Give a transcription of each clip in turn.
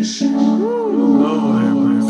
Lord have mercy.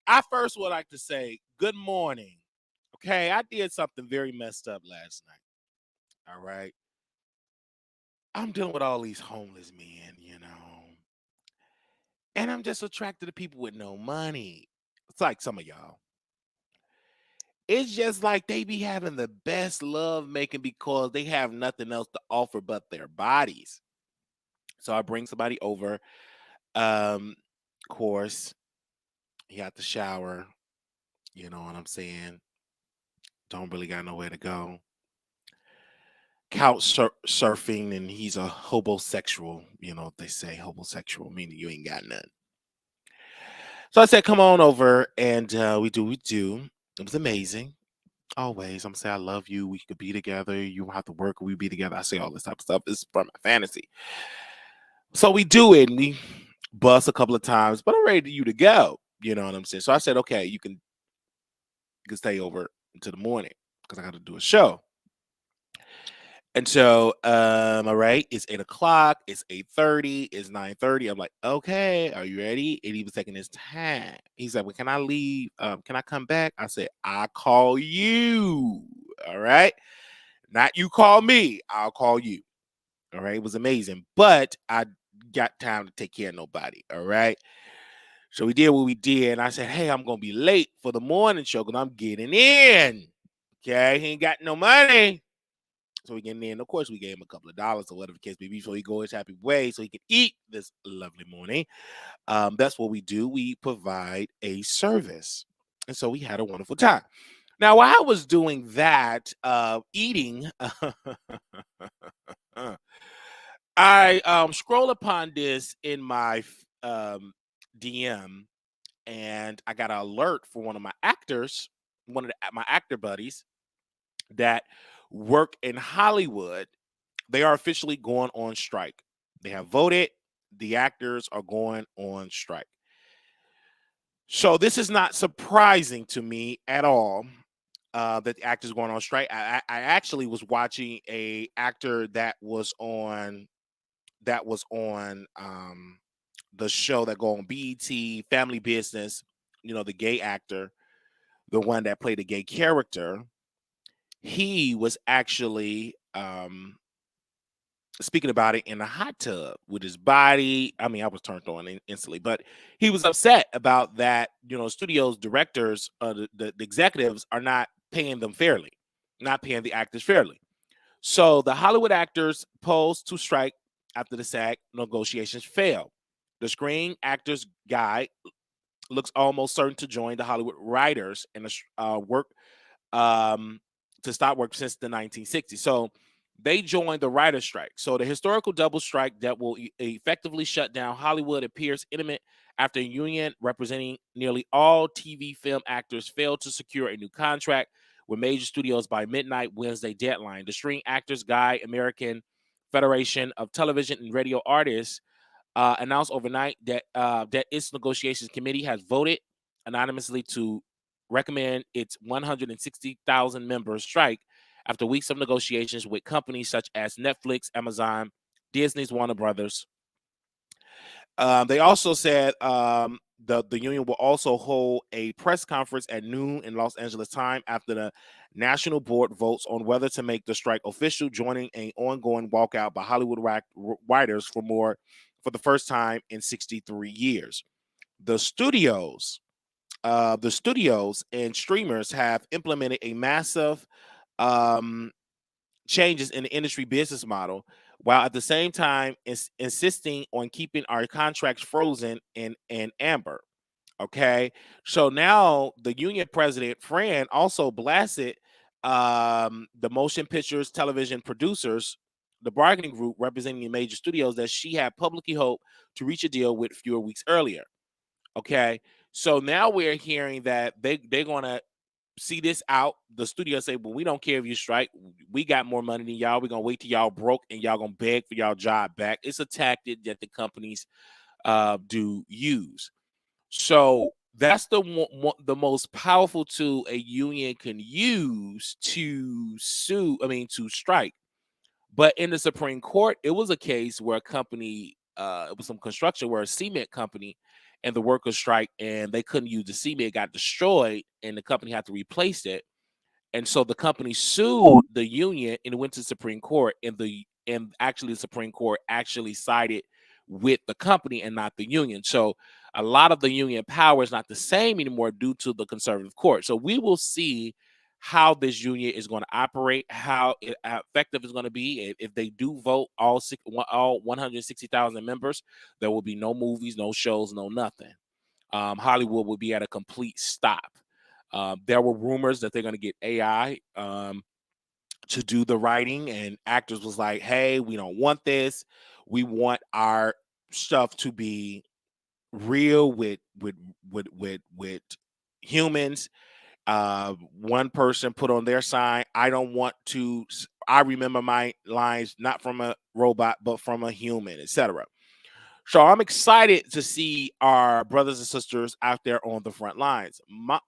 I first would like to say good morning. Okay, I did something very messed up last night. All right. I'm dealing with all these homeless men. And I'm just attracted to people with no money. It's like some of y'all. It's just like they be having the best love making because they have nothing else to offer but their bodies. So I bring somebody over. Of course, he had to shower. You know what I'm saying? Don't really got nowhere to go. Couch surfing, and he's a hobosexual. They say homosexual, meaning you ain't got none. So I said, come on over, and we do. It was amazing. Always. I'm saying, I love you. We could be together. You don't have to work. We be together. I say all this type of stuff. It's from my fantasy. So we do it, and we bust a couple of times, but I'm ready for you to go. You know what I'm saying? So I said, okay, you can stay over until the morning because I got to do a show. And so, all right, it's 8 o'clock, it's 8:30, it's 9:30. I'm like, okay, are you ready? And he was taking his time. He's like, well, can I leave? Can I come back? I said, I call you. All right. Not you call me, I'll call you. All right. It was amazing. But I got time to take care of nobody. All right. So we did what we did. And I said, hey, I'm gonna be late for the morning show because I'm getting in. Okay, he ain't got no money. So we get in. Of course, we gave him a couple of dollars or whatever the case may be, so he go his happy way, so he can eat this lovely morning. That's what we do. We provide a service, and so we had a wonderful time. Now, while I was doing that, eating, I scroll upon this in my DM, and I got an alert for one of my actors, my actor buddies that work in Hollywood. They are officially going on strike. They have voted. The actors are going on strike. So this is not surprising to me at all that the actors going on strike. I actually was watching a actor that was on the show that go on BET Family Business. The gay actor, the one that played the gay character. He was actually speaking about it in a hot tub with his body. I mean, I was turned on instantly, but he was upset about that. Studios, directors, the executives are not paying them fairly, not paying the actors fairly. So the Hollywood actors posed to strike after the SAG negotiations failed. The Screen Actors Guide looks almost certain to join the Hollywood writers in a work to stop work since the 1960s. So they joined the writer's strike. So the historical double strike that will effectively shut down Hollywood appears imminent after a union representing nearly all TV film actors failed to secure a new contract with major studios by midnight Wednesday deadline. The Screen Actors Guild, American Federation of Television and Radio Artists, announced overnight that its negotiations committee has voted anonymously to recommend its 160,000 members strike after weeks of negotiations with companies such as Netflix, Amazon, Disney's Warner Brothers. They also said the union will also hold a press conference at noon in Los Angeles time after the national board votes on whether to make the strike official, joining an ongoing walkout by Hollywood writers for the first time in 63 years. The studios the studios and streamers have implemented a massive um, changes in the industry business model, while at the same time insisting on keeping our contracts frozen in amber. Okay, so now the union president Fran also blasted the motion pictures television producers, the bargaining group representing the major studios, that she had publicly hoped to reach a deal with fewer weeks earlier. Okay, so now we're hearing that they're gonna see this out. The studio say, well, we don't care if you strike. We got more money than y'all. We're gonna wait till y'all broke and y'all gonna beg for y'all job back. It's a tactic that the companies do use. So that's the most powerful tool a union can use to sue. I mean, to strike. But in the Supreme Court, it was a case where a company, it was some construction where a cement company and the workers strike, and they couldn't use the cement, got destroyed, and the company had to replace it. And so the company sued the union and it went to the Supreme Court, and actually the Supreme Court actually sided with the company and not the union. So a lot of the union power is not the same anymore due to the conservative court. So we will see how this union is going to operate, how effective it's going to be. If they do vote all 160,000 members, there will be no movies, no shows, no nothing. Hollywood will be at a complete stop. There were rumors that they're going to get AI to do the writing, and actors was like, "Hey, we don't want this. We want our stuff to be real with humans." One person put on their sign, "I don't want to. I remember my lines not from a robot, but from a human," etc. So I'm excited to see our brothers and sisters out there on the front lines.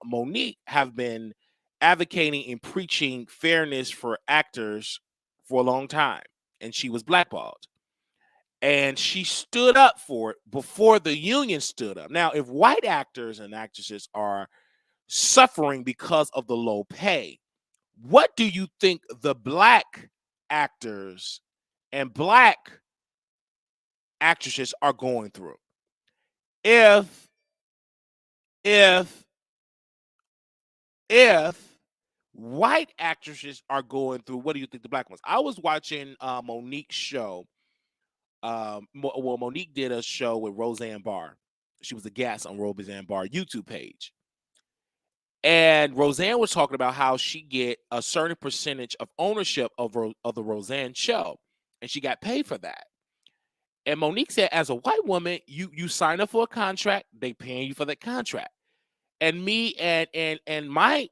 Monique have been advocating and preaching fairness for actors for a long time, and she was blackballed. And she stood up for it before the union stood up. Now, if white actors and actresses are suffering because of the low pay, what do you think the black actors and black actresses are going through? If if if white actresses are going through, what do you think the black ones? I was watching Monique's show. Monique did a show with Roseanne Barr. She was a guest on Roseanne Barr YouTube page. And Roseanne was talking about how she get a certain percentage of ownership of the Roseanne show, and she got paid for that. And Monique said, as a white woman, you sign up for a contract, they paying you for that contract. And me and my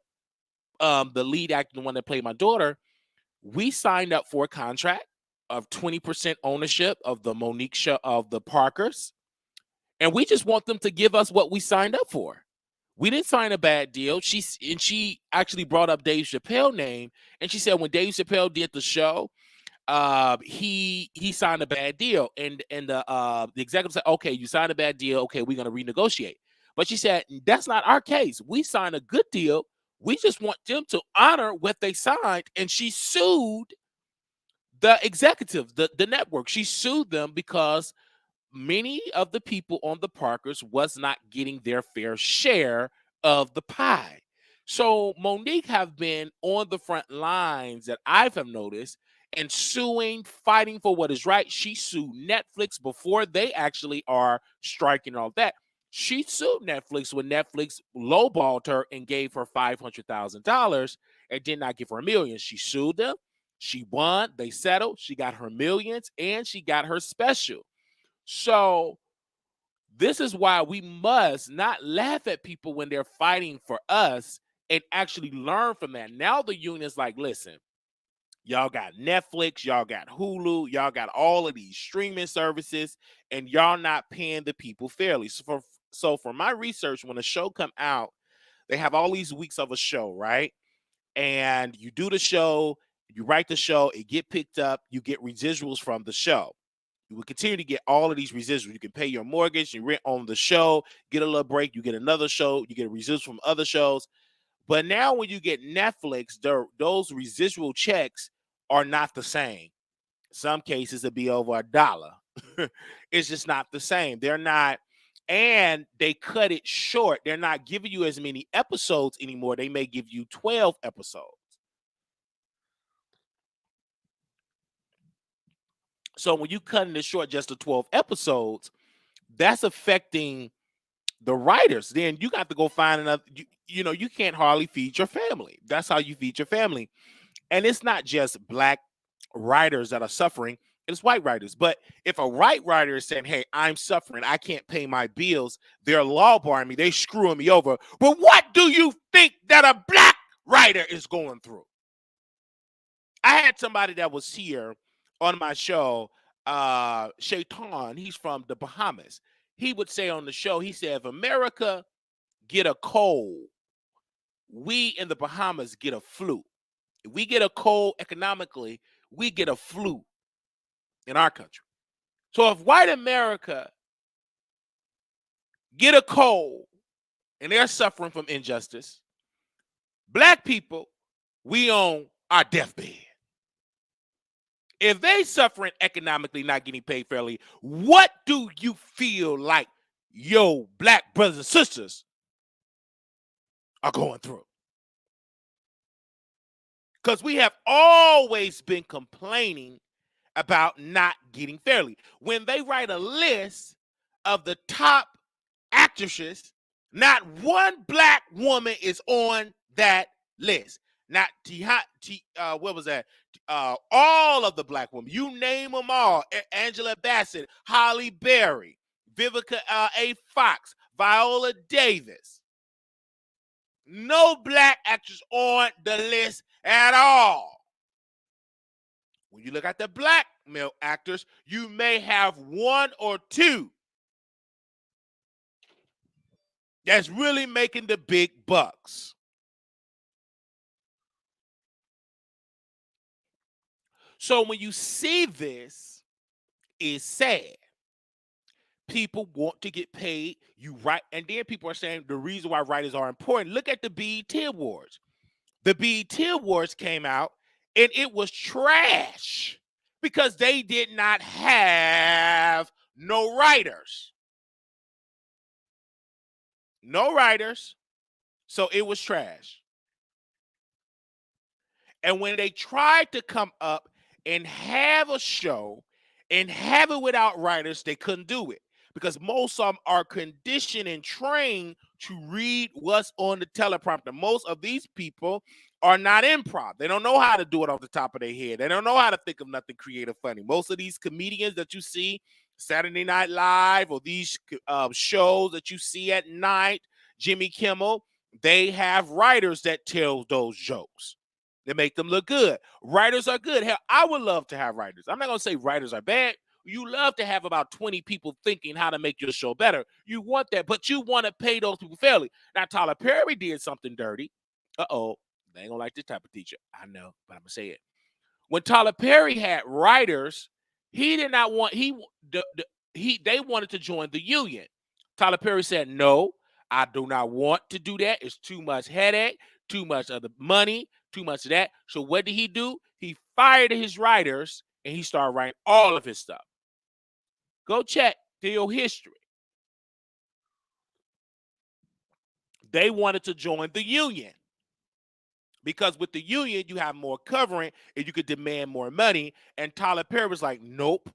the lead actor, the one that played my daughter, we signed up for a contract of 20% ownership of the Monique show, of the Parkers, and we just want them to give us what we signed up for. We didn't sign a bad deal. She actually brought up Dave Chappelle's name, and she said when Dave Chappelle did the show, he signed a bad deal, and the executive said, okay, you signed a bad deal, okay, we're gonna renegotiate. But she said that's not our case. We signed a good deal. We just want them to honor what they signed. And she sued the executive, the network. She sued them because many of the people on the Parkers was not getting their fair share of the pie. So Monique have been on the front lines that I've have noticed and suing, fighting for what is right. She sued Netflix before they actually are striking and all that. She sued Netflix when Netflix lowballed her and gave her $500,000 and did not give her $1 million. She sued them. She won. They settled. She got her millions and she got her special. So this is why we must not laugh at people when they're fighting for us and actually learn from that. Now the union is like, listen, y'all got Netflix, y'all got Hulu, y'all got all of these streaming services, and y'all not paying the people fairly. So for my research, when a show come out, they have all these weeks of a show, right? And you do the show, you write the show, it get picked up, you get residuals from the show. You will continue to get all of these residuals. You can pay your mortgage, you rent on the show, get a little break, you get another show, you get residuals from other shows. But now when you get Netflix, those residual checks are not the same. Some cases it'll be over $1. It's just not the same. They're not And they cut it short. They're not giving you as many episodes anymore. They may give you 12 episodes. So when you cutting it short just to 12 episodes, that's affecting the writers. Then you got to go find another, you can't hardly feed your family. That's how you feed your family. And it's not just black writers that are suffering, it's white writers. But if a white writer is saying, hey, I'm suffering, I can't pay my bills, they're law barring me, they screwing me over. But what do you think that a black writer is going through? I had somebody that was here on my show, Shaitan, he's from the Bahamas. He would say on the show, he said, if America get a cold, we in the Bahamas get a flu. If we get a cold economically, we get a flu in our country. So if white America get a cold and they're suffering from injustice, black people, we on our deathbed. If they suffering economically, not getting paid fairly, what do you feel like your black brothers and sisters are going through? Because we have always been complaining about not getting fairly. When they write a list of the top actresses, not one black woman is on that list. Not what was that? All of the black women. You name them all. Angela Bassett, Holly Berry, Vivica A. Fox, Viola Davis. No black actors on the list at all. When you look at the black male actors, you may have one or two that's really making the big bucks. So when you see this, it's sad. People want to get paid. You write, and then people are saying the reason why writers are important. Look at the BET Awards. The BET Awards came out and it was trash because they did not have no writers. No writers. So it was trash. And when they tried to come up and have a show and have it without writers, they couldn't do it because most of them are conditioned and trained to read what's on the teleprompter. Most of these people are not improv. They don't know how to do it off the top of their head. They don't know how to think of nothing creative, funny. Most of these comedians that you see, Saturday Night Live, or these shows that you see at night, Jimmy Kimmel, they have writers that tell those jokes. They make them look good. Writers are good. Hell, I would love to have writers. I'm not going to say writers are bad. You love to have about 20 people thinking how to make your show better. You want that, but you want to pay those people fairly. Now, Tyler Perry did something dirty. Uh-oh. They ain't going to like this type of teacher. I know, but I'm going to say it. When Tyler Perry had writers, he did not want, they wanted to join the union. Tyler Perry said, no, I do not want to do that. It's too much headache, too much of the money, too much of that. So what did he do? He fired his writers and he started writing all of his stuff. Go check your history. They wanted to join the union because with the union, you have more covering and you could demand more money. And Tyler Perry was like, nope,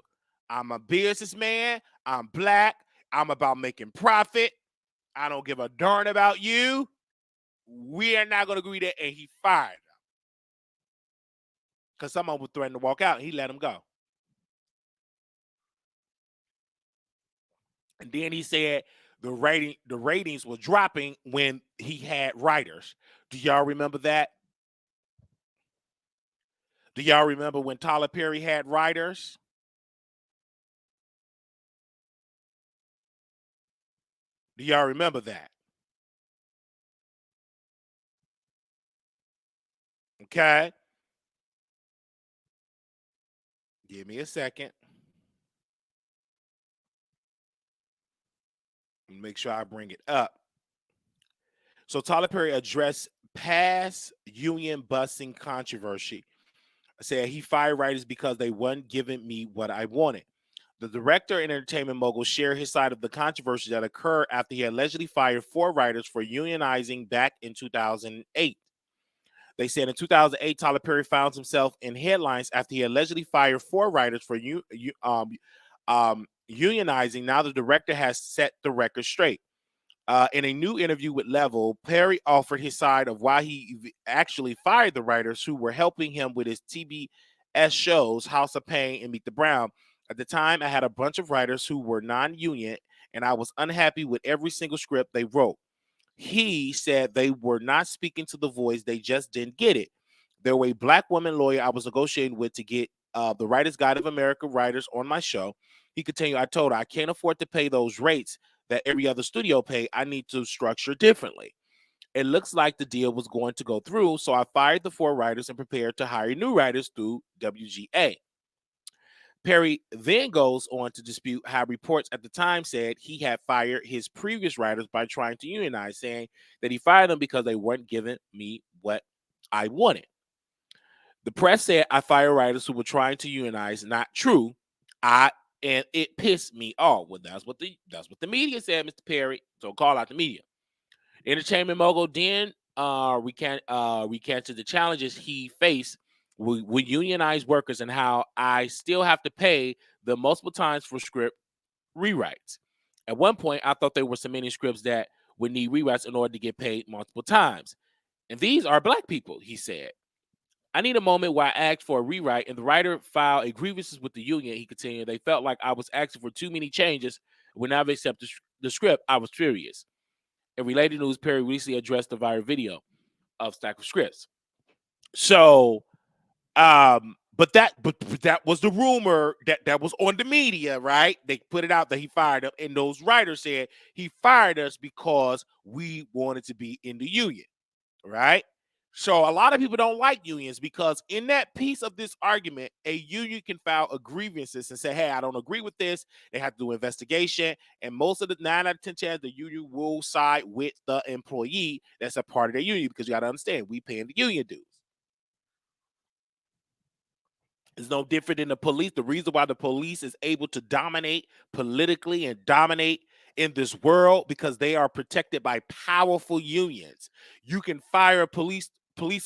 I'm a businessman. I'm black. I'm about making profit. I don't give a darn about you. We are not going to agree to that. And he fired them because someone would threaten to walk out and he let him go. And then he said the ratings were dropping when he had writers. Do y'all remember that? Do y'all remember when Tyler Perry had writers? Do y'all remember that? Okay. Give me a second. Make sure I bring it up. So Tyler Perry addressed past union busing controversy. Said he fired writers because they weren't giving me what I wanted. The director and entertainment mogul shared his side of the controversy that occurred after he allegedly fired 4 writers for unionizing back in 2008. They said in 2008, Tyler Perry found himself in headlines after he allegedly fired 4 writers for unionizing. Now the director has set the record straight. In a new interview with Level, Perry offered his side of why he actually fired the writers who were helping him with his TBS shows, House of Pain and Meet the Brown. At the time, I had a bunch of writers who were non-union, and I was unhappy with every single script they wrote. He said they were not speaking to the voice, they just didn't get it. There were a black woman lawyer I was negotiating with to get the Writers Guide of America writers on my show. He continued, I told her, I can't afford to pay those rates that every other studio pay. I need to structure differently. It looks like the deal was going to go through, so I fired the 4 writers and prepared to hire new writers through WGA. Perry then goes on to dispute how reports at the time said he had fired his previous writers by trying to unionize, saying that he fired them because they weren't giving me what I wanted. The press said I fired writers who were trying to unionize. Not true. And it pissed me off. Well, that's what the media said, Mr. Perry. So call out the media. Entertainment mogul then recanted the challenges he faced with unionized workers and how I still have to pay them multiple times for script rewrites. At one point, I thought there were so many scripts that would need rewrites in order to get paid multiple times. And these are black people, he said. I need a moment where I asked for a rewrite and the writer filed a grievances with the union, he continued. They felt like I was asking for too many changes. When I accepted the script, I was furious. In related news, Perry recently addressed the viral video of Stack of Scripts. So, but that was the rumor that was on the media, right? They put it out that he fired them, and those writers said he fired us because we wanted to be in the union, right? So a lot of people don't like unions because in that piece of this argument, a union can file a grievances and say, hey, I don't agree with this. They have to do an investigation. And most of the 9 out of 10 times the union will side with the employee that's a part of the union because you got to understand, we paying the union dues. It's no different than the police. The reason why the police is able to dominate politically and dominate in this world because they are protected by powerful unions. You can fire a police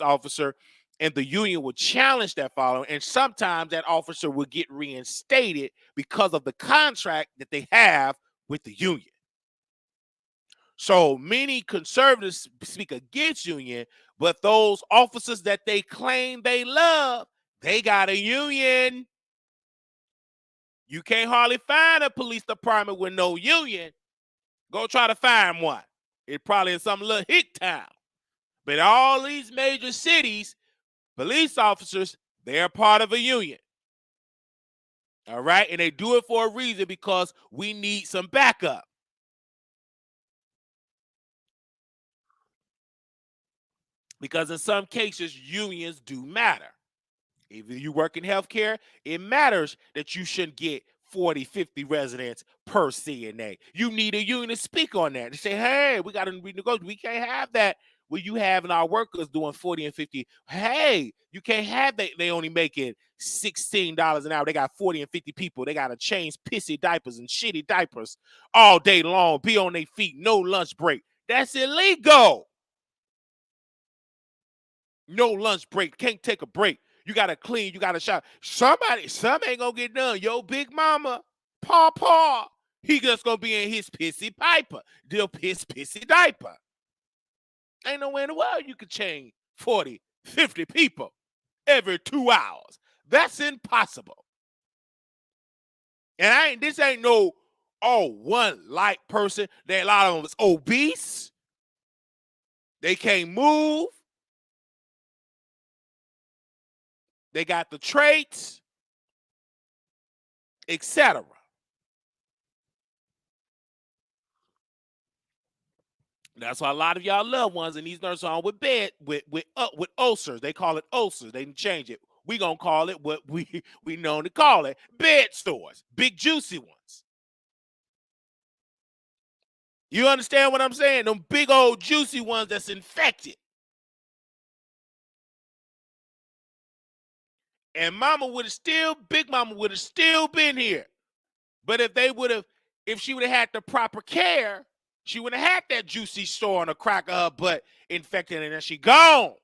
officer and the union will challenge that following, and sometimes that officer will get reinstated because of the contract that they have with the union. So many conservatives speak against union, but those officers that they claim they love, they got a union. You can't hardly find a police department with no union. Go try to find one. It's probably in some little hick town. But all these major cities, police officers, they're part of a union. All right? And they do it for a reason because we need some backup. Because in some cases, unions do matter. If you work in healthcare, it matters that you shouldn't get 40, 50 residents per CNA. You need a union to speak on that. To say, hey, we got to renegotiate. We can't have that where you having our workers doing 40 and 50. Hey, you can't have they only making $16 an hour. They got 40 and 50 people. They got to change pissy diapers and shitty diapers all day long, be on their feet, no lunch break. That's illegal. No lunch break. Can't take a break. You gotta clean. You gotta shower. Some ain't gonna get done. Yo, big mama, paw, he just gonna be in his pissy piper. They'll pissy diaper. Ain't nowhere in the world you could change 40, 50 people every 2 hours. That's impossible. And this ain't no one light person. A lot of them is obese. They can't move. They got the traits, etc. That's why a lot of y'all loved ones in these nursing homes with ulcers. They call it ulcers. They didn't change it. We gonna call it what we known to call it: bed sores, big juicy ones. You understand what I'm saying? Them big old juicy ones that's infected. And Big Mama would have still been here. But if she would have had the proper care, she would have had that juicy store on the crack of her butt infected and then she gone.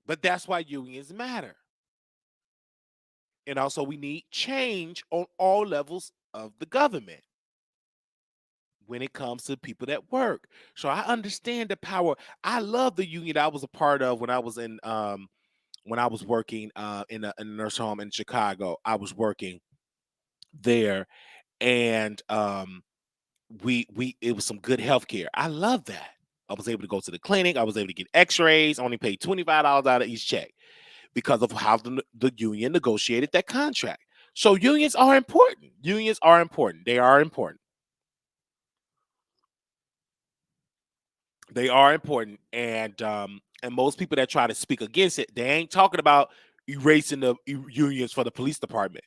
But that's why unions matter. And also we need change on all levels of the government when it comes to people that work. So I understand the power. I love the union I was a part of when I was working in a nursing home in Chicago. I was working there, and we it was some good health care. I love that. I was able to go to the clinic. I was able to get x-rays, only paid $25 out of each check because of how the union negotiated that contract. So unions are important. Unions are important. They are important. They are important. And most people that try to speak against it, they ain't talking about erasing the unions for the police department.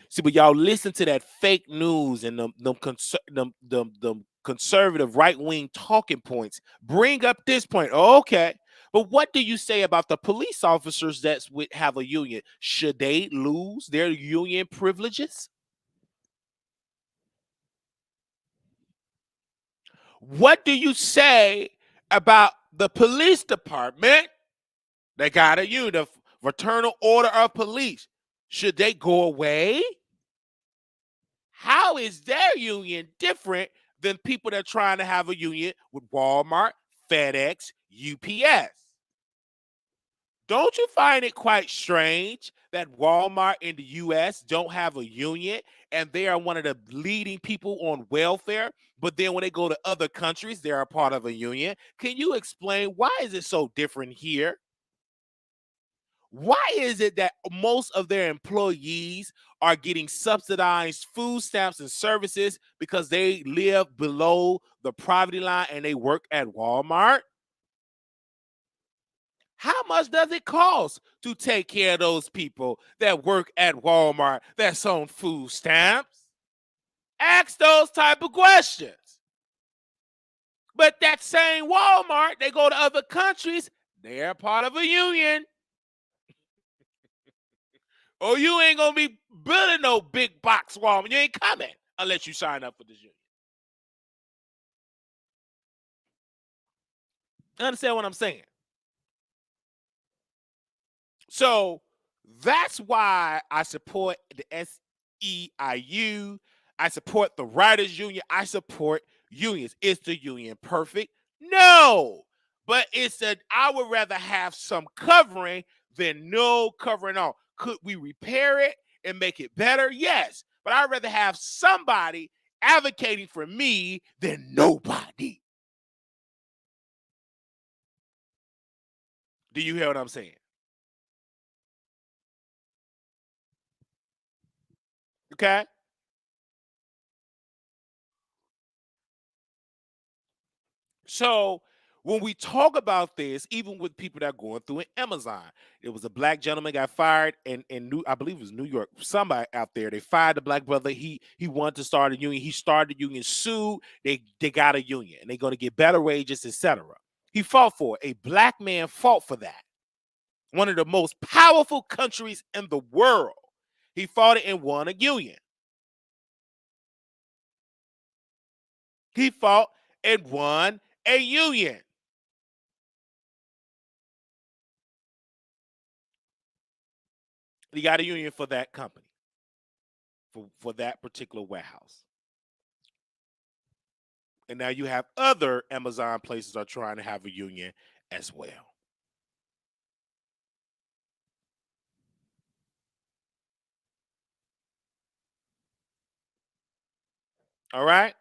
See, but y'all listen to that fake news and them conservative right-wing talking points. Bring up this point. Oh, okay. But what do you say about the police officers that would have a union? Should they lose their union privileges? What do you say about the police department? They got a union, the Fraternal Order of Police. Should they go away? How is their union different than people that are trying to have a union with Walmart, FedEx, UPS? Don't you find it quite strange that Walmart in the US don't have a union and they are one of the leading people on welfare, but then when they go to other countries, they're a part of a union? Can you explain why is it so different here? Why is it that most of their employees are getting subsidized food stamps and services because they live below the poverty line and they work at Walmart? How much does it cost to take care of those people that work at Walmart that's on food stamps? Ask those type of questions. But that same Walmart, they go to other countries, they're part of a union. Or you ain't gonna be building no big box Walmart. You ain't coming unless you sign up for this union. You understand what I'm saying? So that's why I support the SEIU. I support the writers union. I support unions. Is the union perfect? No. But it's that I would rather have some covering than no covering all. Could we repair it and make it better? Yes. But I'd rather have somebody advocating for me than nobody. Do you hear what I'm saying? Okay. So when we talk about this, even with people that are going through an Amazon, there was a black gentleman got fired in I believe it was New York. Somebody out there, they fired the black brother. He wanted to start a union. He started a union, sued. They got a union, and they're going to get better wages, etc. He fought for it. A black man fought for that. One of the most powerful countries in the world. He fought it and won a union. He fought and won a union. He got a union for that company, for that particular warehouse. And now you have other Amazon places are trying to have a union as well. All right.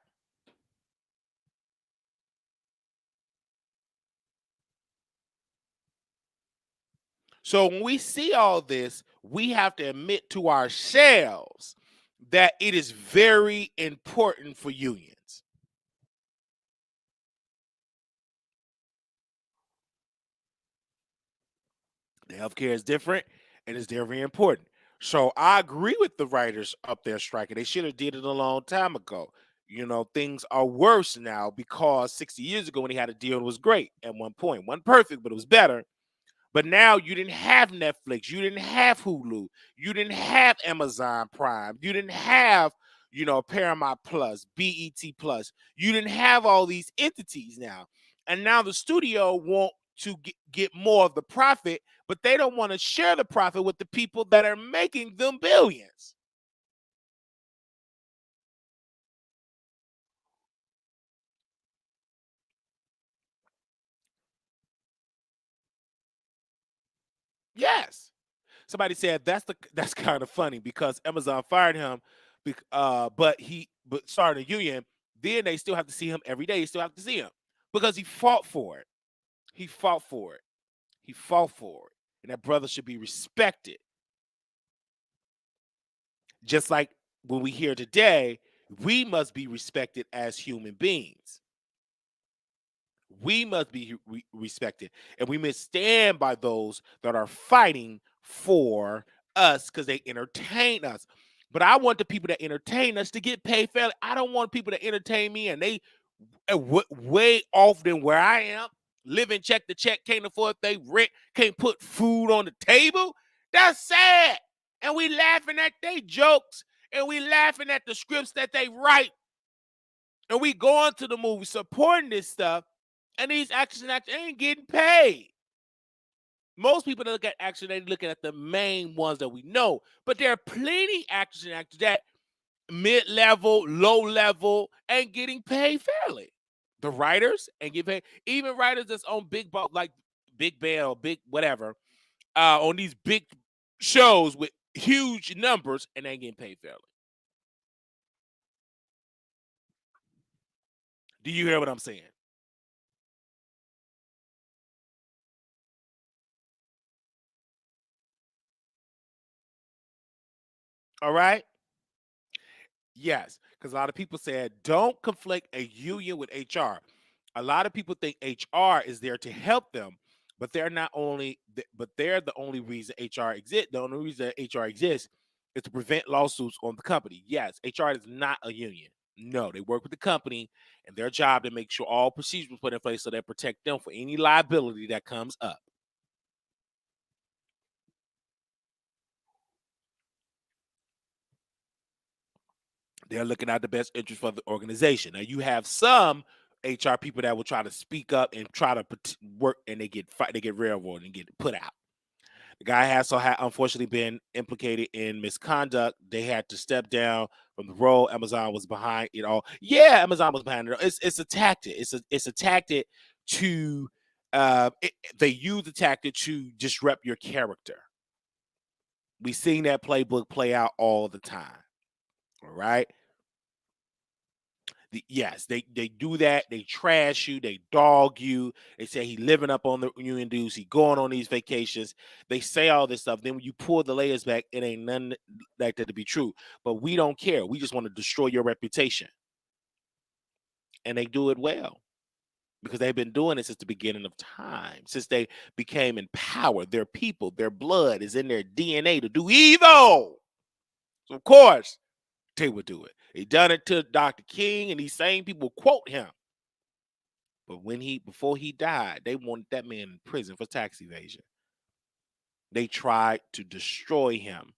So when we see all this, we have to admit to ourselves that it is very important for unions. The healthcare is different and it's very important. So I agree with the writers up there striking. They should have did it a long time ago. You know, things are worse now because 60 years ago when they had a deal, it was great at one point. Wasn't perfect, but it was better. But now you didn't have Netflix, you didn't have Hulu, you didn't have Amazon Prime, you didn't have, Paramount Plus, BET Plus. You didn't have all these entities now. And now the studio want to get more of the profit, but they don't want to share the profit with the people that are making them billions. Yes. Somebody said that's kind of funny because Amazon fired him, but started a union. Then they still have to see him every day. You still have to see him because he fought for it. He fought for it. He fought for it, and that brother should be respected. Just like when we hear today, we must be respected as human beings. We must be respected, and we must stand by those that are fighting for us because they entertain us. But I want the people that entertain us to get paid fairly. I don't want people to entertain me and they way off than where I am, living check to check, can't afford they rent, can't put food on the table. That's sad. And we laughing at they jokes, and we laughing at the scripts that they write, and we going to the movie supporting this stuff, and these actors and actors ain't getting paid. Most people that look at action, they looking at the main ones that we know, but there are plenty actors and actors that mid-level, low-level ain't getting paid fairly. The writers ain't getting paid. Even writers that's on big like Big Band or Big whatever, on these big shows with huge numbers, and they ain't getting paid fairly. Do you hear what I'm saying? All right. Yes, because a lot of people said don't conflict a union with HR. A lot of people think HR is there to help them, but they're the only reason HR exists. The only reason HR exists is to prevent lawsuits on the company. Yes, HR is not a union. No, they work with the company, and their job to make sure all procedures put in place so they protect them for any liability that comes up. They're looking out the best interest for the organization. Now you have some HR people that will try to speak up and try to work, and they get railroaded and get put out. The guy has unfortunately been implicated in misconduct. They had to step down from the role. Amazon was behind it all. Yeah, Amazon was behind it all. It's a tactic. It's a tactic to they use the tactic to disrupt your character. We've seen that playbook play out all the time. All right. Yes, they do that. They trash you. They dog you. They say he living up on the union dues. He going on these vacations. They say all this stuff. Then when you pull the layers back, it ain't none like that to be true. But we don't care. We just want to destroy your reputation, and they do it well because they've been doing it since the beginning of time. Since they became empowered, their people, their blood is in their DNA to do evil. So of course they would do it. They done it to Dr. King, and these same people quote him. But before he died, they wanted that man in prison for tax evasion. They tried to destroy him,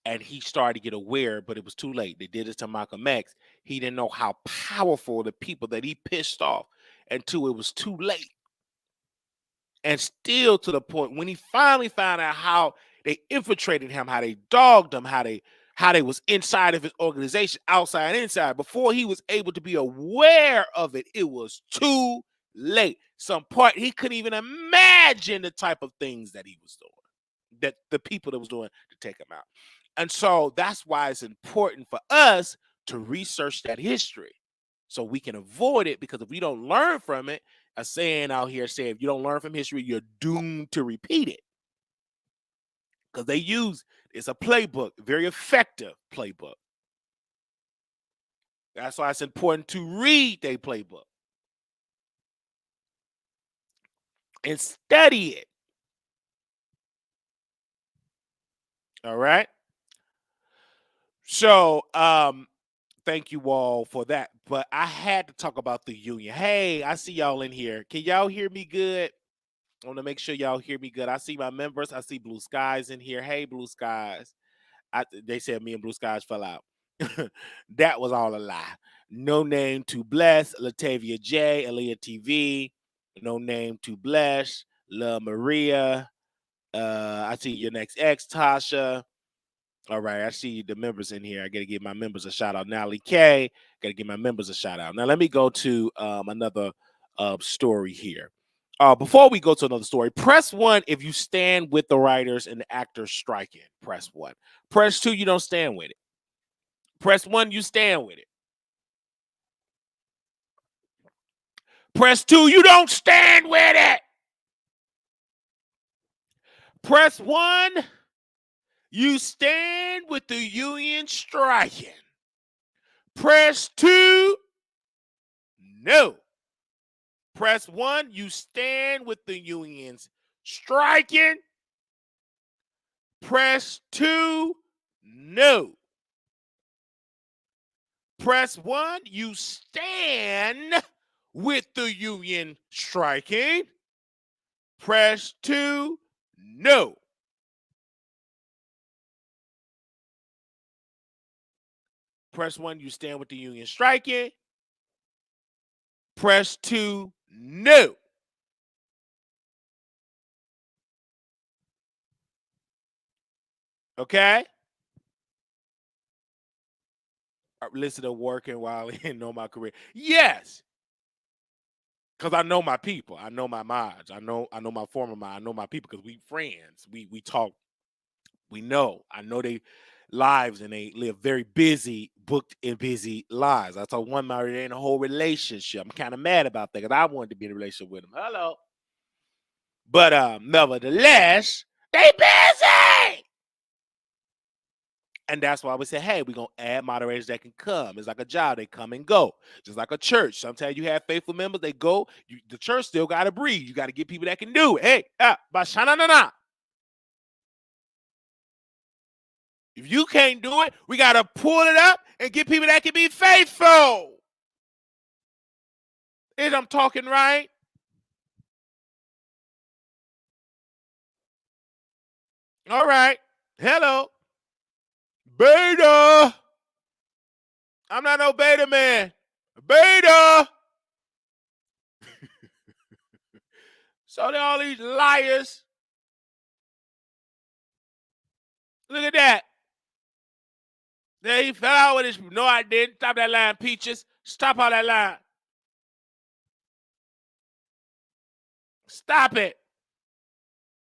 and he started to get aware, but it was too late. They did it to Malcolm X. He didn't know how powerful the people that he pissed off until it was too late. And still to the point when he finally found out how they infiltrated him, how they dogged him, how they was inside of his organization, outside and inside. Before he was able to be aware of it, it was too late. Some part he couldn't even imagine the type of things that he was doing, that the people that was doing to take him out. And so that's why it's important for us to research that history so we can avoid it, because if we don't learn from it, a saying out here say if you don't learn from history, you're doomed to repeat it. Because it's a playbook, very effective playbook. That's why it's important to read their playbook and study it. All right. So thank you all for that. But I had to talk about the union. Hey, I see y'all in here. Can y'all hear me good? I want to make sure y'all hear me good. I see my members. I see Blue Skies in here. Hey, Blue Skies. They said me and Blue Skies fell out. That was all a lie. No name to bless. Latavia J, Aaliyah TV. No name to bless. La Maria. I see your next ex, Tasha. All right, I see the members in here. I got to give my members a shout out. Natalie K. Got to give my members a shout out. Now let me go to another story here. Before we go to another story, press 1 if you stand with the writers and the actors striking. Press 1. Press 2, you don't stand with it. Press 1, you stand with it. Press 2, you don't stand with it. Press 1, you stand with the union striking. Press 2, no. Press 1, you stand with the unions striking. Press 2, no. Press 1, you stand with the union striking. Press 2, no. Press 1, you stand with the union striking. Press 2, no. Okay? Listen to working while in know my career. Yes. Because I know my people. I know my mods. I know my former mod. I know my people because we friends. We talk. We know. I know they lives and they live very busy, booked and busy lives. I told one mod they in a whole relationship. I'm kind of mad about that because I wanted to be in a relationship with him. Hello. But nevertheless, they busy. And that's why we say, hey, we're going to add moderators that can come. It's like a job. They come and go. Just like a church. Sometimes you have faithful members. They go. The church still got to breathe. You got to get people that can do it. Hey, bashanana. If you can't do it, we got to pull it up and get people that can be faithful. Is I'm talking right? All right. Hello. Beta. I'm not no beta man. Beta. So there all these liars. Look at that. There he fell out with his. No, I didn't. Stop that line, Peaches. Stop all that line. Stop it.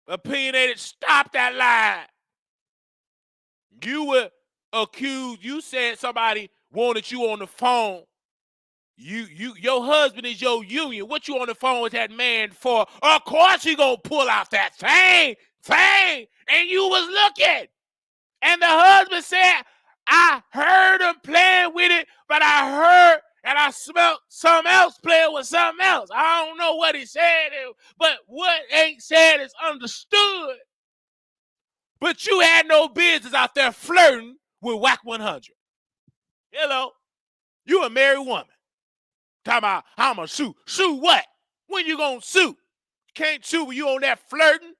Opinionated. Stop that lie. You were accused. You said somebody wanted you on the phone. Your husband is your union. What you on the phone with that man for? Of course he gonna pull out that thing, and you was looking. And the husband said, I heard him playing with it, but I heard and I smelled something else playing with something else. I don't know what he said, but what ain't said is understood. But you had no business out there flirting with Whack 100. Hello. You a married woman. Talking about, I'm going to sue. Sue what? When you going to sue? Can't sue when you on that flirting.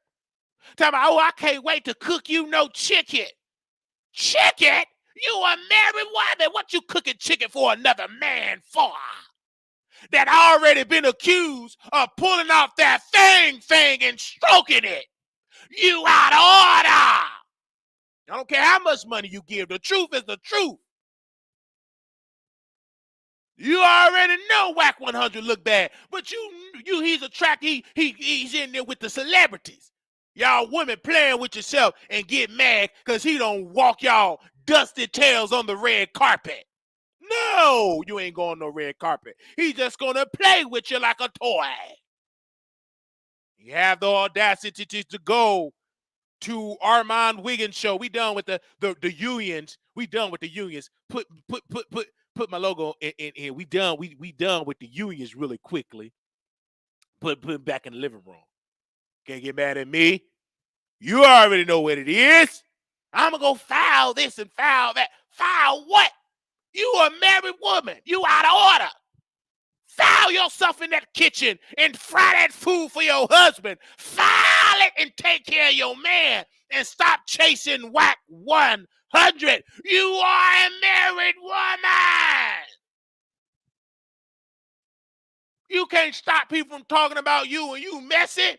Talking about, oh, I can't wait to cook you no chicken. Chicken? You a married woman. What you cooking chicken for another man for? That already been accused of pulling off that thing and stroking it. You out of order. I don't care how much money you give. The truth is the truth. You already know Whack 100 look bad, but he's attracted. He's in there with the celebrities. Y'all women playing with yourself and get mad because he don't walk y'all dusty tails on the red carpet. No, you ain't going no red carpet. He's just gonna play with you like a toy. You have the audacity to go to Armand Wiggins show. We done with the unions. We done with the unions. Put my logo in here. We done with the unions really quickly. Put it back in the living room. Can't get mad at me. You already know what it is. I'm gonna go file this and file that. File what? You a married woman. You out of order. File File yourself in that kitchen and fry that food for your husband. File it and take care of your man and stop chasing whack 100. You are a married woman. You can't stop people from talking about you and you messy.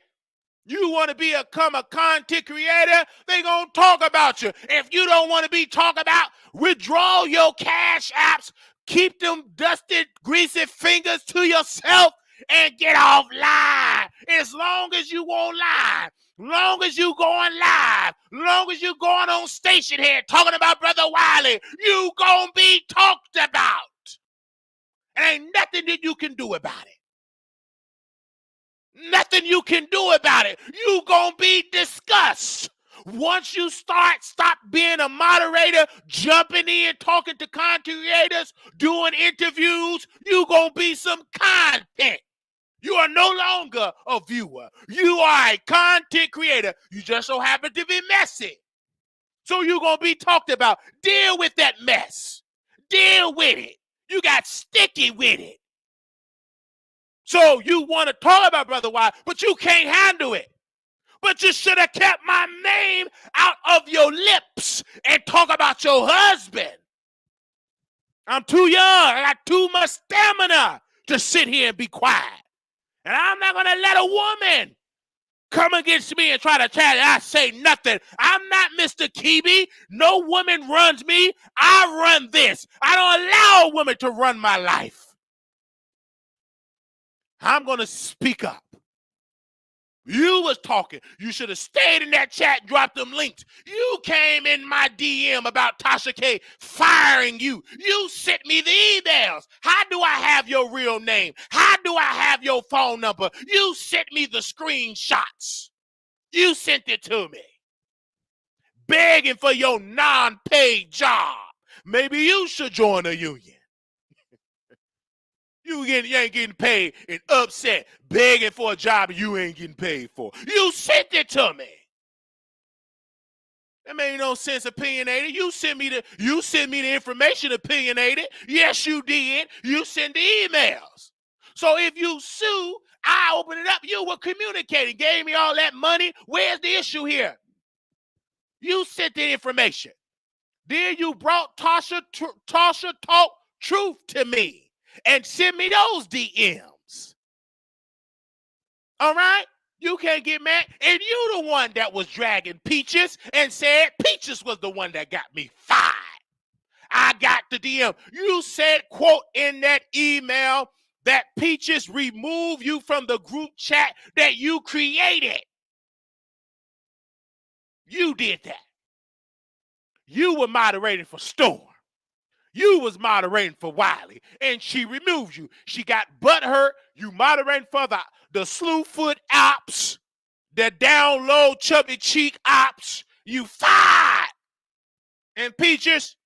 You want to become a content creator, they going to talk about you. If you don't want to be talked about, withdraw your cash apps, keep them dusted, greasy fingers to yourself, and get off live. As long as you won't lie, long as you going live, long as you going on station here talking about Brother Wiley, you going to be talked about. And ain't nothing that you can do about it. Nothing you can do about it. You gonna be discussed. Once you stop being a moderator, jumping in, talking to content creators, doing interviews, you gonna be some content. You are no longer a viewer. You are a content creator. You just so happen to be messy. So you gonna be talked about. Deal with that mess. Deal with it. You got sticky with it. So you want to talk about Brother Wiley, but you can't handle it. But you should have kept my name out of your lips and talk about your husband. I'm too young. I got too much stamina to sit here and be quiet. And I'm not going to let a woman come against me and try to chat. I say nothing. I'm not Mr. Kibi. No woman runs me. I run this. I don't allow a woman to run my life. I'm going to speak up. You was talking. You should have stayed in that chat, dropped them links. You came in my DM about Tasha K firing you. You sent me the emails. How do I have your real name? How do I have your phone number? You sent me the screenshots. You sent it to me. Begging for your non-paid job. Maybe you should join a union. You ain't getting paid and upset, begging for a job you ain't getting paid for. You sent it to me. That made no sense, opinionated. You sent me the information, opinionated. Yes, you did. You sent the emails. So if you sue, I open it up. You were communicating, gave me all that money. Where's the issue here? You sent the information. Then you brought Tasha Talk Truth to me. And send me those DMs. All right? You can't get mad. And you the one that was dragging Peaches and said Peaches was the one that got me fired. I got the DM. You said, quote, in that email that Peaches removed you from the group chat that you created. You did that. You were moderating for Storm. You was moderating for Wiley, and she removed you. She got butthurt. You moderating for the Slewfoot ops, the down low chubby cheek ops. You fired. And Peaches,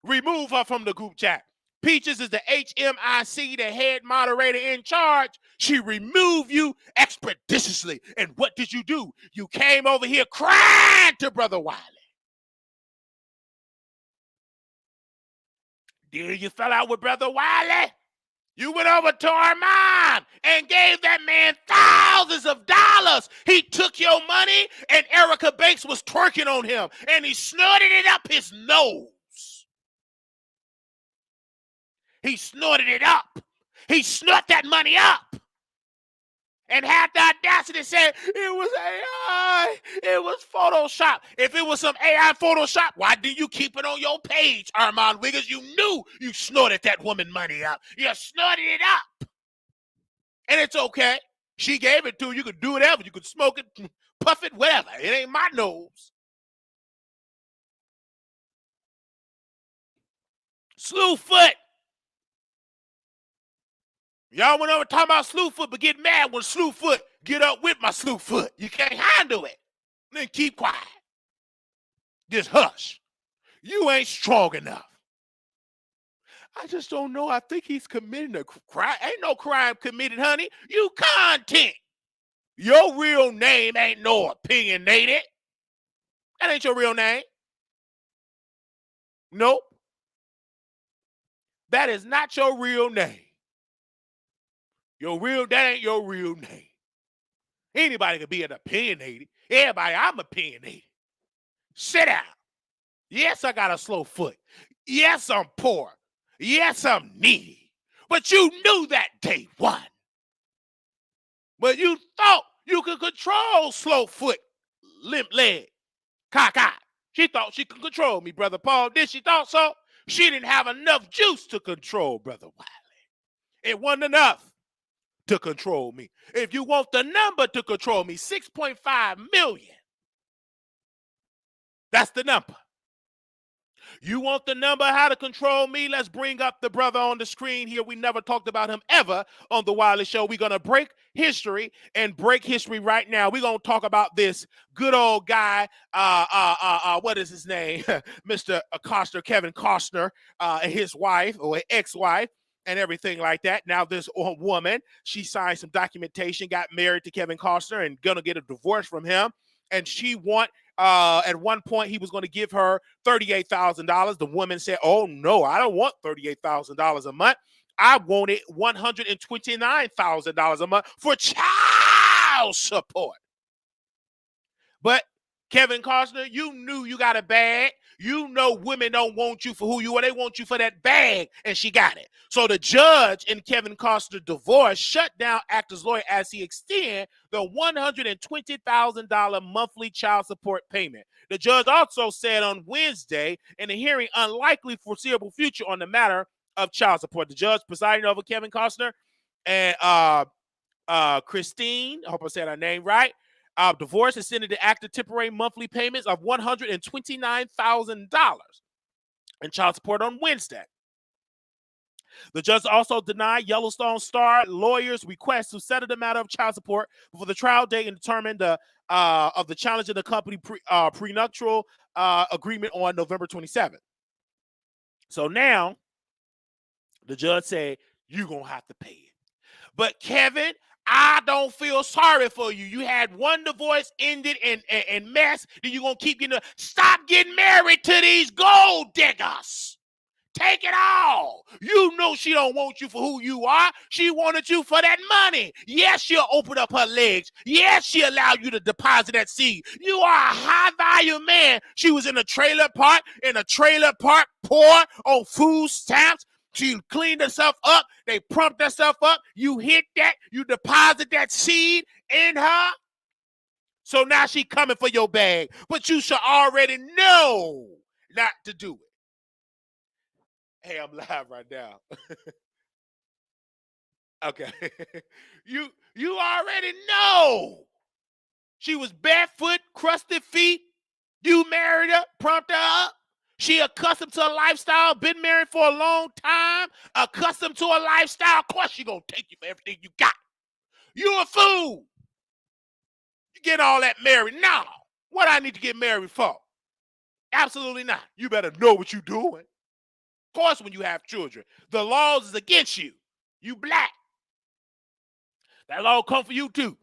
remove her from the group chat. Peaches is the HMIC, the head moderator in charge. She removed you expeditiously. And what did you do? You came over here crying to Brother Wiley. Did you fell out with Brother Wiley? You went over to Armand and gave that man thousands of dollars. He took your money and Erica Banks was twerking on him and he snorted it up his nose. He snorted it up. He snorted that money up. And had the audacity to say, it was AI, it was Photoshop. If it was some AI Photoshop, why didn't you keep it on your page, Armand Wiggins? You knew you snorted that woman money up. You snorted it up. And it's okay. She gave it to you. You could do whatever. You could smoke it, puff it, whatever. It ain't my nose. Slewfoot. Y'all went over talking about Slewfoot, but get mad when Slewfoot get up with my Slewfoot. You can't handle it. Then keep quiet. Just hush. You ain't strong enough. I just don't know. I think he's committing a crime. Ain't no crime committed, honey. You content. Your real name ain't no opinionated. That ain't your real name. Nope. That is not your real name. That ain't your real name. Anybody can be an opinionated. Everybody, I'm opinionated. Sit down. Yes, I got a slow foot. Yes, I'm poor. Yes, I'm needy. But you knew that day one. But you thought you could control slow foot, limp leg, cockeyed. She thought she could control me, Brother Paul. Did she thought so? She didn't have enough juice to control Brother Wiley. It wasn't enough to control me. If you want the number to control me, 6.5 million. That's the number. You want the number how to control me? Let's bring up the brother on the screen here. We never talked about him ever on the Wiley Show. We're going to break history right now. We're going to talk about this good old guy, what is his name? Mr. Costner, Kevin Costner, and his wife or ex-wife and everything like that. Now this woman, she signed some documentation, got married to Kevin Costner and going to get a divorce from him. And she at one point, he was going to give her $38,000. The woman said, oh, no, I don't want $38,000 a month. I wanted $129,000 a month for child support. But Kevin Costner, you knew you got a bag. You know women don't want you for who you are. They want you for that bag, and she got it. So the judge in Kevin Costner's divorce shut down actor's lawyer as he extended the $120,000 monthly child support payment. The judge also said on Wednesday in a hearing unlikely foreseeable future on the matter of child support. The judge presiding over Kevin Costner and Christine, I hope I said her name right, divorce extended the actor temporary monthly payments of $129,000 in child support on Wednesday. The judge also denied Yellowstone star lawyers' request to settle the matter of child support before the trial date and determined of the challenge of the company prenuptial agreement on November 27th. So now the judge said, you're going to have to pay it. But Kevin, I don't feel sorry for you. You had one divorce ended in mess. Then you're going to keep getting... Stop getting married to these gold diggers. Take it all. You know she don't want you for who you are. She wanted you for that money. Yes, she'll open up her legs. Yes, she'll allow you to deposit that seed. You are a high-value man. She was in a trailer park, poor on food stamps. She cleaned herself up. They pumped herself up. You hit that. You deposit that seed in her. So now she coming for your bag. But you should already know not to do it. Hey, I'm live right now. Okay. You already know. She was barefoot, crusted feet. You married her, prompted her up. She accustomed to a lifestyle, been married for a long time, accustomed to a lifestyle. Of course she gonna take you for everything you got. You a fool. You get all that married. No. What I need to get married for? Absolutely not. You better know what you're doing. Of course, when you have children, the laws is against you. You black. That law come for you too.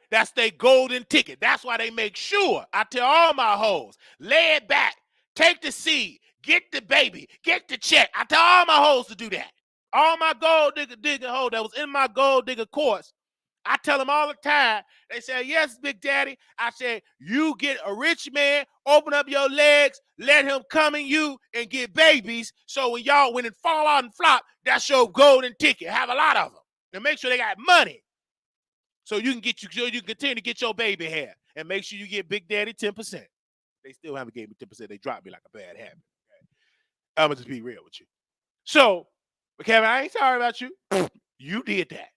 That's their golden ticket. That's why they make sure. I tell all my hoes, lay it back, take the seed, get the baby, get the check. I tell all my hoes to do that. All my gold digger hoes that was in my gold digger course, I tell them all the time. They say, yes, Big Daddy. I said, you get a rich man, open up your legs, let him come in you and get babies. So when it fall out and flop, that's your golden ticket. Have a lot of them. And make sure they got money. So you can continue to get your baby hair. And make sure you get Big Daddy 10%. They still haven't gave me 10%. They dropped me like a bad habit. Okay? I'm going to just be real with you. So, Kevin, I ain't sorry about you. You did that.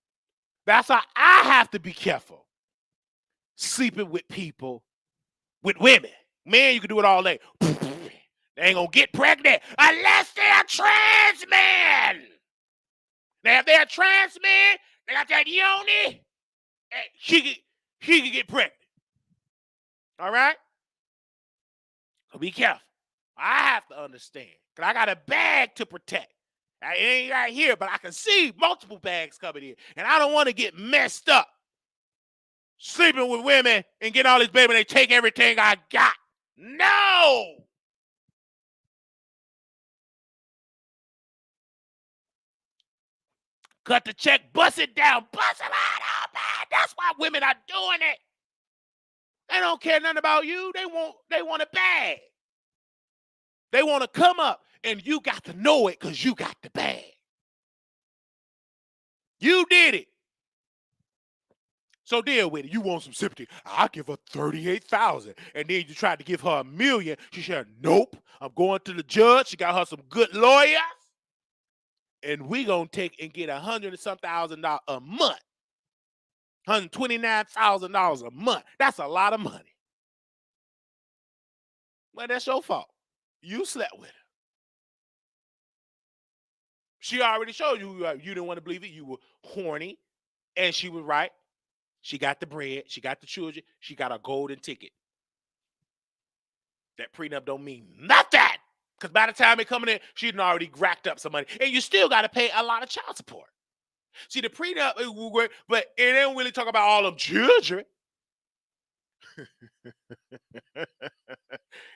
That's why I have to be careful sleeping with people, with women. Man, you can do it all day. They ain't going to get pregnant unless they're trans men. Now, if they're trans men, they got that yoni, she can get pregnant. All right? So be careful. I have to understand. Because I got a bag to protect. It ain't right here, but I can see multiple bags coming in. And I don't want to get messed up sleeping with women and getting all this baby and they take everything I got. No! Cut the check, bust it down, bust it out, man. That's why women are doing it. They don't care nothing about you. They want a bag. They want to come up, and you got to know it because you got the bag. You did it. So deal with it. You want some sympathy. I'll give her $38,000. And then you tried to give her $1 million. She said, nope. I'm going to the judge. She got her some good lawyers. And we gonna take and get $100 and some thousand a month. $129,000 a month. That's a lot of money. Well, that's your fault. You slept with her. She already showed you you didn't want to believe it. You were horny. And she was right. She got the bread. She got the children. She got a golden ticket. That prenup don't mean nothing. Because by the time it coming in, she'd already racked up some money. And you still got to pay a lot of child support. See, the prenup, but it don't really talk about all them children.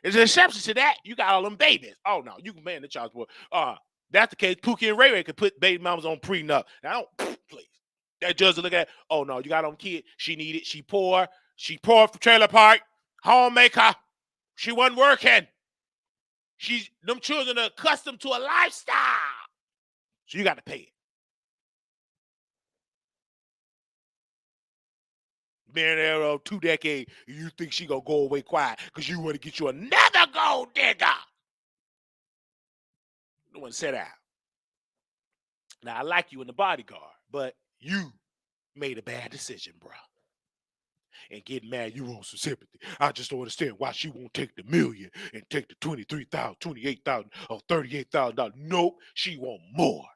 It's an exception to that. You got all them babies. Oh, no, you can pay the child support. That's the case. Pookie and Ray Ray could put baby mamas on prenup. Now, please. That judge look at, oh, no, you got them kid. She needed. She poor. She poor for trailer park. Homemaker. She wasn't working. Them children are accustomed to a lifestyle. So you got to pay it. Been there 2 decades, you think she gonna go away quiet because you want to get you another gold digger. No one said that. Now I like you in the bodyguard, but you made a bad decision, bro. And getting mad, you want some sympathy. I just don't understand why she won't take the $1 million and take the $23,000, $28,000, or $38,000. Nope, she want more.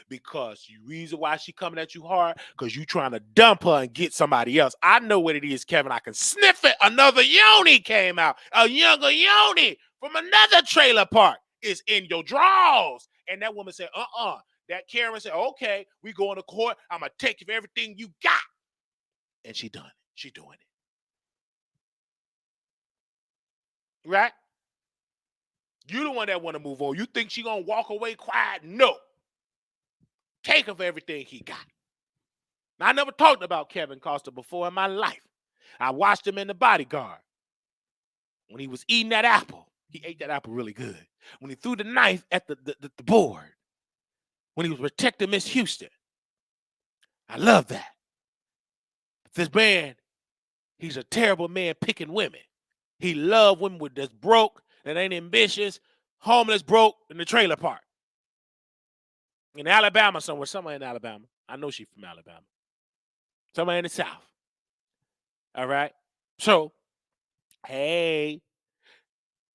Because the reason why she coming at you hard, because you trying to dump her and get somebody else. I know what it is, Kevin. I can sniff it. Another yoni came out. A younger yoni from another trailer park is in your drawers. And that woman said, That Karen said, okay, we going to court. I'm going to take you for everything you got. And she done it. She doing it. Right? You the one that want to move on. You think she going to walk away quiet? No. Take him for everything he got. Now, I never talked about Kevin Costa before in my life. I watched him in The Bodyguard. When he was eating that apple, he ate that apple really good. When he threw the knife at the board. When he was protecting Miss Houston. I love that. This man, he's a terrible man picking women. He love women that's broke, that ain't ambitious, homeless, broke, in the trailer park. In Alabama somewhere in Alabama. I know she's from Alabama. Somewhere in the South. All right? So, hey,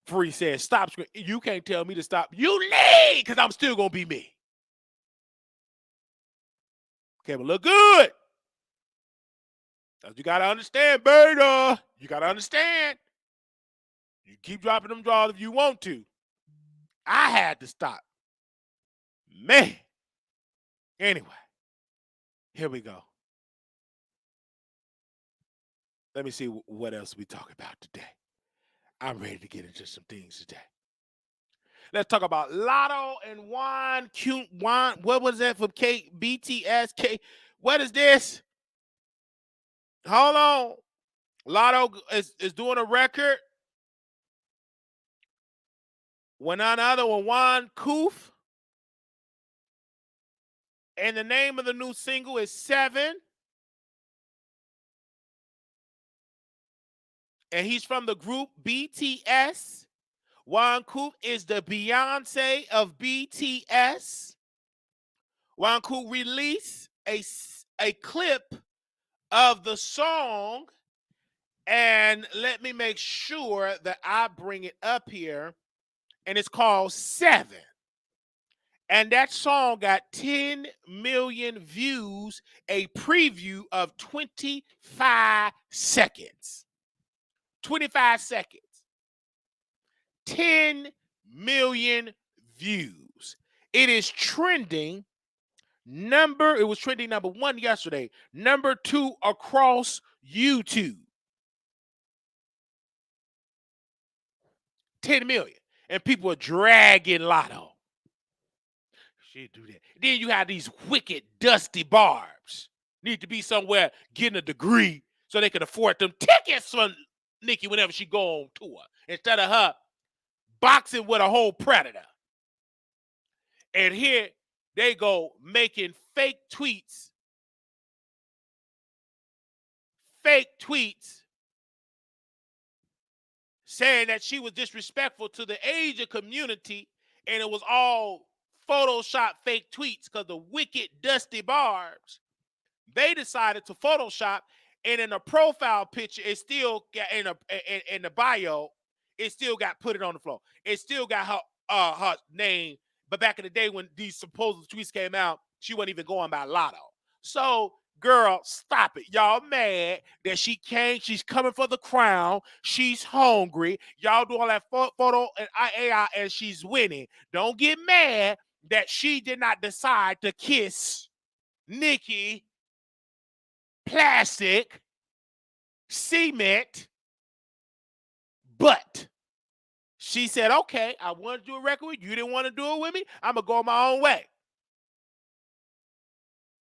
Free says, stop screaming. You can't tell me to stop. You leave, because I'm still going to be me. Okay, but look good. You got to understand, Beta. You got to understand. You keep dropping them draws if you want to. I had to stop. Man. Anyway, here we go. Let me see what else we talk about today. I'm ready to get into some things today. Let's talk about Latto and Juan. What was that from BTS? What is this? Hold on. Latto is doing a record. When another one, Juan Koof. And the name of the new single is 7. And he's from the group BTS. Juan Koof is the Beyonce of BTS. Juan Koof released a clip of the song. And let me make sure that I bring it up here. And it's called 7. And that song got 10 million views, a preview of 25 seconds. 25 seconds. 10 million views. It is trending it was trending number 1 yesterday, number 2 across YouTube. 10 million. And people are dragging Latto. She'd do that. Then you have these wicked, dusty Barbs. Need to be somewhere getting a degree so they can afford them tickets for Nikki whenever she go on tour. Instead of her boxing with a whole predator. And here they go making fake tweets saying that she was disrespectful to the Asian community, and it was all Photoshop fake tweets because the wicked dusty Barbs, they decided to Photoshop, and in the profile picture, it still got in the bio, it still got put it on the floor. It still got her name, but back in the day when these supposed tweets came out, she wasn't even going by Latto. So, girl, stop it. Y'all mad that she's coming for the crown. She's hungry. Y'all do all that photo and AI and she's winning. Don't get mad that she did not decide to kiss Nikki, plastic, cement, but she said, okay, I want to do a record with you. You didn't want to do it with me. I'm going to go my own way.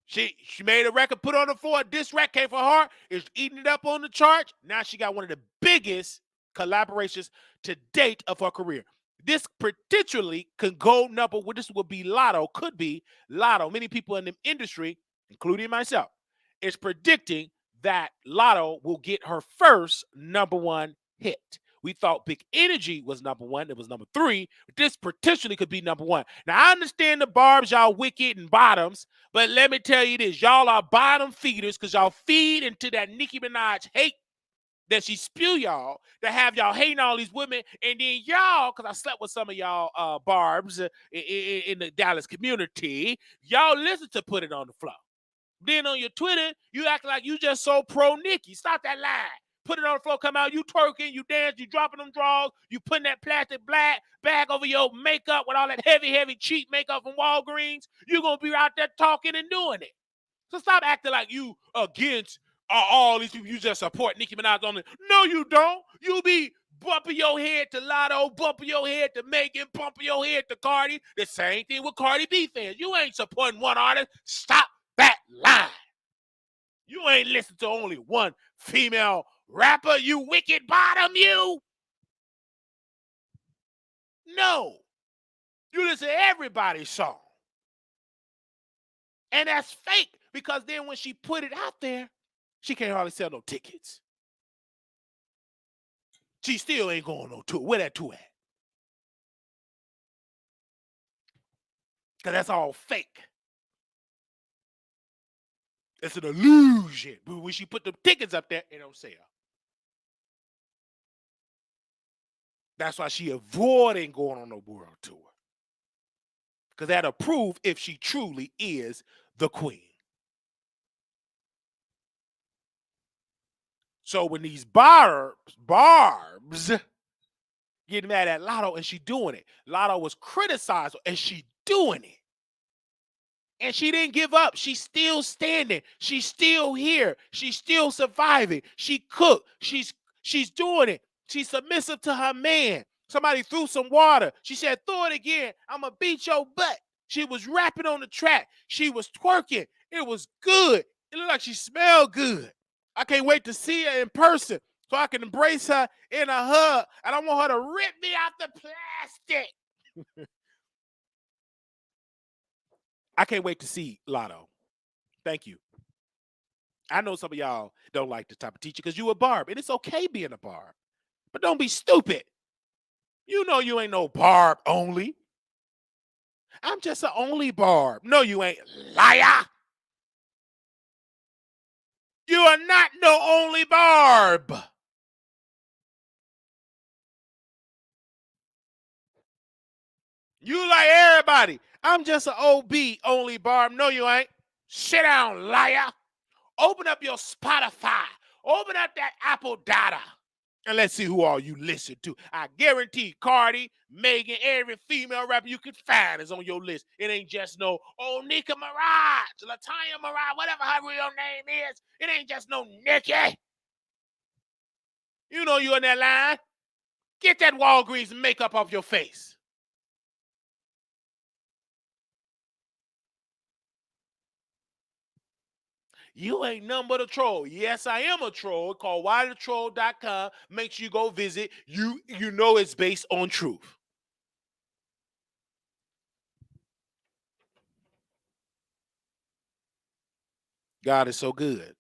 She made a record, put on the floor. This record came for her. Is eating it up on the charts. Now she got one of the biggest collaborations to date of her career. This potentially could go number one. This would be Latto, could be Latto. Many people in the industry, including myself, is predicting that Latto will get her first number one hit. We thought Big Energy was number one. It was number three. This potentially could be number one. Now, I understand the Barbs, y'all wicked and bottoms, but let me tell you this. Y'all are bottom feeders because y'all feed into that Nicki Minaj hate that she spew y'all to have y'all hating all these women. And then y'all, because I slept with some of y'all Barbs in the Dallas community, y'all listen to Put It on the Floor. Then on your Twitter, you act like you just so pro Nicki. Stop that lie. Put It on the Floor, come out, you twerking, you dance, you dropping them draws, you putting that plastic black bag over your makeup with all that heavy, cheap makeup from Walgreens. You're going to be out there talking and doing it. So stop acting like you against all these people. You just support Nicki Minaj on it. No, you don't. You be bumping your head to Latto, bumping your head to Megan, bumping your head to Cardi. The same thing with Cardi B fans. You ain't supporting one artist. Stop that lie. You ain't listen to only one female rapper, you wicked bottom, you. No. You listen to everybody's song. And that's fake because then when she put it out there, she can't hardly sell no tickets. She still ain't going no tour. Where that tour at? Because that's all fake. It's an illusion. But when she put the tickets up there, it don't sell. That's why she avoiding going on a world tour. Because that'll prove if she truly is the queen. So when these barbs getting mad at Latto and she doing it. Latto was criticized and she doing it. And she didn't give up. She's still standing. She's still here. She's still surviving. She cooked. She's doing it. She's submissive to her man. Somebody threw some water. She said, throw it again. I'm going to beat your butt. She was rapping on the track. She was twerking. It was good. It looked like she smelled good. I can't wait to see her in person so I can embrace her in a hug. And I want her to rip me out the plastic. I can't wait to see Latto. Thank you. I know some of y'all don't like the type of teacher because you a barb, and it's okay being a barb. But don't be stupid. You know you ain't no barb only. I'm just an only barb. No, you ain't. Liar. You are not no only barb. You like everybody. I'm just an OB only barb. No, you ain't. Sit down, liar. Open up your Spotify. Open up that Apple data. And let's see who all you listen to. I guarantee Cardi, Megan, every female rapper you can find is on your list. It ain't just no, oh, Nicki Minaj, Latanya Mirage, whatever her real name is. It ain't just no Nicki. You know you in that line. Get that Walgreens makeup off your face. You ain't nothing but a troll. Yes, I am a troll. It's called WileyTheTroll.com. Make sure you go visit. You know it's based on truth. God is so good.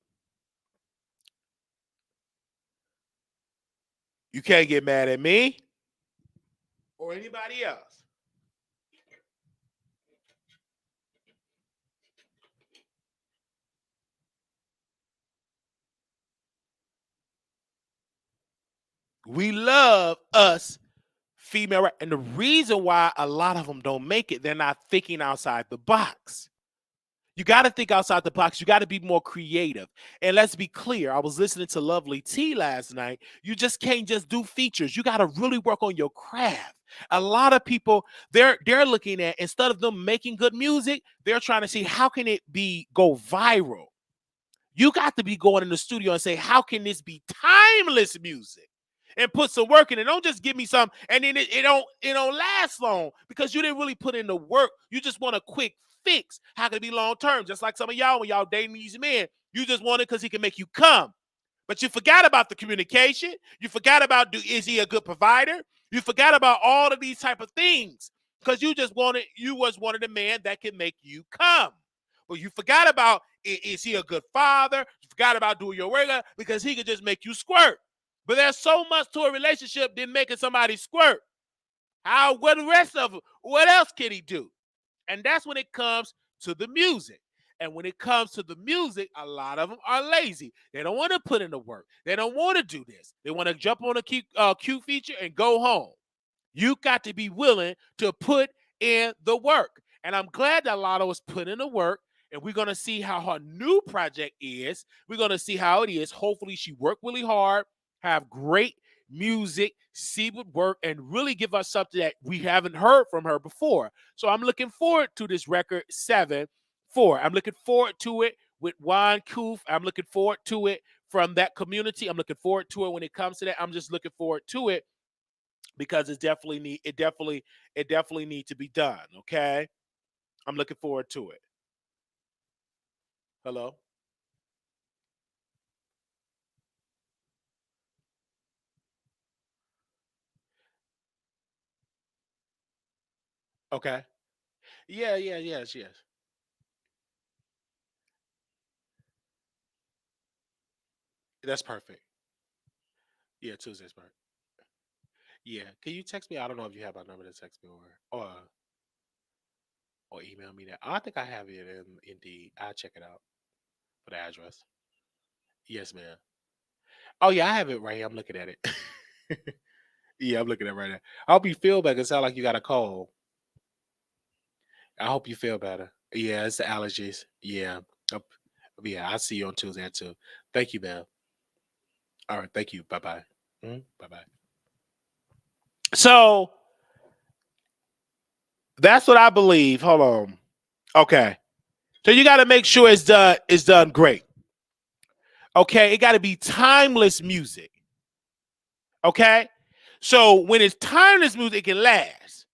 You can't get mad at me or anybody else. We love us female, and the reason why a lot of them don't make it, they're not thinking outside the box. You got to think outside the box. You got to be more creative. And let's be clear. I was listening to Lovely T last night. You just can't just do features. You got to really work on your craft. A lot of people, they're looking at, instead of them making good music, they're trying to see how can it go viral. You got to be going in the studio and say, how can this be timeless music? And put some work in it. Don't just give me some, and then it don't last long because you didn't really put in the work. You just want a quick fix. How can it be long term? Just like some of y'all, when y'all dating these men, you just want it because he can make you come. But you forgot about the communication. You forgot about, is he a good provider? You forgot about all of these type of things because you was wanted a man that can make you come. But you forgot about, is he a good father? You forgot about doing your work because he could just make you squirt. But there's so much to a relationship than making somebody squirt. What the rest of it? What else can he do? And that's when it comes to the music. And when it comes to the music, a lot of them are lazy. They don't want to put in the work. They don't want to do this. They want to jump on a cute feature and go home. You got to be willing to put in the work. And I'm glad that Latto is putting in the work. And we're going to see how her new project is. We're going to see how it is. Hopefully she worked really hard, have great music, see what work, and really give us something that we haven't heard from her before. So I'm looking forward to this record 7-4. I'm looking forward to it with Juan Koof. I'm looking forward to it from that community. I'm looking forward to it when it comes to that. I'm just looking forward to it because it definitely need to be done. Okay, I'm looking forward to it. Hello. Okay. Yeah. Yeah. Yes. Yes. That's perfect. Yeah. Tuesday's perfect. Yeah. Can you text me? I don't know if you have my number to text me or email me that. I think I have it in Indeed. I'll check it out for the address. Yes, ma'am. Oh yeah, I have it right here. I'm looking at it. Yeah, I'm looking at it right now. I hope you feel better. It sounds like you got a cold. I hope you feel better. Yeah, it's the allergies. Yeah. Up- Yeah, I'll see you on Tuesday too. Thank you, man. All right. Thank you. Bye bye. Bye bye. So that's what I believe. Hold on. Okay. So you got to make sure it's done. It's done great. Okay. It got to be timeless music. Okay. So when it's timeless music, it can last.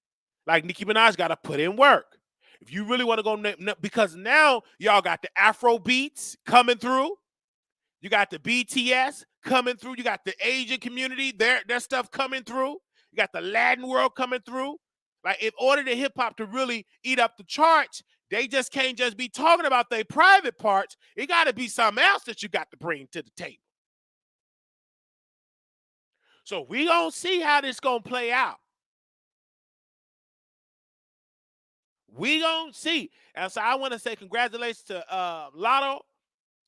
Like Nicki Minaj got to put in work. If you really want to go, because now y'all got the Afro beats coming through. You got the BTS coming through. You got the Asian community, their stuff coming through. You got the Latin world coming through. Like, in order to hip hop to really eat up the charts, they just can't just be talking about their private parts. It got to be something else that you got to bring to the table. So we gonna see how this gonna play out. We gonna see. And so I want to say congratulations to Latto.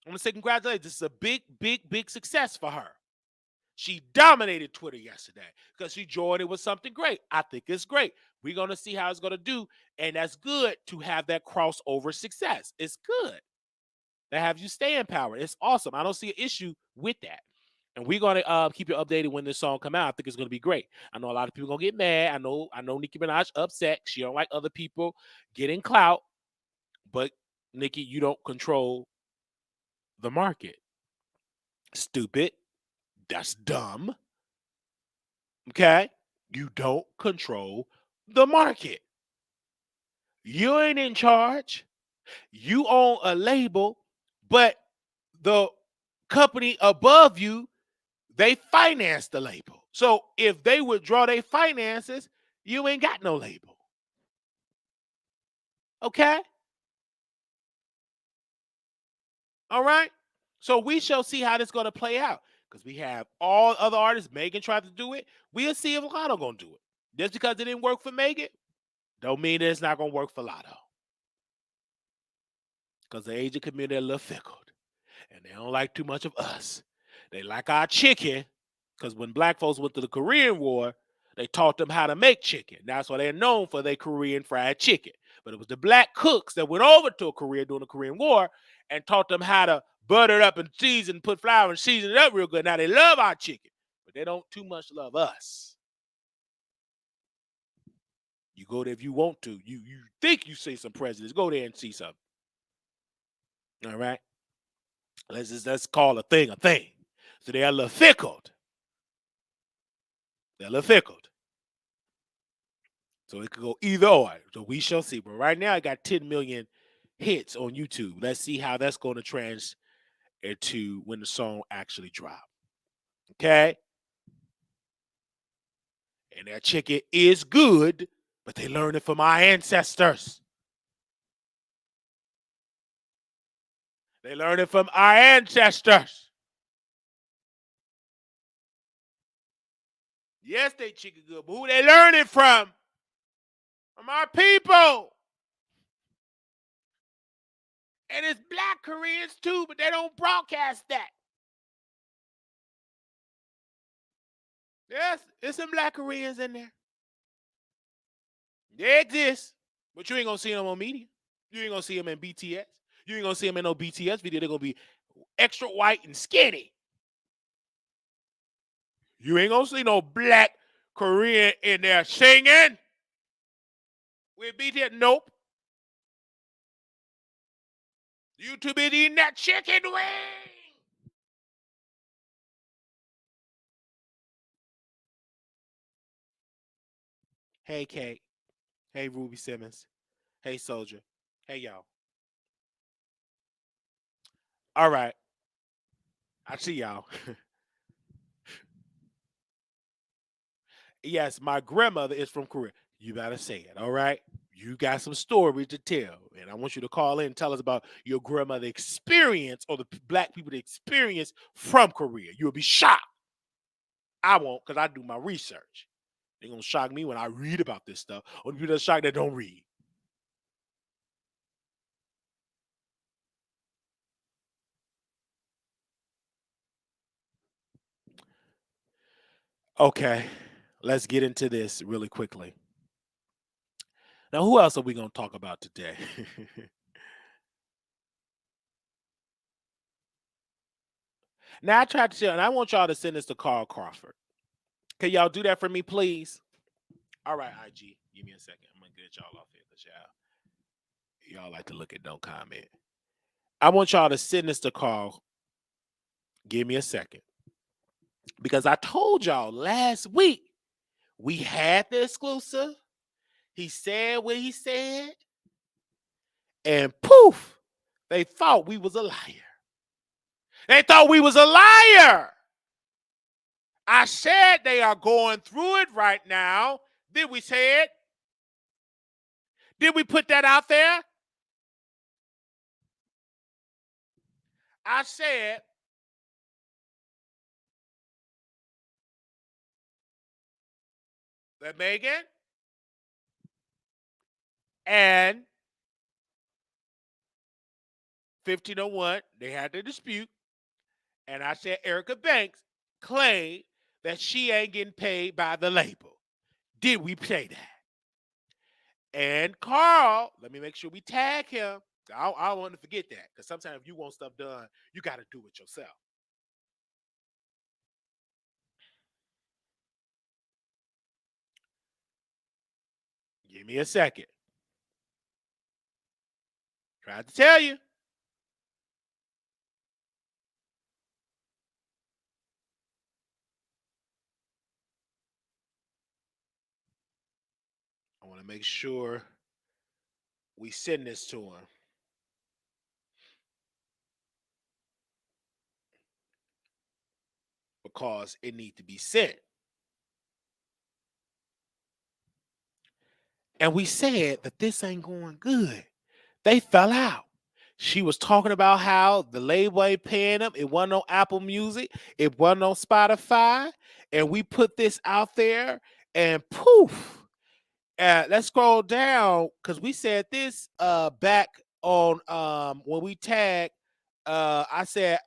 I want to say congratulations. This is a big, big, big success for her. She dominated Twitter yesterday because she joined it with something great. I think it's great. We're going to see how it's going to do. And that's good to have that crossover success. It's good to have you stay in power. It's awesome. I don't see an issue with that. And we're going to keep you updated when this song come out. I think it's going to be great. I know a lot of people going to get mad. I know Nicki Minaj upset. She don't like other people getting clout. But, Nicki, you don't control the market. Stupid. That's dumb. Okay? You don't control the market. You ain't in charge. You own a label, but the company above you, they finance the label. So if they withdraw their finances, you ain't got no label. Okay? All right? So we shall see how this is going to play out. Because we have all other artists. Megan tried to do it. We'll see if Latto going to do it. Just because it didn't work for Megan, don't mean that it's not going to work for Latto. Because the Asian community are a little fickle. And they don't like too much of us. They like our chicken. Because when black folks went to the Korean War, they taught them how to make chicken. That's why they're known for their Korean fried chicken. But it was the black cooks that went over to Korea during the Korean War and taught them how to butter it up and season, put flour and season it up real good. Now they love our chicken, but they don't too much love us. You go there if you want to. You think you see some prejudice, go there and see something. All right? Let's call a thing a thing. So they're a little fickle. They're a little fickle. So it could go either or. So we shall see. But right now, I got 10 million hits on YouTube. Let's see how that's going to translate to when the song actually drops. Okay? And that chicken is good, but they learned it from our ancestors. They learned it from our ancestors. Yes, they chicken good, but who they learn it from? From our people. And it's black Koreans too, but they don't broadcast that. Yes, there's some black Koreans in there. They exist, but you ain't gonna see them on media. You ain't gonna see them in BTS. You ain't gonna see them in no BTS video. They're gonna be extra white and skinny. You ain't gonna see no black Korean in there singing with BTS. Nope. You too busy eating that chicken wing. Hey, Kate. Hey, Ruby Simmons. Hey, Soldier. Hey, y'all. All right. I see y'all. Yes, my grandmother is from Korea. You better say it, all right? You got some stories to tell, and I want you to call in and tell us about your grandmother experience or the black people experience from Korea. You'll be shocked. I won't, because I do my research. They're going to shock me when I read about this stuff, or the people that shocked that don't read. Okay, let's get into this really quickly. Now, who else are we going to talk about today? Now, I tried to tell, and I want y'all to send this to Carl Crawford. Can y'all do that for me, please? All right, IG, give me a second. I'm going to get y'all off here because y'all like to look at don't comment. I want y'all to send this to Carl. Give me a second. Because I told y'all last week we had the exclusive. He said what he said. And poof, they thought we was a liar. They thought we was a liar. I said they are going through it right now. Did we say it? Did we put that out there? I said that Megan and 1501, they had the dispute. And I said Erica Banks claimed that she ain't getting paid by the label. Did we say that? And Carl, let me make sure we tag him. I don't want to forget that, because sometimes if you want stuff done, you got to do it yourself. Give me a second. Tried to tell you. I want to make sure we send this to him. because it need to be sent. And we said that this ain't going good. They fell out. She was talking about how the label ain't paying them. It wasn't on Apple Music. It wasn't on Spotify. And we put this out there and poof. Let's scroll down because we said this back on when we tagged. I said,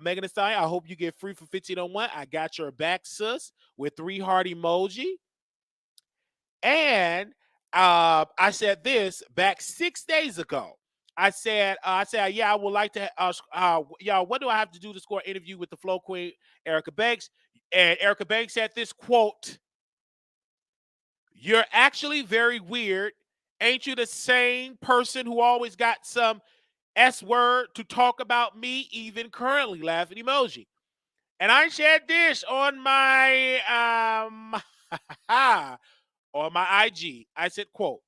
Megan Thee Stallion, I hope you get free for 1501. I got your back, sis, with 3 heart emoji. And I said this back 6 days ago. I said, yeah, I would like to, y'all, what do I have to do to score an interview with the Flow Queen, Erica Banks? And Erica Banks said this quote, "You're actually very weird. Ain't you the same person who always got some S word to talk about me, even currently?" Laughing emoji. And I shared this on my on my IG. I said, quote,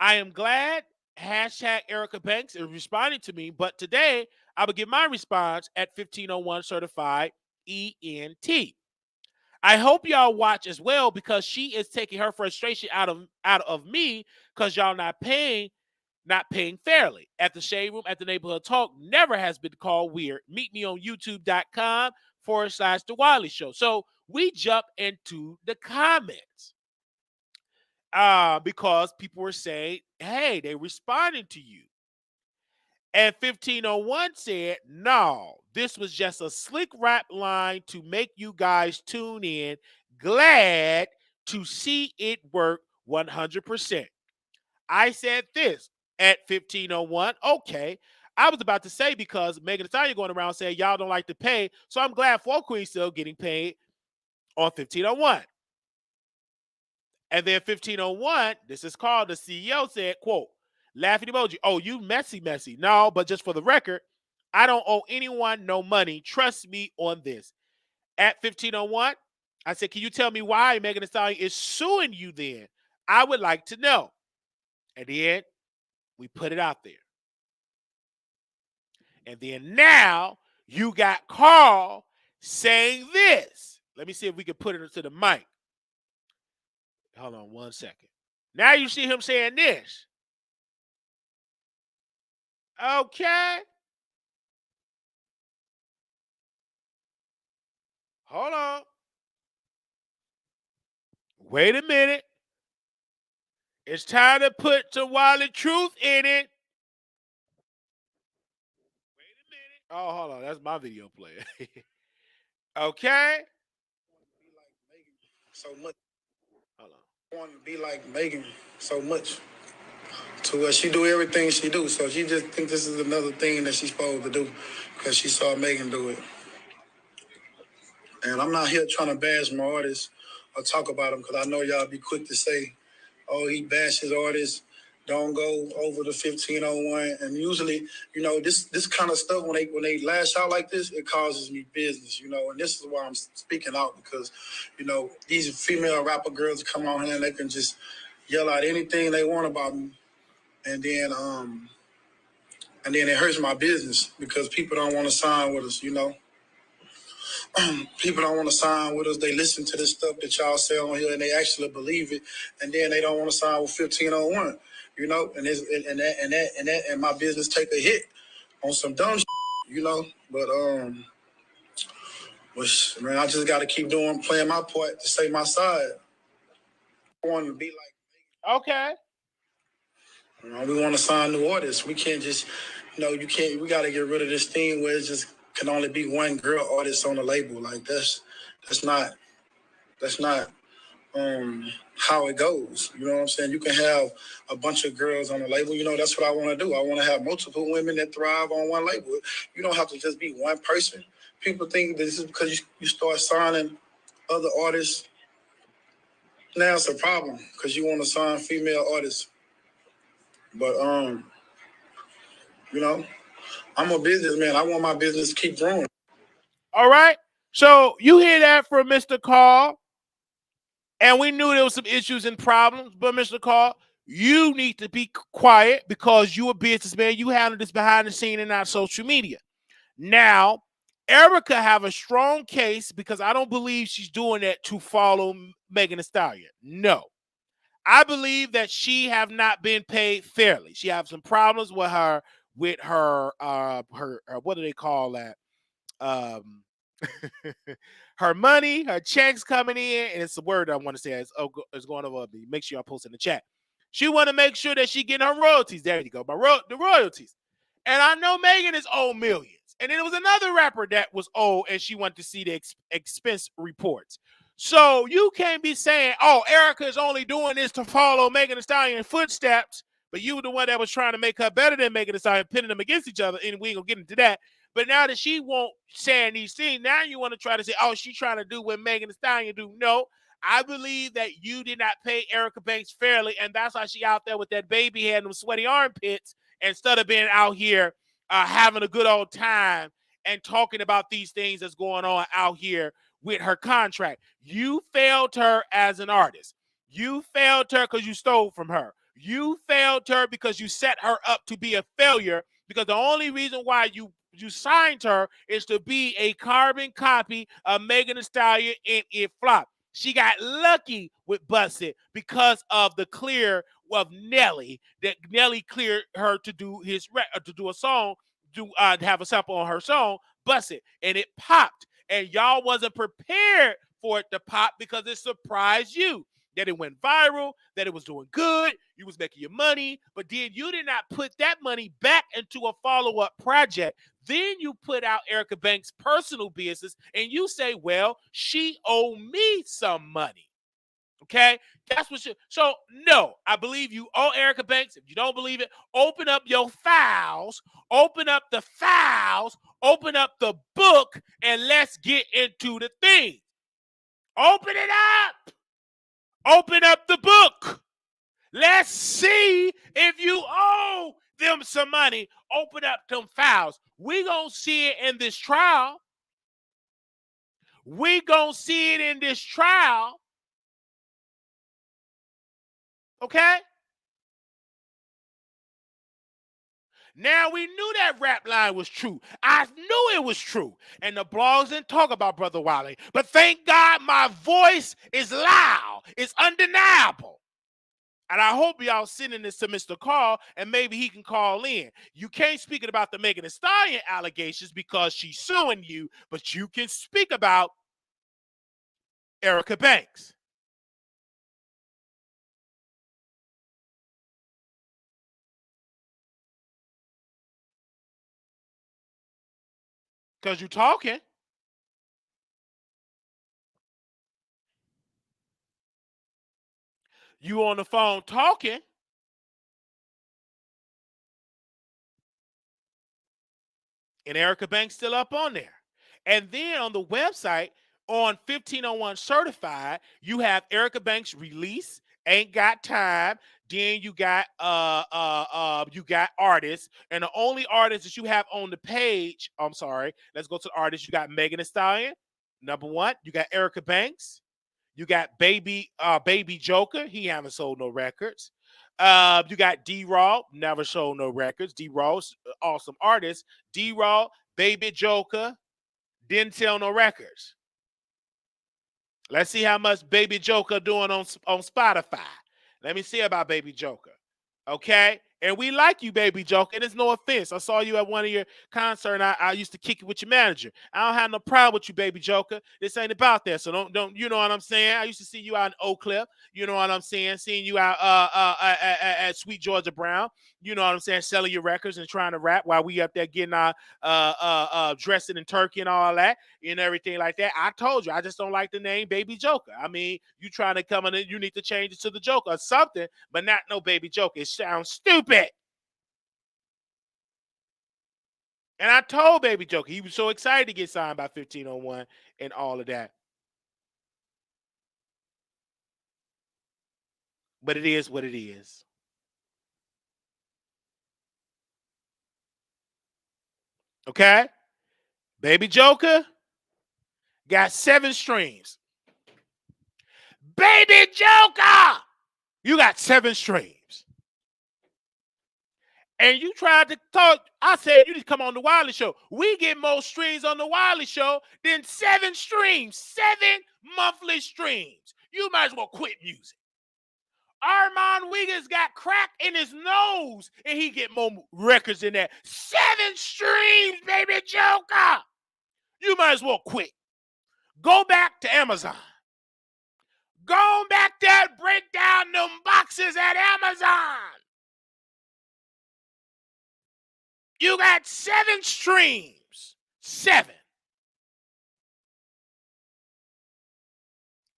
"I am glad hashtag Erica Banks is responding to me, but today I will give my response at 1501 certified ENT. I hope y'all watch as well because she is taking her frustration out of me because y'all not paying fairly. At the Shade Room, at the Neighborhood Talk, never has been called weird. Meet me on youtube.com/The Wiley Show." So we jump into the comments because people were saying, hey, they responding to you. And 1501 said, "No, this was just a slick rap line to make you guys tune in. Glad to see it work 100%. I said this at 1501. Okay, I was about to say because Megan Thee Stallion going around saying y'all don't like to pay, so I'm glad Flow Queen's still getting paid on 1501. And then 1501, this is called, the CEO said, quote, laughing emoji, "Oh, you messy. No, but just for the record, I don't owe anyone no money. Trust me on this." At 1501, I said, "Can you tell me why Megan Thee Stallion is suing you then? I would like to know." And then we put it out there. And then now you got Carl saying this. Let me see if we can put it into the mic. Hold on 1 second. Now you see him saying this. Okay. Hold on. Wait a minute. It's time to put some Wiley truth in it. Wait a minute. Oh, hold on. That's my video player. Okay. So much. Hold on. I want to be like Megan so much. To where she do everything she do. So she just think this is another thing that she's supposed to do because she saw Megan do it. And I'm not here trying to bash my artists or talk about them because I know y'all be quick to say, "Oh, he bashes artists. Don't go over the 1501." And usually, this kind of stuff when they lash out like this, it causes me business, And this is why I'm speaking out because, these female rapper girls come on here and they can just yell out anything they want about me, and then it hurts my business because people don't want to sign with us, People don't want to sign with us. They listen to this stuff that y'all say on here and they actually believe it, and then they don't want to sign with 1501, and my business take a hit on some dumb shit. But man, I just got to keep playing my part to say my side. I want to be like, okay. We want to sign new artists. We can't just, you can't. We got to get rid of this thing where it just can only be one girl artist on the label. Like that's not how it goes. You know what I'm saying? You can have a bunch of girls on the label. That's what I want to do. I want to have multiple women that thrive on one label. You don't have to just be one person. People think this is because you start signing other artists. Now it's a problem because you want to sign female artists. But I'm a businessman. I want my business to keep growing. All right. So you hear that from Mr. Carl. And we knew there was some issues and problems, but Mr. Carl, you need to be quiet because you're a businessman. You handle this behind the scene and not social media. Now, Erica have a strong case because I don't believe she's doing that to follow Megan Thee Stallion. No. I believe that she have not been paid fairly. She have some problems with her what do they call that? Um her money, her checks coming in, and it's a word I want to say. It's going over. Make sure y'all post in the chat. She want to make sure that she getting her royalties. There you go, the royalties. And I know Megan is owed millions. And then there was another rapper that was owed, and she wanted to see the expense reports. So you can't be saying, "Oh, Erica is only doing this to follow Megan Thee Stallion footsteps," but you were the one that was trying to make her better than Megan Thee Stallion, pitting them against each other, and we ain't gonna get into that. But now that she won't saying these things, now you want to try to say, "Oh, she's trying to do what Megan Thee Stallion do." No, I believe that you did not pay Erica Banks fairly, and that's why she out there with that baby head and them sweaty armpits instead of being out here having a good old time and talking about these things that's going on out here with her contract. You failed her as an artist. You failed her because you stole from her. You failed her because you set her up to be a failure, because the only reason why you signed her is to be a carbon copy of Megan Thee Stallion, and it flopped. She got lucky with Busted because of the clear of Nelly, that Nelly cleared her to do to do a song, to have a sample on her song, Busted, and it popped. And y'all wasn't prepared for it to pop because it surprised you that it went viral, that it was doing good, you was making your money, but then you did not put that money back into a follow-up project. Then you put out Erica Banks' personal business and you say, well, she owe me some money. Okay? That's what so no, I believe you owe Erica Banks. If you don't believe it, open up your files, open up the files, open up the book, and let's get into the thing. Open it up. Open up the book. Let's see if you owe them some money. Open up them files. We gonna see it in this trial. We gonna see it in this trial. Okay? Now we knew that rap line was true. I knew it was true. And the blogs didn't talk about Brother Wiley. But thank God my voice is loud. It's undeniable. And I hope y'all sending this to Mr. Carl, and maybe he can call in. You can't speak about the Megan Thee Stallion allegations because she's suing you, but you can speak about Erica Banks. Because you're talking. You on the phone talking. And Erica Banks still up on there. And then on the website, on 1501 Certified, you have Erica Banks release, Ain't Got Time. Then you got artists, and the only artists that you have on the page, I'm sorry, let's go to the artists. You got Megan Thee Stallion, number one. You got Erica Banks. You got Baby Joker. He haven't sold no records. You got D-Raw, never sold no records. D-Raw's awesome artist. D-Raw, Baby Joker, didn't sell no records. Let's see how much Baby Joker doing on Spotify. Let me see about Baby Joker. Okay? And we like you, Baby Joker, and it's no offense. I saw you at one of your concerts, and I used to kick it with your manager. I don't have no problem with you, Baby Joker. This ain't about that, so don't you know what I'm saying? I used to see you out in Oak Cliff. You know what I'm saying? Seeing you out at Sweet Georgia Brown. You know what I'm saying? Selling your records and trying to rap while we up there getting our dressing in turkey and all that and everything like that. I told you, I just don't like the name Baby Joker. I mean, you trying to come in and you need to change it to the Joker or something, but not no Baby Joker. It sounds stupid. And I told Baby Joker, he was so excited to get signed by 1501 and all of that. But it is what it is. Okay? Baby Joker got 7 streams. Baby Joker! You got 7 streams. And you tried to talk. I said, you need to come on the Wiley Show. We get more streams on the Wiley Show than 7 streams, 7 monthly streams. You might as well quit music. Armand Wiggins got crack in his nose, and he get more records than that. 7 streams, baby Joker. You might as well quit. Go back to Amazon. Go back there, break down them boxes at Amazon. You got 7 streams. 7.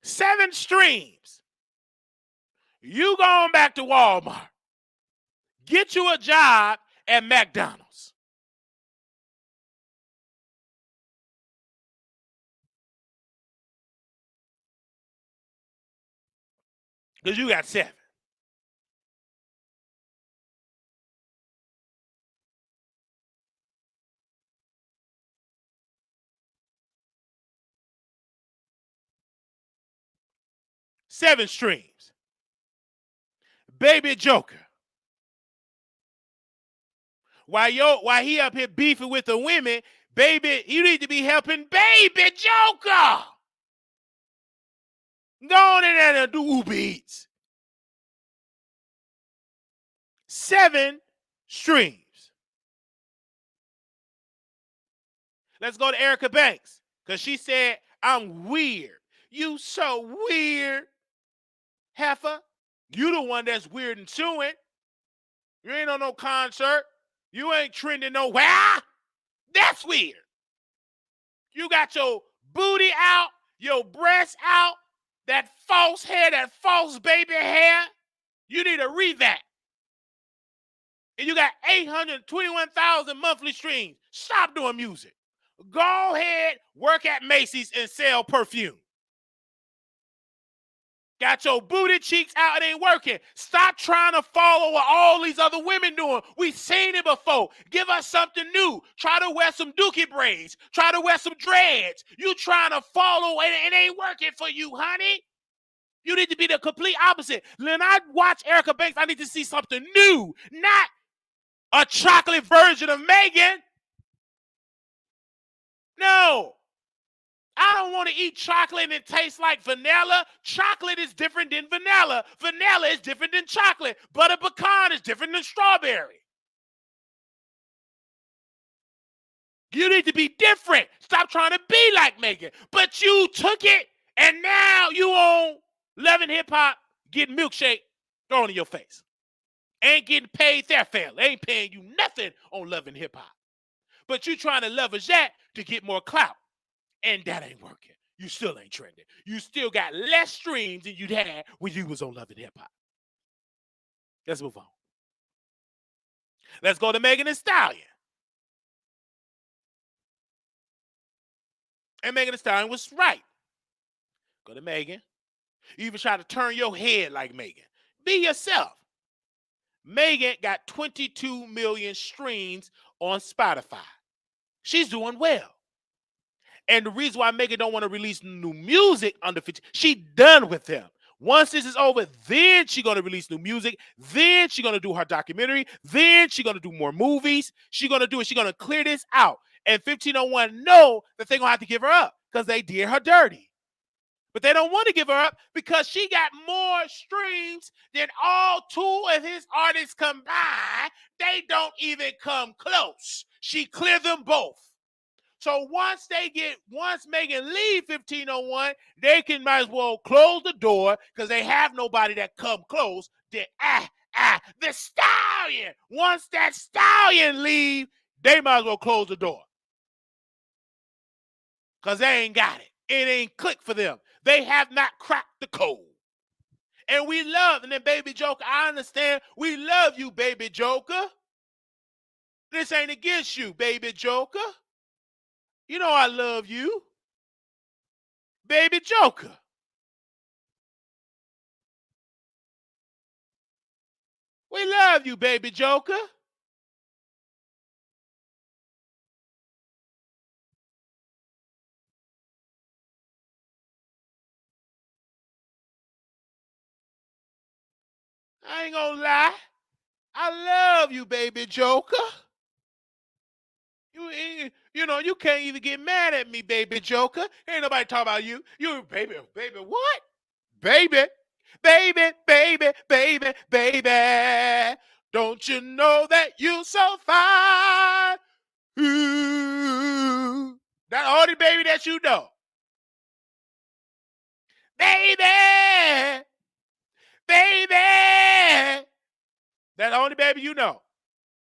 7 streams. You going back to Walmart. Get you a job at McDonald's. Because you got 7. Seven streams. Baby Joker. While he up here beefing with the women, baby, you need to be helping Baby Joker. Go on in there and do Uber Eats. 7 streams. Let's go to Erica Banks, because she said, I'm weird. You so weird, heifer. You the one that's weird and chewing. You ain't on no concert. You ain't trending nowhere. That's weird. You got your booty out, your breasts out, that false hair, that false baby hair. You need a revamp. And you got 821,000 monthly streams. Stop doing music. Go ahead, work at Macy's and sell perfume. Got your booty cheeks out, it ain't working. Stop trying to follow what all these other women doing. We seen it before. Give us something new. Try to wear some dookie braids. Try to wear some dreads. You trying to follow and it ain't working for you, honey. You need to be the complete opposite. When I watch Erica Banks, I need to see something new, not a chocolate version of Megan. No. I don't want to eat chocolate and it tastes like vanilla. Chocolate is different than vanilla. Vanilla is different than chocolate. Butter pecan is different than strawberry. You need to be different. Stop trying to be like Megan. But you took it, and now you on Love and Hip Hop getting milkshake thrown in your face. Ain't getting paid there fair. They ain't paying you nothing on Love and Hip Hop. But you trying to leverage that to get more clout. And that ain't working. You still ain't trending. You still got less streams than you'd had when you was on Love and Hip Hop. Let's move on. Let's go to Megan Thee Stallion. And Megan Thee Stallion was right. Go to Megan. You even try to turn your head like Megan. Be yourself. Megan got 22 million streams on Spotify. She's doing well. And the reason why Megan don't want to release new music under 50, she done with them. Once this is over, then she's going to release new music. Then she's going to do her documentary. Then she's going to do more movies. She's going to do it. She's going to clear this out. And 1501 know that they're going to have to give her up because they did her dirty. But they don't want to give her up because she got more streams than all 2 of his artists combined. They don't even come close. She cleared them both. So once Megan leave 1501, they can might as well close the door because they have nobody that come close. The Stallion. Once that Stallion leave, they might as well close the door. Because they ain't got it. It ain't clicked for them. They have not cracked the code. And we love, and then Baby Joker, I understand, we love you, Baby Joker. This ain't against you, Baby Joker. You know I love you. Baby Joker. We love you, Baby Joker. I ain't gonna lie. I love you, baby joker. You can't even get mad at me, baby joker. Ain't nobody talking about you. You, baby, what? Baby, baby. Don't you know that you so fine? Ooh. That only baby that you know. Baby. That only baby you know.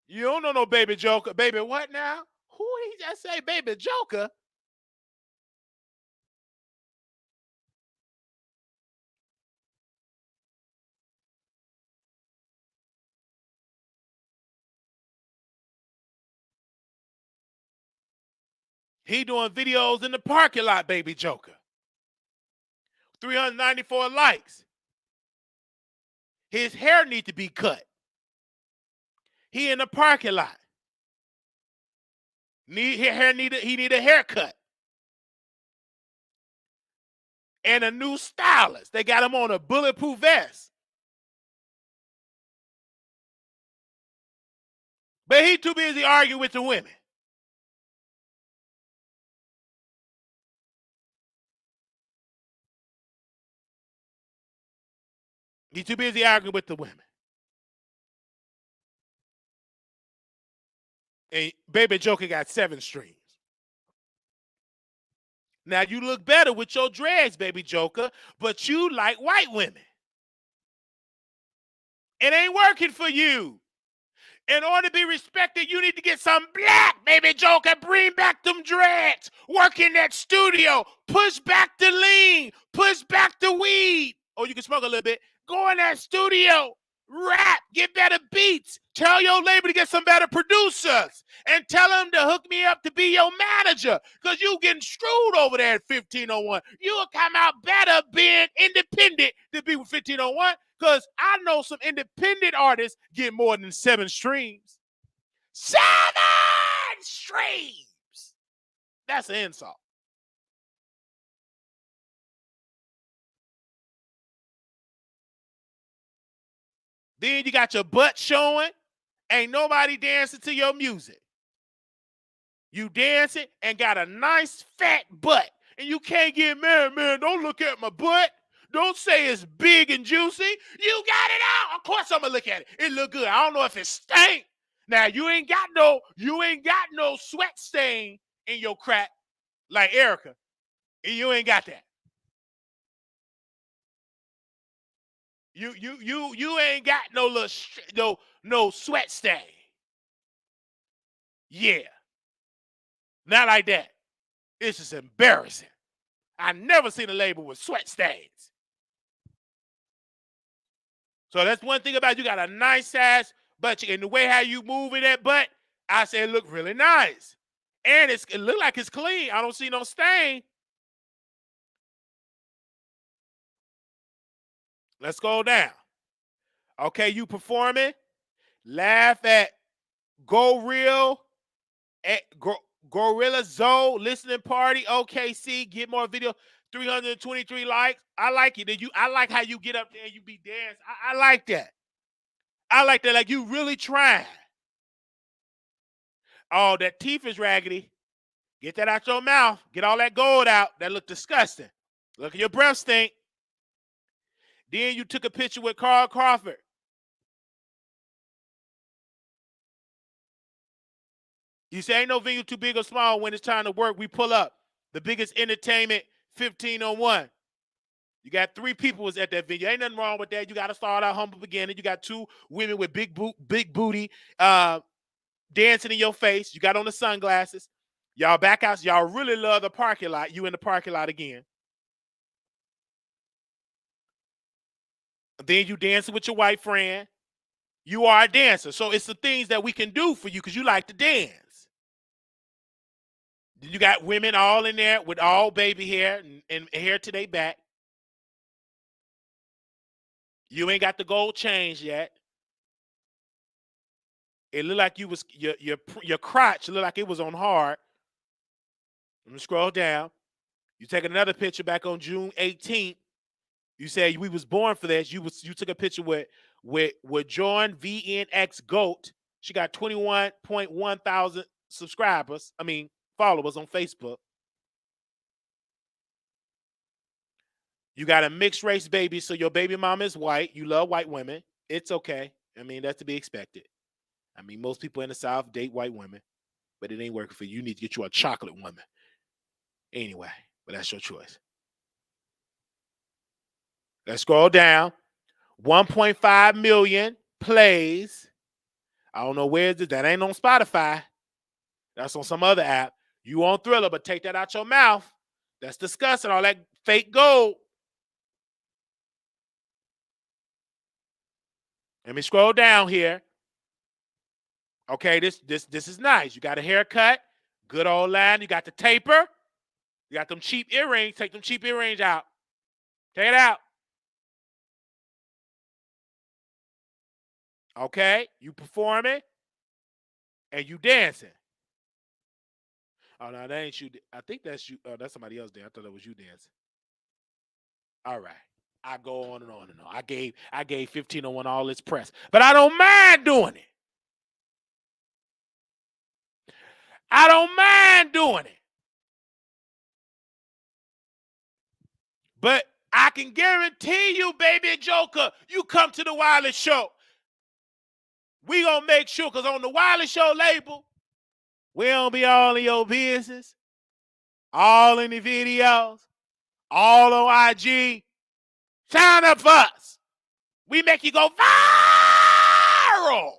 You don't know no baby joker. Baby what now? Who did he just say baby joker? He doing videos in the parking lot, baby joker. 394 likes. His hair need to be cut. He in the parking lot. He need a haircut. And a new stylist. They got him on a bulletproof vest. But he too busy arguing with the women. He too busy arguing with the women. And baby joker got 7 streams. Now you look better with your dreads, baby joker, but you like white women. It ain't working for you. In order to be respected, you need to get some black, baby joker. Bring back them dreads. Work in that studio. Push back the lean. Push back the weed. Oh, you can smoke a little bit. Go in that studio. Rap. Get better beats. Tell your label to get some better producers. And tell them to hook me up to be your manager. Because you getting screwed over there at 1501. You'll come out better being independent to be with 1501. Because I know some independent artists get more than 7 streams. 7 streams! That's an insult. Then you got your butt showing. Ain't nobody dancing to your music. You dancing and got a nice fat butt. And you can't get mad, man. Don't look at my butt. Don't say it's big and juicy. You got it out. Of course I'm gonna look at it. It look good. I don't know if it stank. Now you ain't got no sweat stain in your crack like Erica. You ain't got that. You ain't got no little no sweat stain. Yeah. Not like that. It's just embarrassing. I never seen a label with sweat stains. So that's one thing about you got a nice ass butt, and the way how you move in that butt, I say it look really nice. And it look like it's clean. I don't see no stain. Let's go down. Okay, you performing. Laugh at Go Real at Gorilla Zoe listening party. OKC, get more video. 323 likes. I like it. I like how you get up there and you be dancing. I like that. I like that. Like you really trying. Oh, that teeth is raggedy. Get that out your mouth. Get all that gold out. That look disgusting. Look at your breath stink. Then you took a picture with Carl Crawford. You say ain't no venue too big or small when it's time to work. We pull up. The biggest entertainment, 1501. You got 3 people was at that venue. Ain't nothing wrong with that. You got to start out humble beginning. You got 2 women with big booty dancing in your face. You got on the sunglasses. Y'all back out. Y'all really love the parking lot. You in the parking lot again. Then you dancing with your white friend. You are a dancer. So it's the things that we can do for you because you like to dance. You got women all in there with all baby hair and hair to their back. You ain't got the gold chains yet. It looked like you was your crotch looked like it was on hard. Let me scroll down. You take another picture back on June 18th. You said we was born for this. You took a picture with with Jordan VNX Goat. She got 21.1 thousand subscribers. I mean, followers on Facebook. You got a mixed race baby, so your baby mama is white. You love white women. It's okay. I mean, that's to be expected. I mean, most people in the South date white women, but it ain't working for you. You need to get you a chocolate woman. Anyway, but that's your choice. Let's scroll down. 1.5 million plays. I don't know where is it. That ain't on Spotify. That's on some other app. You on Thriller, but take that out your mouth. That's disgusting. All that fake gold. Let me scroll down here. Okay, this is nice. You got a haircut. Good old line. You got the taper. You got them cheap earrings. Take them cheap earrings out. Take it out. Okay, you performing and you dancing. Oh, no, that ain't you. I think that's you. Oh, that's somebody else there. I thought that was you dancing. All right. I go on and on and on. I gave 1501 all its press, but I don't mind doing it. I don't mind doing it. But I can guarantee you, baby Joker, you come to the Wiley Show. We gonna make sure, because on the Wiley Show label, we don't be all in your business, all in the videos, all on IG. Sign up for us. We make you go viral.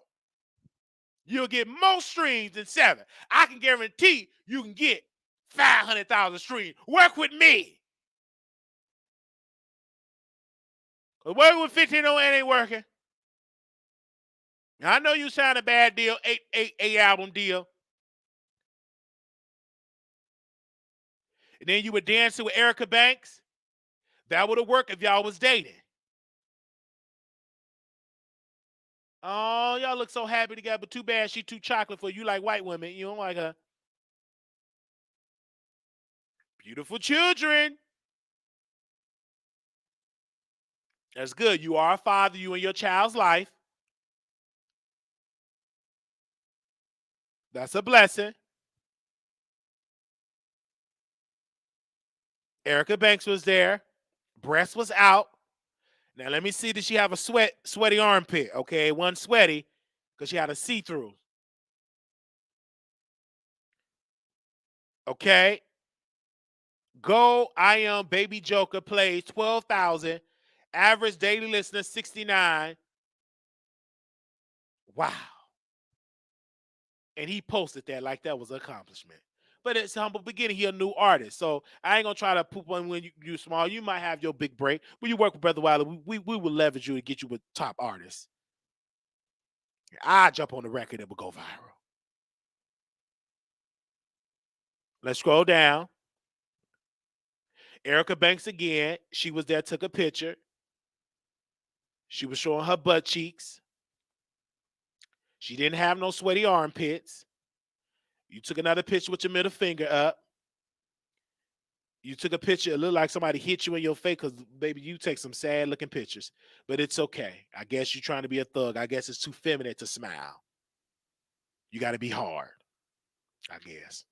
You'll get more streams than 7. I can guarantee you can get 500,000 streams. Work with me. Because working with 1501 ain't working. Now, I know you signed a bad deal, 8 album deal. And then you were dancing with Erica Banks. That would have worked if y'all was dating. Oh, y'all look so happy together, but too bad she too chocolate for you like white women. You don't like her. Beautiful children. That's good. You are a father, you in your child's life. That's a blessing. Erica Banks was there. Breast was out. Now, let me see, did she have a sweaty armpit? Okay, it wasn't sweaty because she had a see-through. Okay. Go, I Am Baby Joker plays 12,000. Average daily listener, 69. Wow. And he posted that like that was an accomplishment. But it's humble beginning. He a new artist. So I ain't going to try to poop on when you small. You might have your big break. When you work with Brother Wiley, we will leverage you to get you with top artists. I jump on the record that will go viral. Let's scroll down. Erica Banks again. She was there, took a picture. She was showing her butt cheeks. She didn't have no sweaty armpits. You took another picture with your middle finger up. You took a picture, it looked like somebody hit you in your face because, baby, you take some sad-looking pictures. But it's okay. I guess you're trying to be a thug. I guess it's too feminine to smile. You got to be hard, I guess.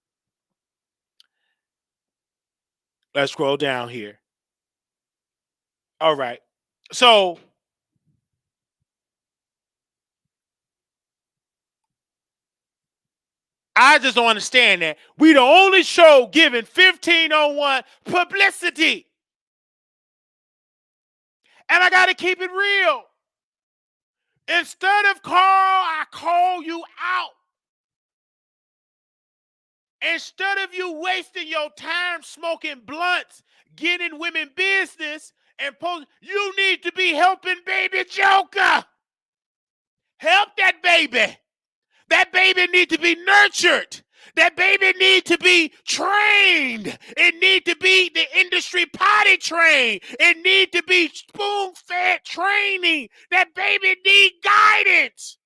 Let's scroll down here. All right. So, I just don't understand that. We the only show giving 1501 publicity. And I got to keep it real. Instead of Carl, I call you out. Instead of you wasting your time smoking blunts, getting women business, and you need to be helping baby Joker. Help that baby. That baby need to be nurtured. That baby need to be trained. It need to be the industry potty trained. It need to be spoon-fed training. That baby need guidance.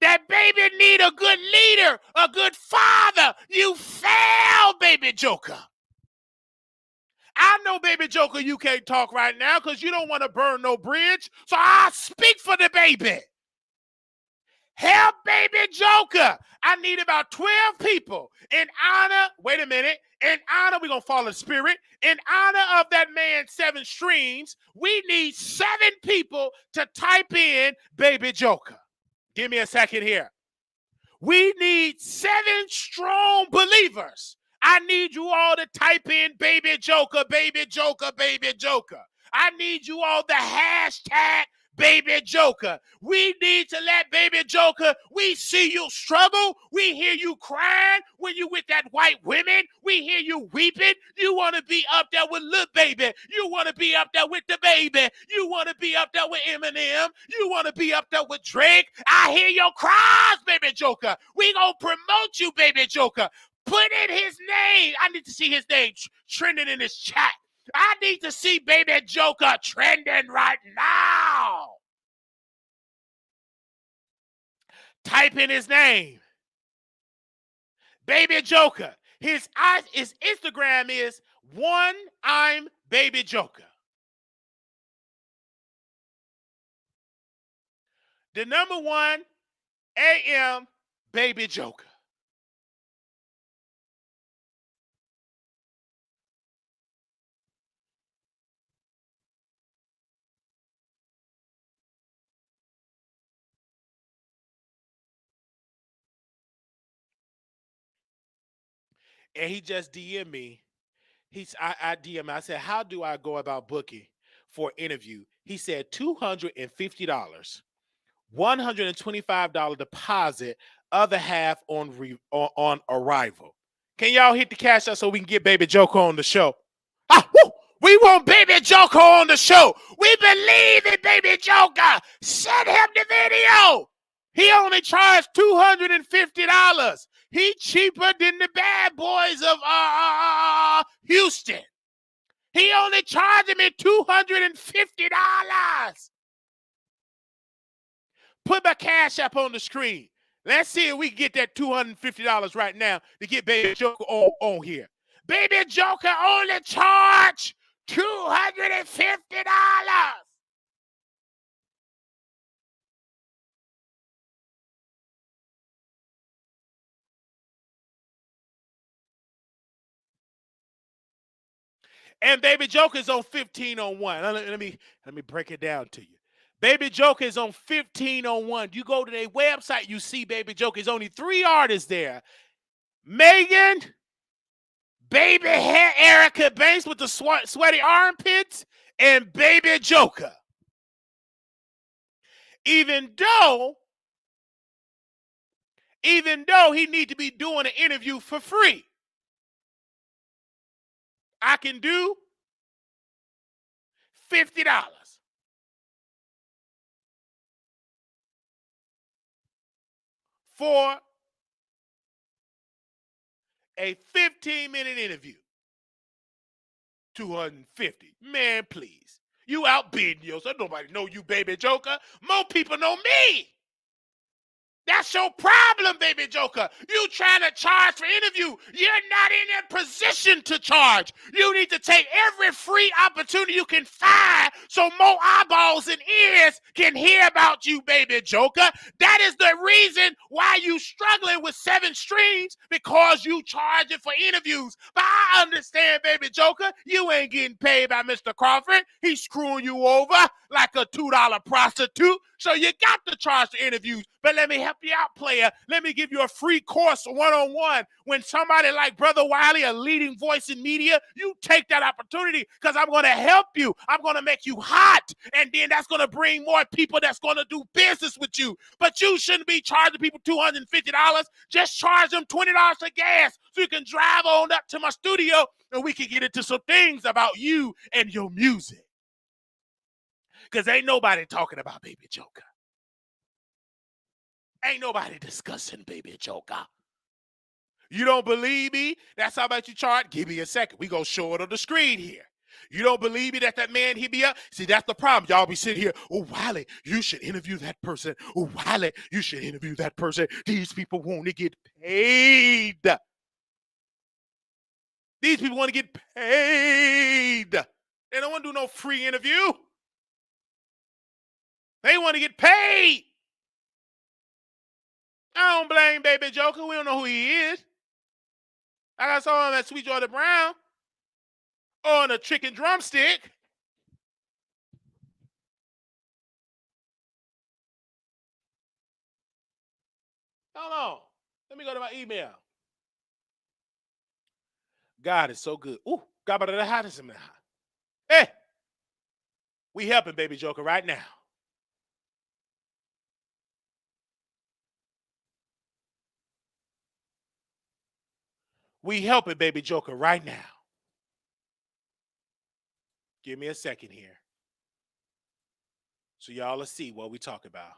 That baby need a good leader, a good father. You fail, baby Joker. I know, Baby Joker, you can't talk right now because you don't want to burn no bridge. So I speak for the baby. Help Baby Joker. I need about 12 people in honor. Wait a minute. In honor, we're going to follow the spirit. In honor of that man, 7 streams, we need 7 people to type in Baby Joker. Give me a second here. We need 7 strong believers. I need you all to type in Baby Joker, Baby Joker, Baby Joker. I need you all to hashtag Baby Joker. We need to let Baby Joker, we see you struggle. We hear you crying when you with that white women. We hear you weeping. You want to be up there with Lil Baby. You want to be up there with the baby. You want to be up there with Eminem. You want to be up there with Drake. I hear your cries, Baby Joker. We gonna promote you, Baby Joker. Put in his name. I need to see his name trending in this chat. I need to see Baby Joker trending right now. Type in his name. Baby Joker. His Instagram is I'm Baby Joker. The number 1 AM Baby Joker. And he just DM'd me. I DM'd him. I said, how do I go about booking for an interview? He said $250, $125 deposit, other half on arrival. Can y'all hit the cash out so we can get Baby Joker on the show? We want Baby Joker on the show. We believe in Baby Joker. Send him the video. He only charged $250. He cheaper than the bad boys of Houston. He only charged me $250. Put my cash app on the screen. Let's see if we can get that $250 right now to get Baby Joker on here. Baby Joker only charged $250. And Baby Joker is on 1501. Let me break it down to you. Baby Joker is on 1501. You go to their website, you see Baby Joker. There's only 3 artists there. Megan, Baby Hair Erica Banks with the sweaty armpits, and Baby Joker. Even though he need to be doing an interview for free, I can do $50 for a 15-minute interview. $250. Man, please. You outbidding yourself. Nobody know you, Baby Joker. More people know me. That's your problem, Baby Joker. You trying to charge for interview. You're not in a position to charge. You need to take every free opportunity you can find so more eyeballs and ears can hear about you, Baby Joker. That is the reason why you struggling with 7 streams, because you charging for interviews. But I understand, Baby Joker, you ain't getting paid by Mr. Crawford. He's screwing you over like a $2 prostitute. So you got to charge for interviews. But let me help you out, player. Let me give you a free course one-on-one. When somebody like Brother Wiley, a leading voice in media, you take that opportunity, because I'm going to help you. I'm going to make you hot. And then that's going to bring more people that's going to do business with you. But you shouldn't be charging people $250. Just charge them $20 for gas so you can drive on up to my studio and we can get into some things about you and your music. Because ain't nobody talking about Baby Joker. Ain't nobody discussing Baby Joker. You don't believe me? That's how much you charge? Give me a second. We going to show it on the screen here. You don't believe me that man hit me up? See, that's the problem. Y'all be sitting here, oh, Wiley, you should interview that person. Oh, Wiley, you should interview that person. These people want to get paid. These people want to get paid. They don't want to do no free interview. They want to get paid. I don't blame Baby Joker. We don't know who he is. Like I saw him at Sweet Georgia Brown on a chicken drumstick. Hold on. Let me go to my email. God is so good. Ooh, God, but the hottest in the hot. Hey, we helping Baby Joker right now. We helping Baby Joker right now. Give me a second here. So y'all will see what we talk about.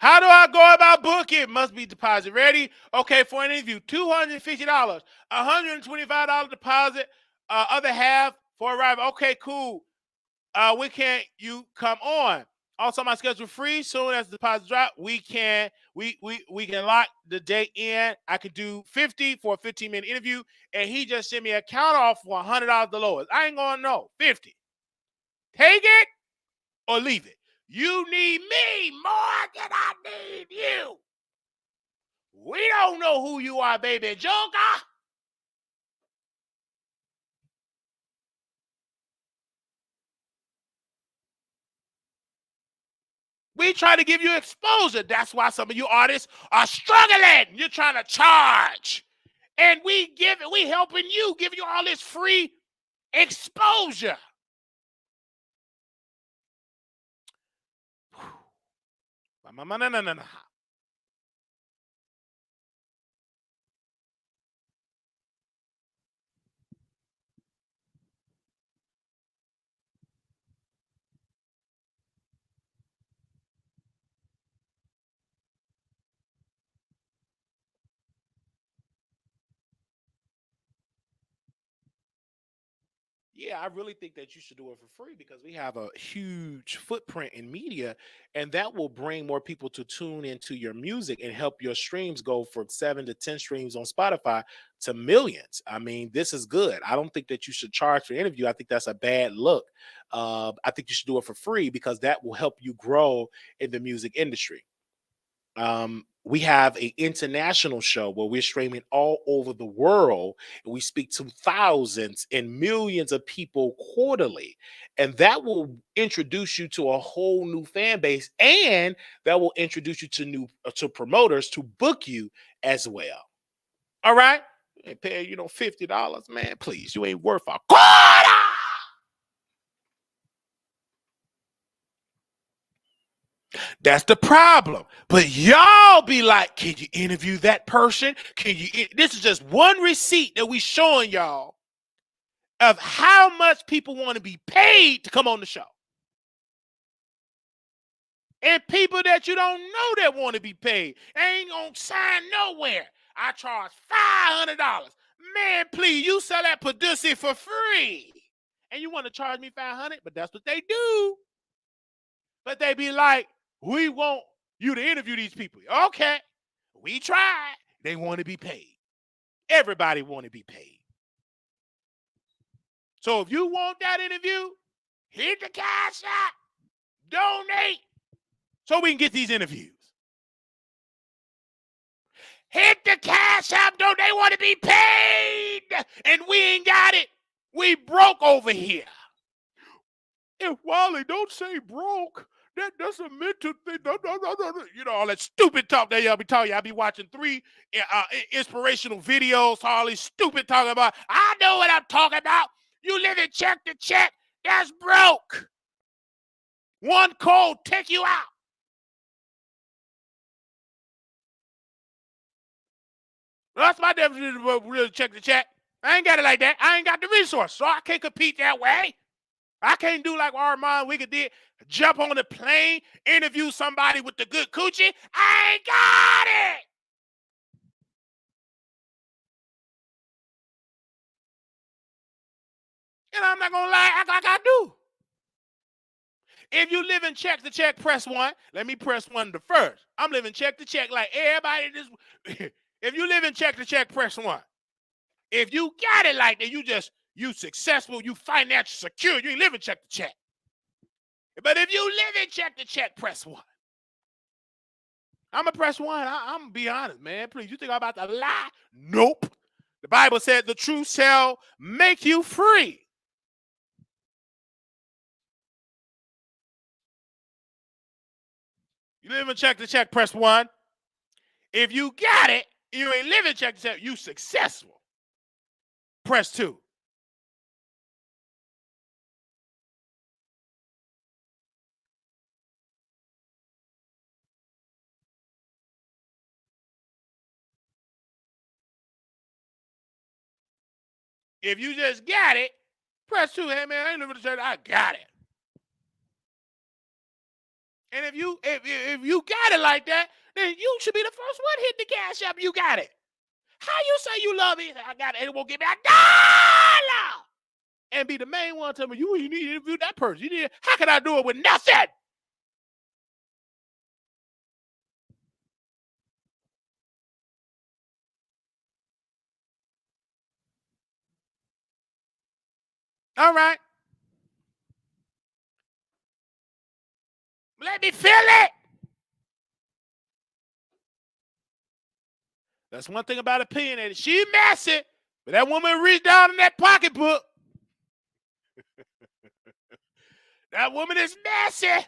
How do I go about booking? Must be deposit ready. Okay, for an interview, $250, $125 deposit, other half for arrival. Okay, cool. When can you come on? Also, my schedule free. Soon as the deposit drop, we can lock the date in. I could do 50 for a 15-minute interview, and he just sent me a counter off for $100 the lowest. I ain't gonna know. 50. Take it or leave it. You need me more than I need you. We don't know who you are, Baby Joker. We try to give you exposure. That's why some of you artists are struggling. You're trying to charge. And we helping you, give you all this free exposure. No. Yeah, I really think that you should do it for free because we have a huge footprint in media, and that will bring more people to tune into your music and help your streams go from 7 to 10 streams on Spotify to millions. I mean, this is good. I don't think that you should charge for an interview. I think that's a bad look. I think you should do it for free because that will help you grow in the music industry. We have an international show where we're streaming all over the world, and we speak to thousands and millions of people quarterly, and that will introduce you to a whole new fan base, and that will introduce you to promoters to book you as well. All right, and pay $50, man. Please, you ain't worth a quarter. That's the problem. But y'all be like, can you interview that person? This is just one receipt that we showing y'all of how much people want to be paid to come on the show. And people that you don't know that want to be paid ain't gonna sign nowhere. I charge $500. Man, please, you sell that pussy for free. And you want to charge me $500, but that's what they do. But they be like, we want you to interview these people. Okay, we tried. They want to be paid. Everybody want to be paid. So if you want that interview, hit the cash app, donate, so we can get these interviews. Hit the cash app, don't they want to be paid? And we ain't got it. We broke over here. If Wiley, don't say broke. That's a mental thing. No. All that stupid talk that y'all be talking. Y'all be watching 3 inspirational videos, all these stupid talking about. I know what I'm talking about. You live in check to check. That's broke. One code take you out. That's my definition of really check to check. I ain't got it like that. I ain't got the resources, so I can't compete that way. I can't do like Armand Wiggins did. Jump on the plane, interview somebody with the good coochie. I ain't got it. And I'm not gonna lie, act like I do. If you live in check to check, press 1. Let me press 1 the first. I'm living check to check like everybody. If you live in check to check, press 1. If you got it like that, you successful, you financially secure, you ain't living check to check. But if you live in check to check, press 1. I'm gonna press 1. I'm gonna be honest, man. Please, you think I'm about to lie? Nope. The Bible said the truth shall make you free. You live in check to check, press 1. If you got it, you ain't living check to check, you successful. Press 2. If you just got it, press 2. Hey man, I ain't living the church, I got it. And if you got it like that, then you should be the first one hitting the cash up. You got it. How you say you love me? I got it. It won't give me $1. And be the main one telling me you need to interview that person. You need. How can I do it with nothing? All right. Let me feel it. That's one thing about opinionated. She messy, but that woman reached down in that pocketbook. That woman is messy,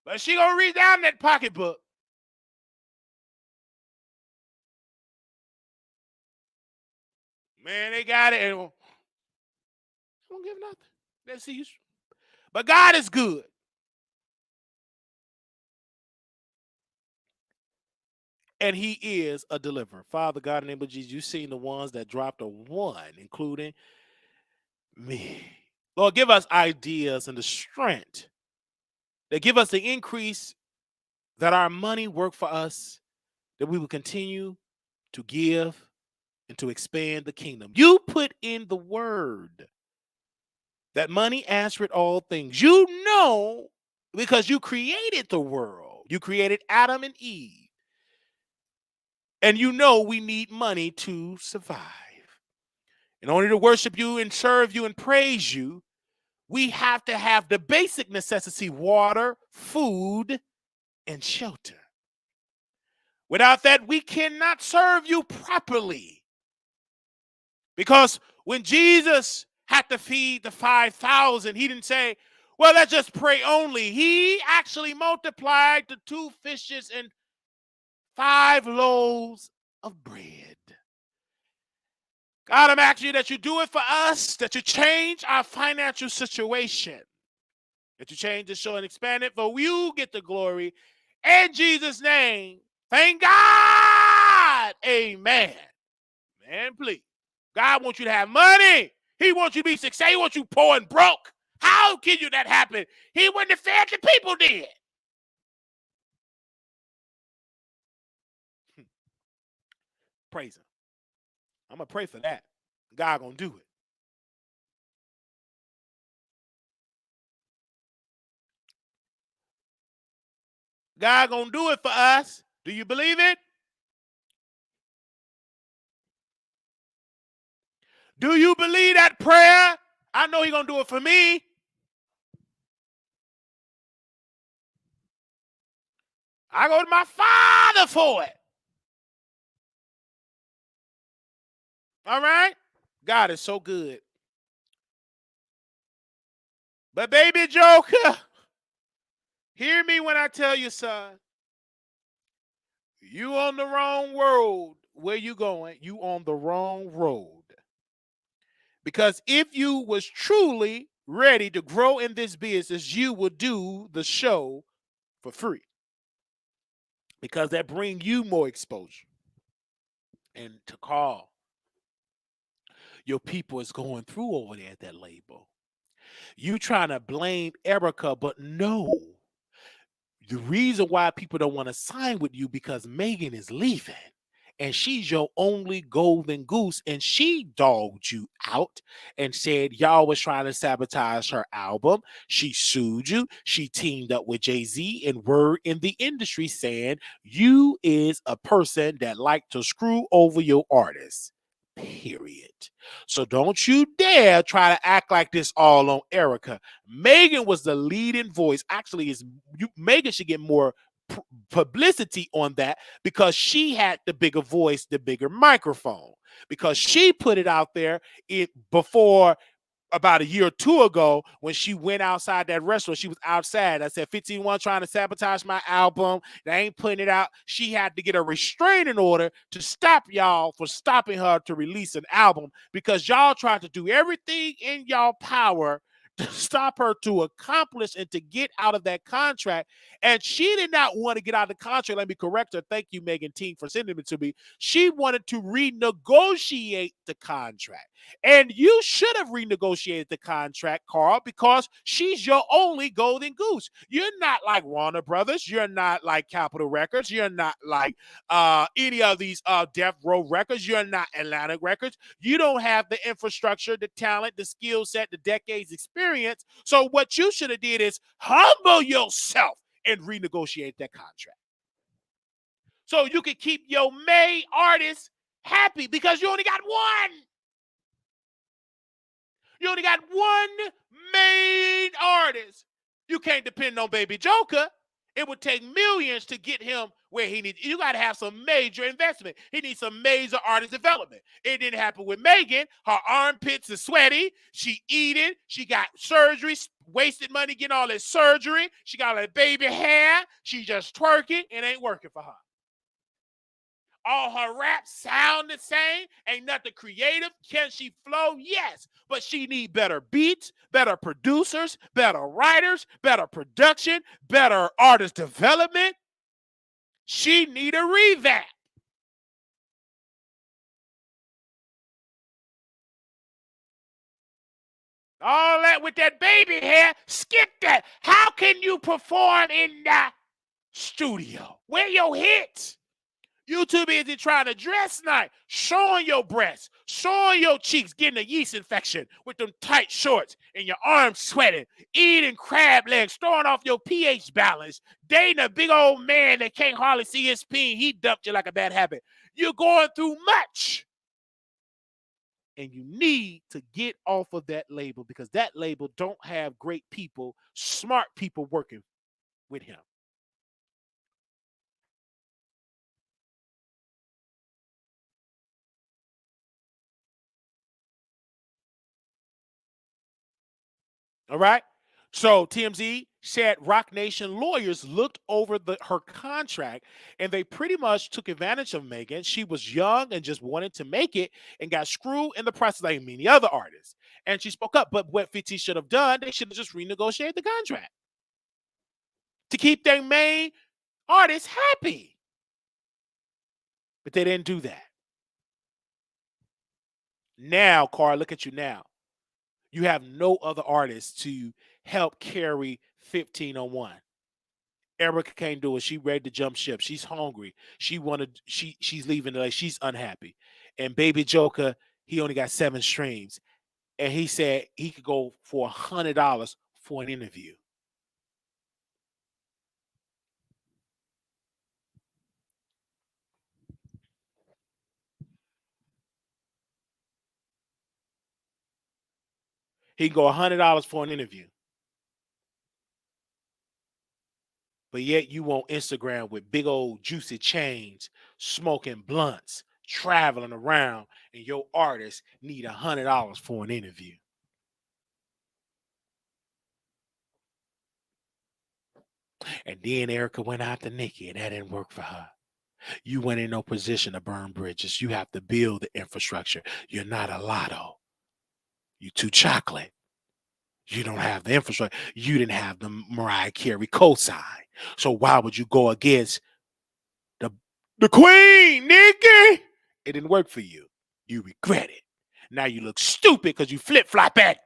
but she gonna reach down in that pocketbook. Man, they got it. And won't give nothing. Let's see you. But God is good. And he is a deliverer. Father God, in the name of Jesus, you've seen the ones that dropped a 1, including me. Lord, give us ideas and the strength that give us the increase that our money work for us, that we will continue to give and to expand the kingdom. You put in the word that money answereth all things. You know, because you created the world. You created Adam and Eve. And you know we need money to survive. In order to worship you and serve you and praise you, we have to have the basic necessity: water, food, and shelter. Without that, we cannot serve you properly. Because when Jesus had to feed the 5,000, he didn't say, well, let's just pray only. He actually multiplied the 2 fishes and 5 loaves of bread. God, I'm asking you that you do it for us, that you change our financial situation, that you change the show and expand it, for you get the glory. In Jesus' name, thank God. Amen. Man, please. God wants you to have money. He wants you to be successful. He wants you poor and broke. How can you that happen? He wouldn't have fed the people did. Praise him. I'm going to pray for that. God going to do it. God going to do it for us. Do you believe it? Do you believe that prayer? I know he's going to do it for me. I go to my Father for it. All right? God is so good. But baby Joker, hear me when I tell you, son. You on the wrong road. Where you going? You on the wrong road. Because if you was truly ready to grow in this business, you would do the show for free. Because that bring you more exposure. And to call your people is going through over there at that label. You trying to blame Erica, but no. The reason why people don't want to sign with you because Megan is leaving. And she's your only golden goose. And she dogged you out and said y'all was trying to sabotage her album. She sued you. She teamed up with Jay-Z, and word in the industry saying you is a person that like to screw over your artists. Period. So don't you dare try to act like this all on Erica. Megan was the leading voice. Actually, Megan should get more publicity on that because she had the bigger voice, the bigger microphone, because she put it out there before about a year or two ago when she went outside that restaurant. She was outside. I said 15-1 trying to sabotage my album. They ain't putting it out. She had to get a restraining order to stop y'all for stopping her to release an album because y'all tried to do everything in y'all power to stop her to accomplish and to get out of that contract. And she did not want to get out of the contract. Let me correct her. Thank you, Megan Team, for sending it to me. She wanted to renegotiate the contract. And you should have renegotiated the contract, Carl, because she's your only golden goose. You're not like Warner Brothers. You're not like Capitol Records. You're not like any of these Death Row Records. You're not Atlantic Records. You don't have the infrastructure, the talent, the skill set, the decades experience. So what you should have did is humble yourself and renegotiate that contract. So you can keep your May artists happy because you only got one. You only got one main artist. You can't depend on Baby Joker. It would take millions to get him where he needs. You got to have some major investment. He needs some major artist development. It didn't happen with Megan. Her armpits are sweaty. She eating. She got surgery, wasted money getting all that surgery. She got all that baby hair. She just twerking. It ain't working for her. All her raps sound the same. Ain't nothing creative. Can she flow? Yes. But she need better beats, better producers, better writers, better production, better artist development. She need a revamp. All that with that baby hair, skip that. How can you perform in the studio? Where your hits? You too busy trying to dress nice, showing your breasts, showing your cheeks, getting a yeast infection with them tight shorts and your arms sweating, eating crab legs, throwing off your pH balance, dating a big old man that can't hardly see his peen. He dumped you like a bad habit. You're going through much. And you need to get off of that label because that label don't have great people, smart people working with him. All right. So TMZ said Rock Nation lawyers looked over her contract and they pretty much took advantage of Megan. She was young and just wanted to make it and got screwed in the process like many other artists. And she spoke up. But what 50 should have done, they should have just renegotiated the contract to keep their main artists happy. But they didn't do that. Now, Carl, look at you now. You have no other artists to help carry 1501. Erica can't do it. She ready to jump ship. She's hungry. She's leaving LA. She's unhappy. And Baby Joker, he only got 7 streams. And he said he could go for $100 for an interview. He can go $100 for an interview. But yet you on Instagram with big old juicy chains, smoking blunts, traveling around, and your artists need $100 for an interview. And then Erica went after Nicki, and that didn't work for her. You went in no position to burn bridges. You have to build the infrastructure. You're not a Latto. You too chocolate. You don't have the infrastructure. You didn't have the Mariah Carey cosign. So why would you go against the queen, Nicki? It didn't work for you. You regret it. Now you look stupid because you flip-flop at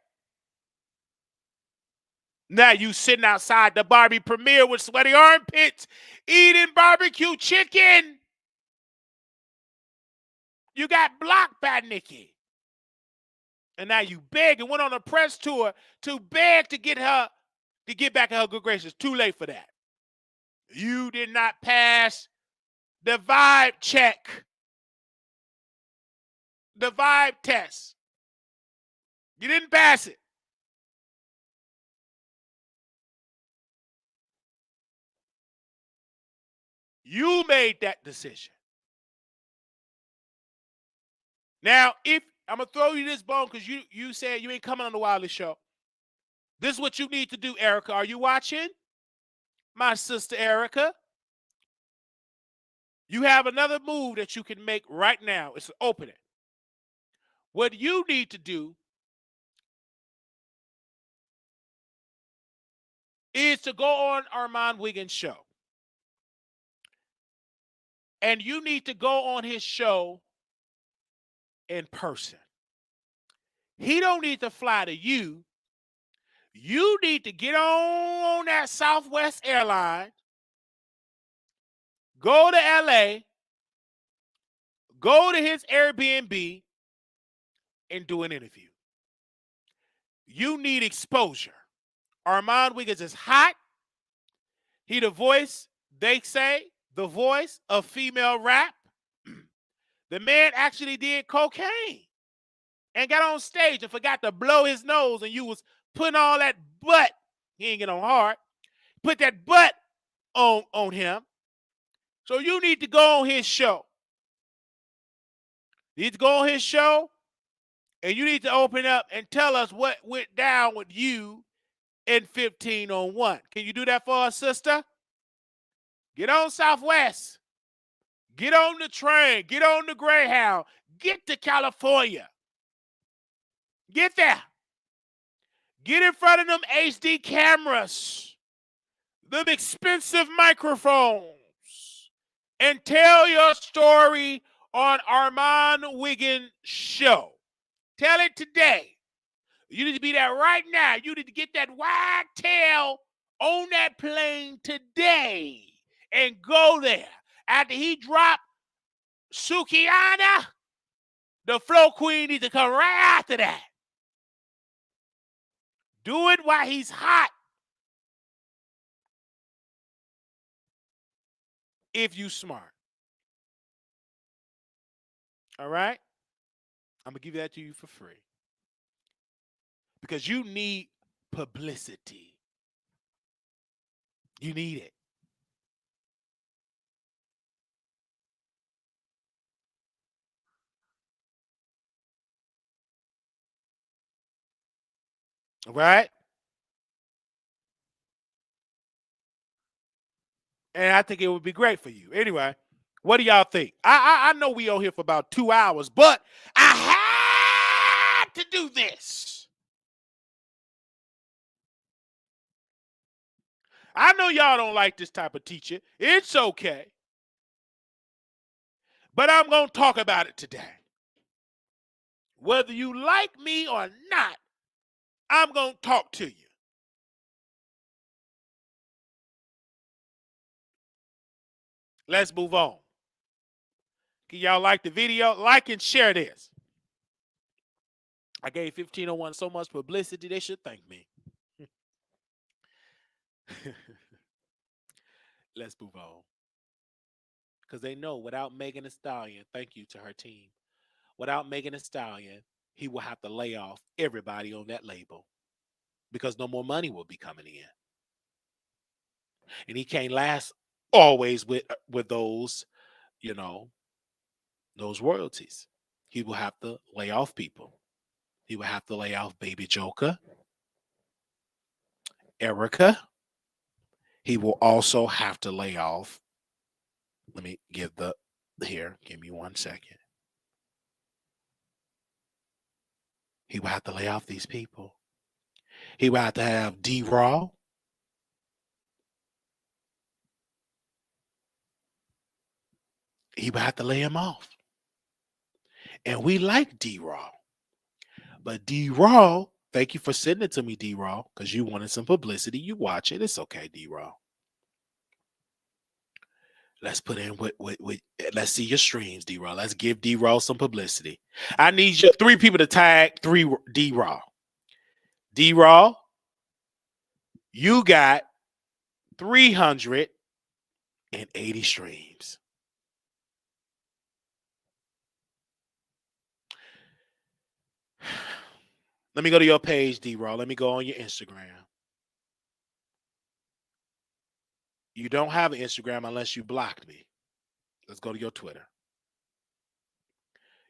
Now you sitting outside the Barbie premiere with sweaty armpits, eating barbecue chicken. You got blocked by Nikki. And now you beg and went on a press tour to beg to get her, to get back in her good graces. Too late for that. You did not pass the vibe check. The vibe test. You didn't pass it. You made that decision. Now, if I'm going to throw you this bone because you said you ain't coming on the Wiley Show. This is what you need to do, Erica. Are you watching? My sister Erica. You have another move that you can make right now. It's an opening. What you need to do is to go on Armand Wiggins' show. And you need to go on his show in person. He don't need to fly to you. You need to get on that Southwest airline, go to LA, go to his Airbnb, and do an interview. You need exposure. Armand Wiggins is hot. He the voice, they say, the voice of female rap. The man actually did cocaine and got on stage and forgot to blow his nose, and you was putting all that butt, he ain't get on hard, put that butt on him. So you need to go on his show. You need to go on his show, and you need to open up and tell us what went down with you in 1501. Can you do that for us, sister? Get on Southwest. Get on the train. Get on the Greyhound. Get to California. Get there. Get in front of them HD cameras, them expensive microphones, and tell your story on Armand Wiggins' show. Tell it today. You need to be there right now. You need to get that wide tail on that plane today and go there. After he dropped Sukiana, the Flow Queen needs to come right after that. Do it while he's hot. If you smart. All right? I'm going to give that to you for free. Because you need publicity. You need it. All right? And I think it would be great for you. Anyway, what do y'all think? I know we on here for about 2 hours, but I had to do this. I know y'all don't like this type of teaching. It's okay. But I'm going to talk about it today. Whether you like me or not, I'm going to talk to you. Let's move on. Can y'all like the video? Like and share this. I gave 1501 so much publicity, they should thank me. Let's move on. Because they know without Megan Thee Stallion, thank you to her team, without Megan Thee Stallion, he will have to lay off everybody on that label because no more money will be coming in. And he can't last always with those, you know, those royalties. He will have to lay off people. He will have to lay off Baby Joker, Erica. He will also have to lay off. Let me give here. Give me 1 second. He will have to lay off these people. He will have to have D-Raw. He will have to lay him off. And we like D-Raw. But D-Raw Thank you for sending it to me, D-Raw, because you wanted some publicity. You watch it. It's okay, D-Raw. Let's put in let's see your streams, D-Raw. Let's give D-Raw some publicity. I need you 3 people to tag 3 D-Raw. D-Raw, you got 380 streams. Let me go to your page, D-Raw. Let me go on your Instagram. You don't have an Instagram unless you blocked me. Let's go to your Twitter.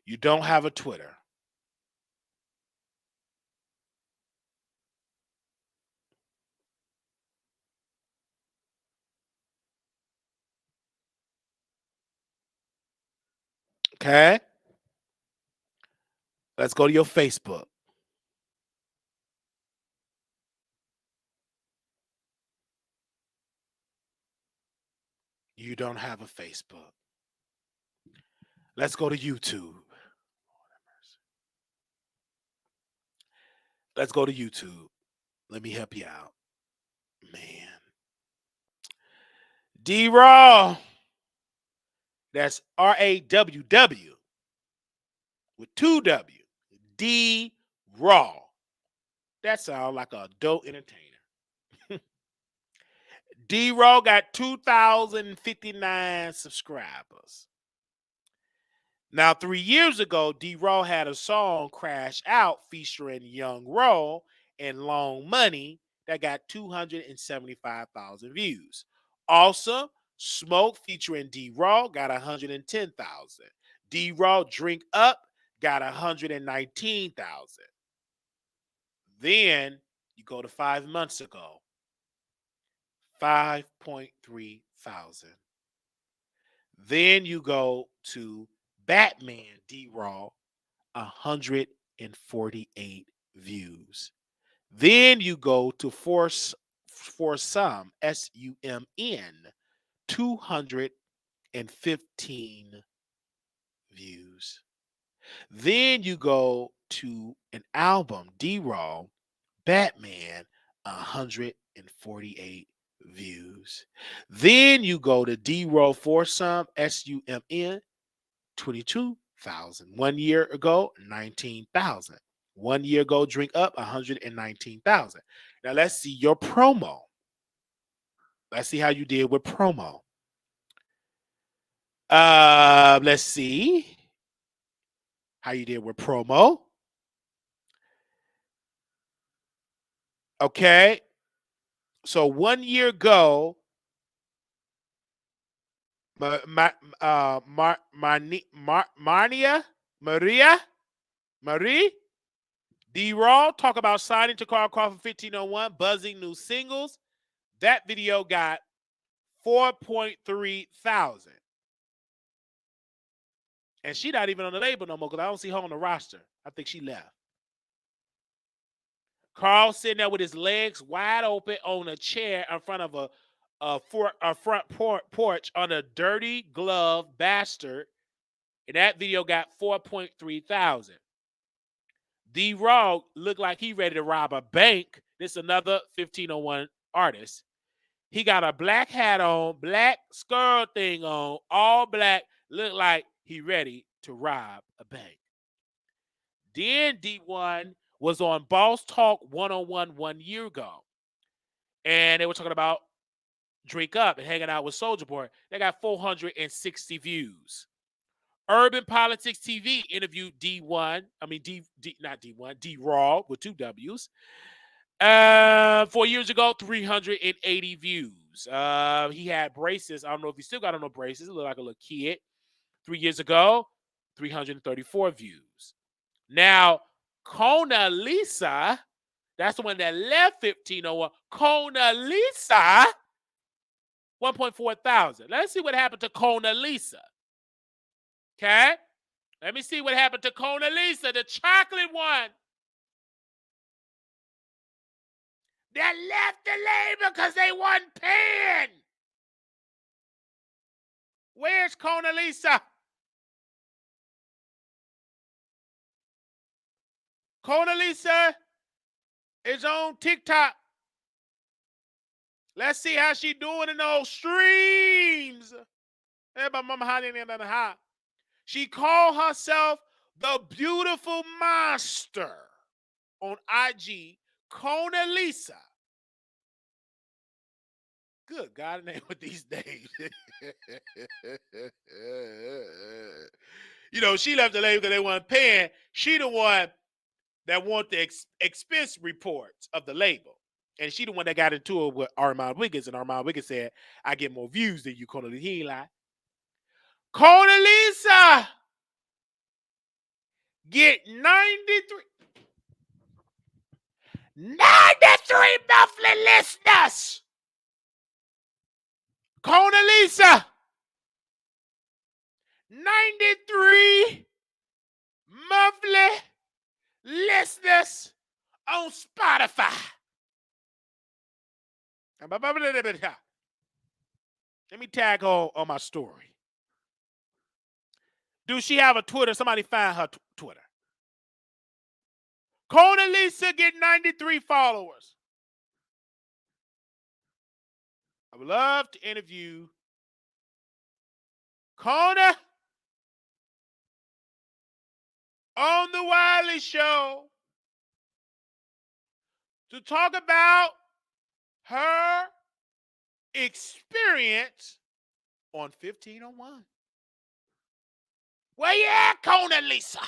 You don't have a Twitter. Okay? Let's go to your Facebook. You don't have a Facebook. Let's go to YouTube. Let's go to YouTube. Let me help you out. Man. D-Raw. That's R-A-W-W with 2 W. D-Raw. That sounds like an adult entertainer. D-Raw got 2,059 subscribers. Now, 3 years ago, D-Raw had a song, Crash Out, featuring Young Raw and Long Money that got 275,000 views. Also, Smoke featuring D-Raw got 110,000. D-Raw Drink Up got 119,000. Then you go to 5 months ago, 5.3 thousand. Then you go to Batman D-Raw, 148 views. Then you go to For Some, S-U-M-N, 215 views. Then you go to an album, D-Raw, Batman, 148 views. Then you go to D-Raw For Some, S-U-M-N, 22,000. 1 year ago, 19,000. 1 year ago, Drink Up, 119,000. Now let's see your promo. Let's see how you did with promo. Let's see how you did with promo. Okay. So 1 year ago, Marie D-Raw talk about signing to Carl Crawford 1501, buzzing new singles. That video got 4.3 thousand. And she not even on the label no more because I don't see her on the roster. I think she left. Carl sitting there with his legs wide open on a chair in front of a front porch on a dirty glove bastard. And that video got 4.3 thousand. D-Raw looked like he ready to rob a bank. This is another 1501 artist. He got a black hat on, black skull thing on, all black, look like he ready to rob a bank. Then D1 was on Boss Talk 101 1 year ago. And they were talking about Drink Up and hanging out with Soulja Boy. They got 460 views. Urban Politics TV interviewed D1, D-Raw with 2 W's. 4 years ago, 380 views. He had braces. I don't know if he still got on no braces. He looked like a little kid. 3 years ago, 334 views. Now, Kona Lisa, that's the one that left 1501. Kona Lisa, 1.4 thousand. Let's see what happened to Kona Lisa. Okay? Let me see what happened to Kona Lisa, the chocolate one. That left the label because they wasn't paying. Where's Kona Lisa? Kona Lisa, is on TikTok. Let's see how she doing in those streams. She called herself the beautiful monster on IG, Kona Lisa. Good God, name with these names. You know, she left the label because they weren't paying. She the one that want the expense reports of the label. And she the one that got into it with Armand Wiggins. And Armand Wiggins said, I get more views than you, Kona Lisa. He ain't lie. Kona Lisa get 93 monthly listeners. Kona Lisa, 93 monthly listeners on Spotify. Let me tag her on my story. Do she have a Twitter? Somebody find her Twitter. Kona Lisa get 93 followers. I would love to interview Kona on the Wiley Show to talk about her experience on 1501. Where you at, Kona Lisa?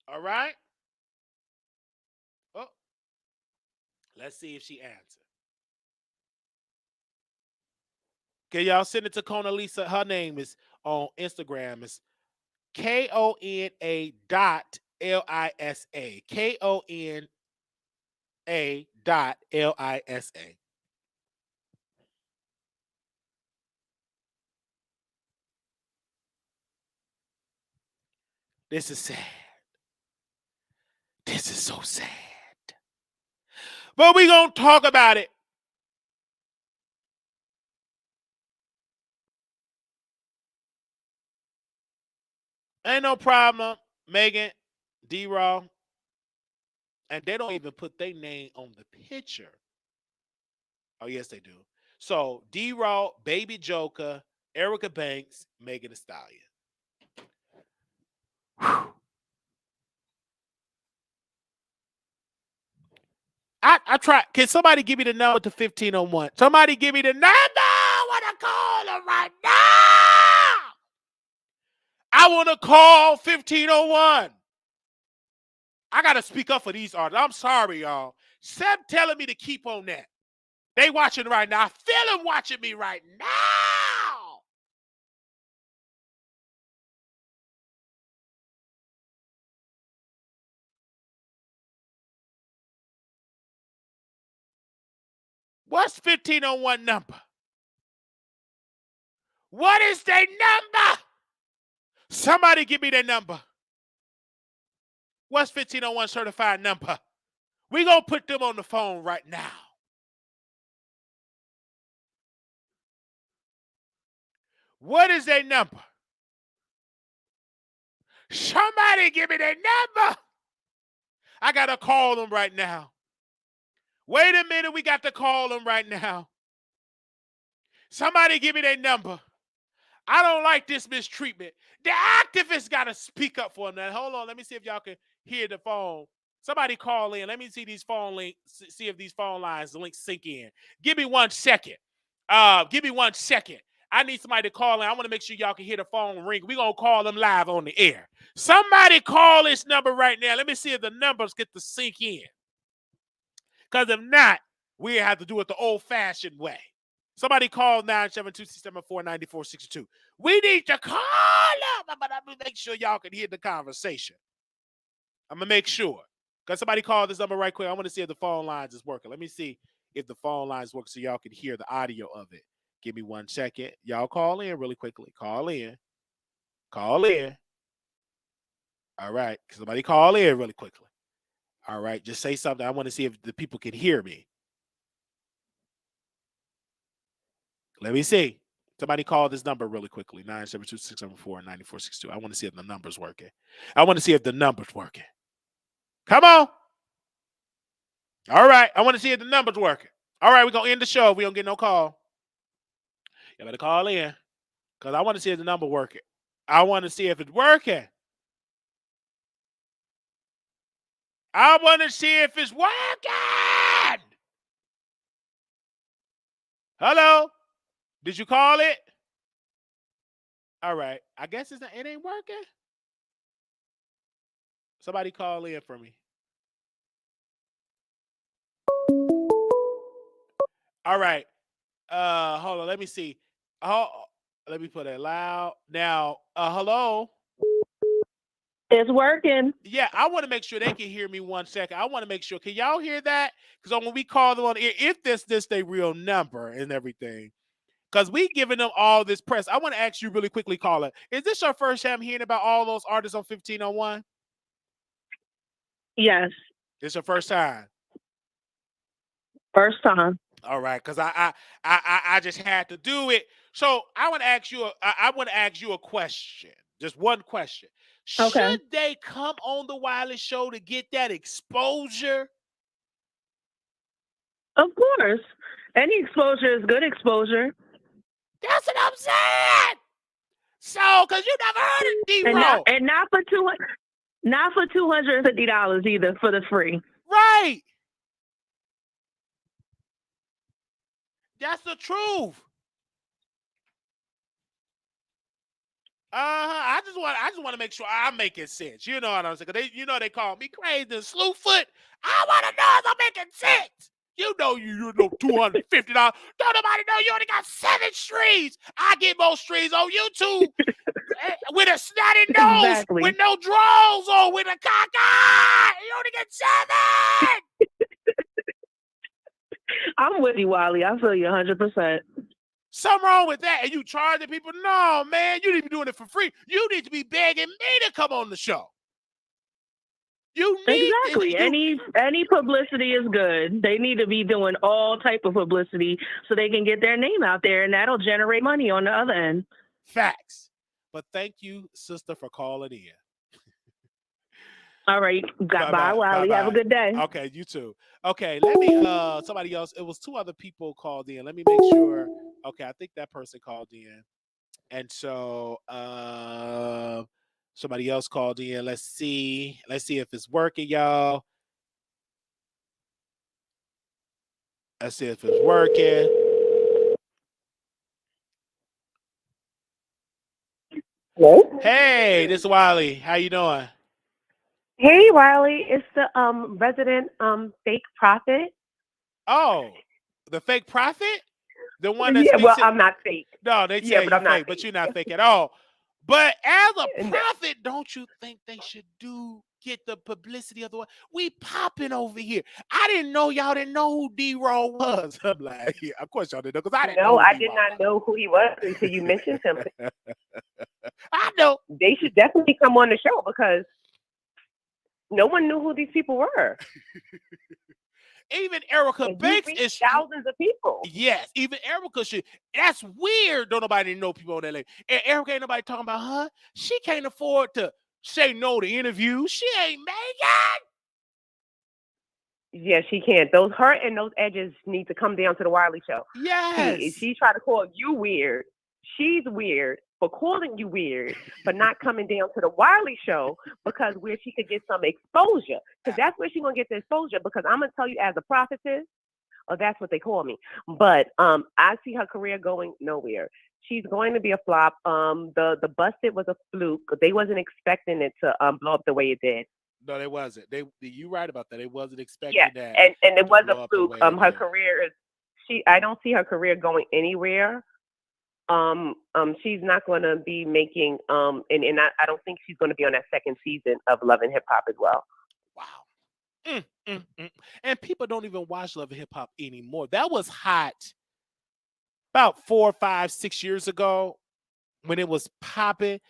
All right. Oh, let's see if she answers. Okay, y'all send it to Kona Lisa. Her name is on Instagram. It's KONA.LISA. KONA.LISA. This is sad. This is so sad. But we gonna talk about it. Ain't no problem, Megan, D-Raw. And they don't even put their name on the picture. Oh, yes, they do. So, D-Raw, Baby Joker, Erica Banks, Megan Thee Stallion. Whew. I try. Can somebody give me the number to 1501? Somebody give me the number. I want to call them right now. I want to call 1501. I got to speak up for these artists. I'm sorry, y'all. Seb telling me to keep on that. They watching right now. I feel them watching me right now. What's 1501 number? What is their number? Somebody give me their number. What's 1501 certified number? We gonna put them on the phone right now. What is their number? Somebody give me their number. I gotta call them right now. Wait a minute, we got to call them right now. Somebody give me their number. I don't like this mistreatment. The activists got to speak up for them. Now, hold on, let me see if y'all can hear the phone. Somebody call in. Let me see these phone links, see if these phone lines, the links sink in. Give me 1 second. Give me 1 second. I need somebody to call in. I want to make sure y'all can hear the phone ring. We're going to call them live on the air. Somebody call this number right now. Let me see if the numbers get to sink in. Because if not, we have to do it the old-fashioned way. Somebody call 972-674-9462. We need to call them. But I'm going to make sure y'all can hear the conversation. I'm going to make sure. Because somebody call this number right quick. I want to see if the phone lines is working. Let me see if the phone lines work so y'all can hear the audio of it. Give me 1 second. Y'all call in really quickly. Call in. Call in. All right. Somebody call in really quickly. All right. Just say something. I want to see if the people can hear me. Let me see. Somebody call this number really quickly. 972-674-9462. I want to see if the number's working. I want to see if the number's working. Come on. All right. I want to see if the number's working. All right. We're going to end the show. We don't get no call. You better call in because I want to see if the number working. I want to see if it's working. I want to see if it's working. Hello? Did you call it? All right. I guess it ain't working. Somebody call in for me. All right. Hold on. Let me see. Oh, let me put it loud. Now, hello? It's working. Yeah, I want to make sure they can hear me 1 second. I want to make sure. Can y'all hear that? Because when we call them on the air, if this their real number and everything, because we giving them all this press. I want to ask you really quickly, caller. Is this your first time hearing about all those artists on 1501? Yes. It's your first time. First time. All right, because I just had to do it. So I want to ask you a question. Just one question. Okay. Should they come on the Wiley Show to get that exposure? Of course. Any exposure is good exposure. That's what I'm saying. So, because you never heard of D-Roll. And not for $250 either for the free. Right. That's the truth. I just want to make sure I'm making sense. You know what I'm saying? Cause they call me crazy and Slewfoot. I want to know if I'm making sense. You know $250. Don't nobody know you only got 7 streams. I get more streams on YouTube with a snotty nose, Exactly. with no draws on, with a cock eye. You only get 7. I'm with you, Wiley. I feel you 100%. Something wrong with that. And you charging people? No, man, you need to be doing it for free. You need to be begging me to come on the show. You need exactly. Any publicity is good. They need to be doing all type of publicity so they can get their name out there, and that'll generate money on the other end. Facts. But thank you, sister, for calling in. All right. Bye, Wiley. Have a good day. Okay, you too. Okay, let me somebody else. It was 2 other people called in. Let me make sure. Okay, I think that person called in. And so somebody else called in. Let's see if it's working, y'all. Let's see if it's working. Hello? Hey, this is Wiley. How you doing? Hey, Wiley. It's the resident fake prophet. Oh, the fake prophet? The one that's I'm not fake. No, they say you're fake, but you're not fake at all. But as a prophet, don't you think they should get the publicity of the one? We popping over here. I didn't know y'all didn't know who D-Roll was. I'm like, yeah, of course y'all didn't know, because I didn't know. I did not know who he was until you mentioned him. I know. They should definitely come on the show because no one knew who these people were. Even Erica Banks is thousands of people. Yes, even Erica should. That's weird. Don't nobody know people on that level. And Erica ain't nobody talking about her. She can't afford to say no to interviews. She ain't Megan. Yeah, she can't. Her and those edges need to come down to the Wiley Show. Yes. If she tried to call you weird, she's weird for calling you weird, for not coming down to the Wiley Show, because where she could get some exposure. Because that's where she's going to get the exposure, because I'm going to tell you as a prophetess, or that's what they call me. But I see her career going nowhere. She's going to be a flop. The Busted was a fluke. They wasn't expecting it to blow up the way it did. No, they wasn't. You right about that. They wasn't expecting that. And it was a fluke. Her career is I don't see her career going anywhere. She's not going to be making and I don't think she's going to be on that second season of Love and Hip Hop as well. Wow. And people don't even watch Love and Hip Hop anymore. That was hot about 4, 5, 6 years ago when it was popping.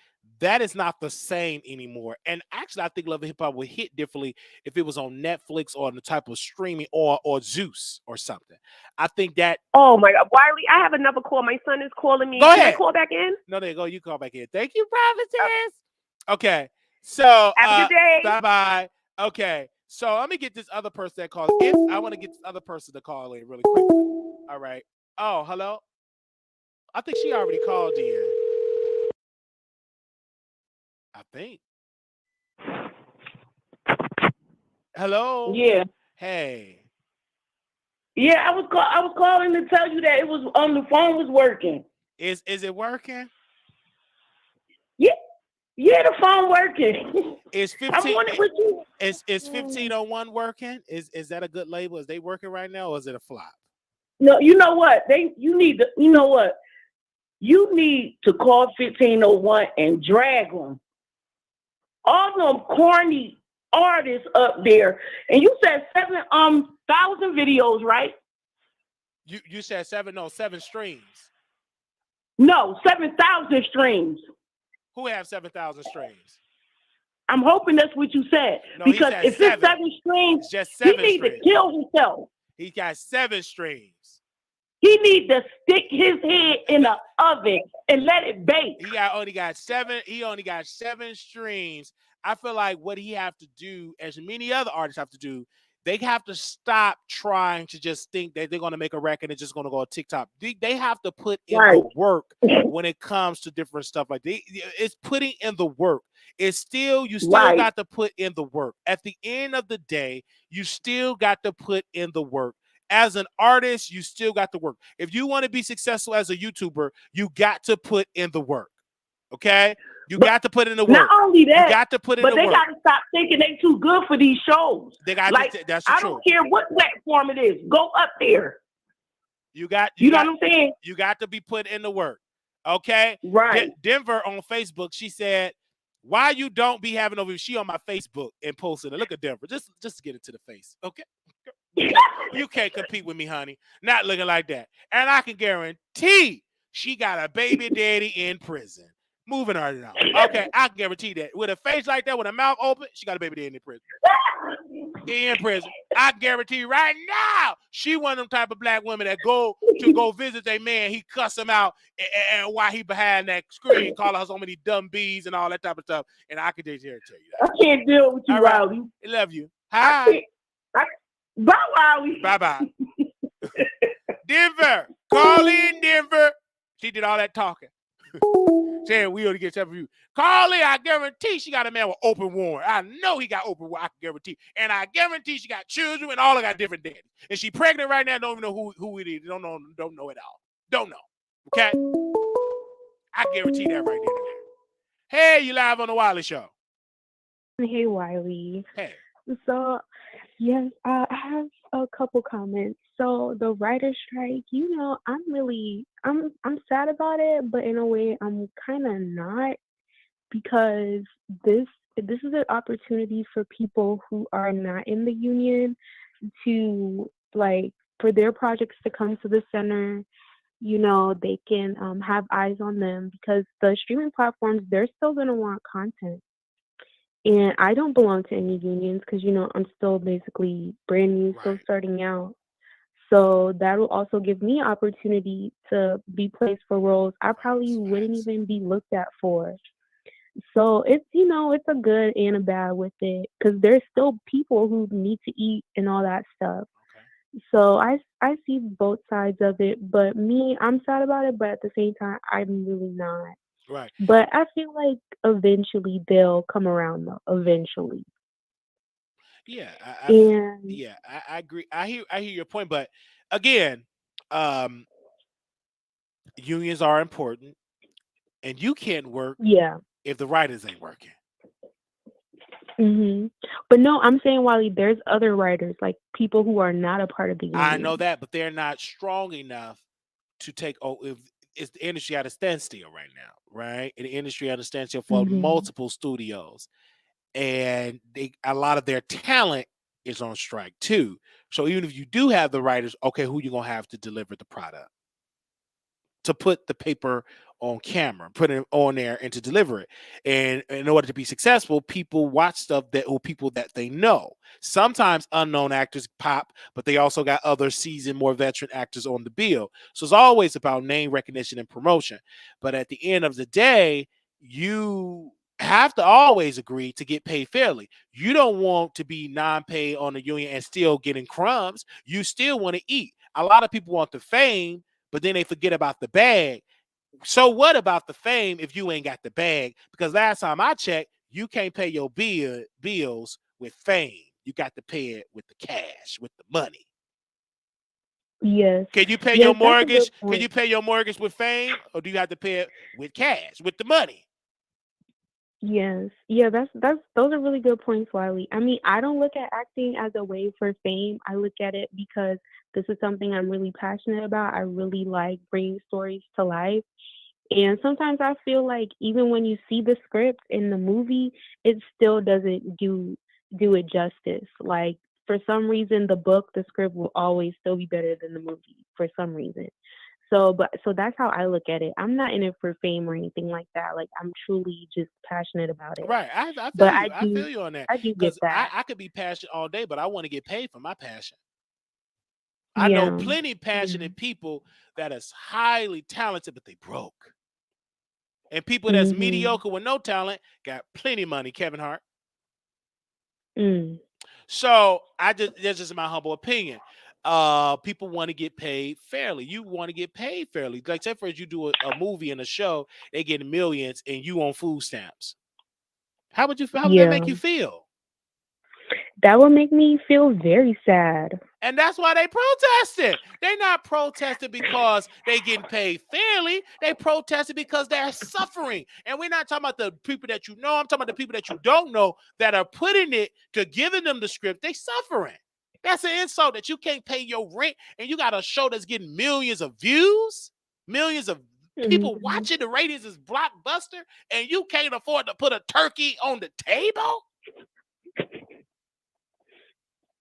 that is not the same anymore. And actually, I think Love and Hip Hop would hit differently if it was on Netflix or on the type of streaming or Zeus or something. I think that. Oh my God, Wiley, I have another call. My son is calling me. Go Can ahead. I call back in? No, there you go. You call back in. Thank you, prophetess. Okay. So Have a good day. bye-bye. Okay. So let me get this other person that calls. If I want to get this other person to call in really quickly. All right. Oh, hello. I think she already called in. I think. Hello. Yeah. Hey. Yeah, I was calling to tell you that it was on the phone was working. Is it working? Yeah, the phone working. Is 15? I'm on it with you. Is 1501 working? Is that a good label? Is they working right now, or is it a flop? No, you know what? You need to call 1501 and drag them. All them corny artists up there. And you said 7,000 videos, right? You said 7 streams. No, 7,000 streams. Who have 7,000 streams? I'm hoping that's what you said. No, because he said if it's 7 streams, it's just he 7 needs streams. to kill himself. He got 7 streams. He needs to stick his head in the oven and let it bake. He only got 7 streams. I feel like what he have to do, as many other artists have to do, they have to stop trying to just think that they're going to make a record and it's just going to go on TikTok. They have to put in the work when it comes to different stuff. Like it's putting in the work. You still got to put in the work. At the end of the day, you still got to put in the work. As an artist, you still got to work. If you want to be successful as a YouTuber, you got to put in the work. Okay? You got to put in the work. Not only that, you got to put in the work. But they got to stop thinking they too good for these shows. They got that's I true. don't care what platform it is. Go up there. You know what I'm saying? You got to be put in the work. Okay? Right. Denver on Facebook, she said, why you don't be having over? She on my Facebook and posted it. Look at Denver. Just to get it to the face. Okay? You can't compete with me, honey. Not looking like that. And I can guarantee she got a baby daddy in prison. Moving her now. Okay, I can guarantee that. With a face like that, with a mouth open, she got a baby daddy in prison. In prison. I guarantee you right now, she one of them type of black women that go visit their man, he cuss him out, and while he behind that screen, calling her so many dumb bees and all that type of stuff. And I can just tell you that. I can't deal with you, Wiley. I love you. Hi. Bye, Wiley. Bye-bye. Denver. Call in, Denver. She did all that talking. Saying we ought to get something for you. Call in. I guarantee she got a man with open warrant. I know he got open warrant. I can guarantee. And I guarantee she got children and all of got different daddies. And she pregnant right now. Don't even know who it is. Don't know at all. Don't know. Okay? I guarantee that right there. Hey, you live on the Wiley Show. Hey, Wiley. Hey. So, yes, I have a couple comments. So the writer's strike, I'm sad about it, but in a way I'm kind of not, because this is an opportunity for people who are not in the union to, for their projects to come to the center. They can have eyes on them, because the streaming platforms, they're still going to want content. And I don't belong to any unions because, I'm still basically brand new, still starting out. So that will also give me opportunity to be placed for roles I probably wouldn't even be looked at for. So it's, it's a good and a bad with it, because there's still people who need to eat and all that stuff. Okay. So I see both sides of it, but I'm sad about it, but at the same time, I'm really not. Right. But I feel like eventually they'll come around, though. Eventually. Yeah, I agree. I hear your point, but again, unions are important, and you can't work if the writers ain't working. Mm-hmm. But no, I'm saying, Wiley, there's other writers, like people who are not a part of the union. I know that, but they're not strong enough to take. If it's the industry at a standstill right now, right? And the industry at a standstill for multiple studios. And a lot of their talent is on strike too. So even if you do have the writers, okay, who you gonna have to deliver the product, to put the paper on camera, put it on there, and to deliver it. And in order to be successful, people watch stuff or people that they know. Sometimes unknown actors pop, but they also got other seasoned, more veteran actors on the bill. So it's always about name recognition and promotion. But at the end of the day, you have to always agree to get paid fairly. You don't want to be non-paid on the union and still getting crumbs. You still want to eat. A lot of people want the fame, but then they forget about the bag. So what about the fame if you ain't got the bag? Because last time I checked, you can't pay your bills with fame. You got to pay it with the cash, with the money. Yes. Can you pay Yes, your that's a good mortgage? Can point. you pay your mortgage with fame, or do you have to pay it with cash, with the money? Yes. Yeah, those are really good points, Wiley. I mean, I don't look at acting as a way for fame. I look at it because this is something I'm really passionate about. I really like bringing stories to life. And sometimes I feel like even when you see the script in the movie, it still doesn't do it justice. Like for some reason, the script will always still be better than the movie for some reason. So that's how I look at it. I'm not in it for fame or anything like that. Like I'm truly just passionate about it. Right. I feel But you. I feel you on that. I do get Because that. I could be passionate all day, but I want to get paid for my passion. I know Yeah. plenty Yeah. passionate people that is highly talented, but they broke. And people that's Mhm. mediocre with no talent got plenty of money, Kevin Hart. Mm. So that's just my humble opinion. People want to get paid fairly. You want to get paid fairly. Like say for instance, you do a movie and a show, they get millions and you on food stamps. How would that make Yeah. you feel? That would make me feel very sad. And that's why they protested. They're not protesting because they getting paid fairly. They protested because they're suffering. And we're not talking about the people that you know. I'm talking about the people that you don't know that are putting it to giving them the script. They suffering. That's an insult that you can't pay your rent and you got a show that's getting millions of views, millions of people Mhm. watching. The ratings is blockbuster, and you can't afford to put a turkey on the table.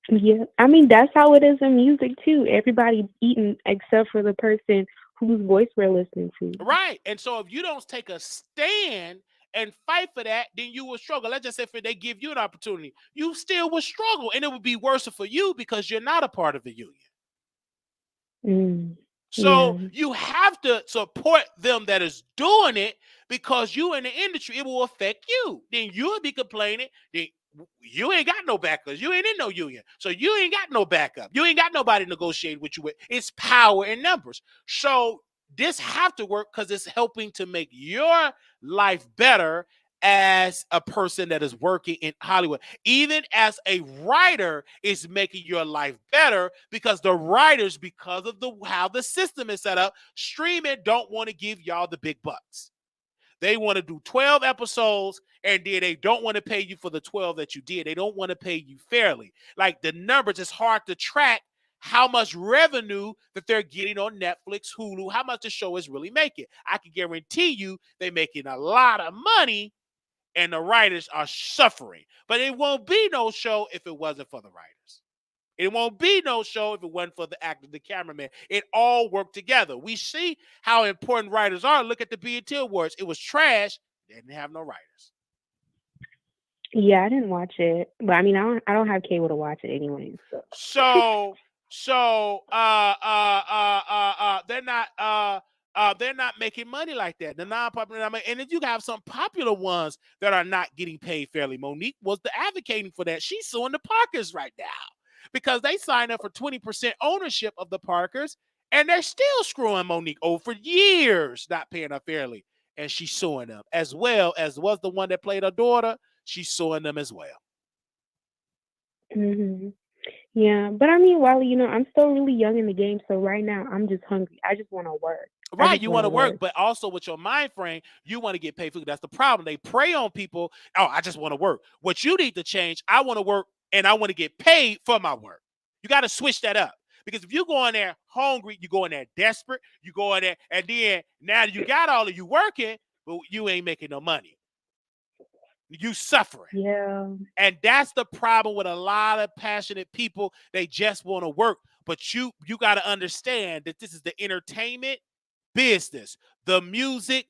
Yeah, I mean that's how it is in music too. Everybody's eating except for the person whose voice we're listening to. Right. And so if you don't take a stand and fight for that, then you will struggle. Let's just say if they give you an opportunity, you still will struggle. And it would be worse for you because you're not a part of the union. Mm. So Yeah. you have to support them that is doing it because you in the industry, it will affect you. Then you'll be complaining. Then you ain't got no backers. You ain't in no union. So you ain't got no backup. You ain't got nobody to negotiate with you with. It's power in numbers. So this have to work because it's helping to make your life better as a person that is working in Hollywood. Even as a writer, is making your life better because the writers, because of how the system is set up, streaming don't want to give y'all the big bucks. They want to do 12 episodes and then they don't want to pay you for the 12 that you did. They don't want to pay you fairly. Like the numbers, it's hard to track how much revenue that they're getting on Netflix, Hulu, how much the show is really making. I can guarantee you they're making a lot of money and the writers are suffering. But it won't be no show if it wasn't for the writers. It won't be no show if it wasn't for the actor, the cameraman. It all worked together. We see how important writers are. Look at the BET Awards. It was trash. They didn't have no writers. Yeah, I didn't watch it, but I mean I don't have cable to watch it anyway. So. They're not making money like that. The non-popular, and then you have some popular ones that are not getting paid fairly. Monique was the advocating for that. She's suing the Parkers right now because they signed up for 20% ownership of the Parkers, and they're still screwing Monique over for years, not paying her fairly. And she's suing them as well as was the one that played her daughter. She's suing them as well. Mm-hmm. Yeah, but I mean, Wiley, I'm still really young in the game, so right now I'm just hungry. I just want to work. Right, you want to work, but also with your mind frame, you want to get paid for it. That's the problem. They prey on people. Oh, I just want to work. What you need to change, I want to work and I want to get paid for my work. You got to switch that up. Because if you go in there hungry, you go in there desperate, you go in there, and then now you got all of you working, but you ain't making no money. You suffering. Yeah. And that's the problem with a lot of passionate people. They just want to work. But you got to understand that this is the entertainment business. The music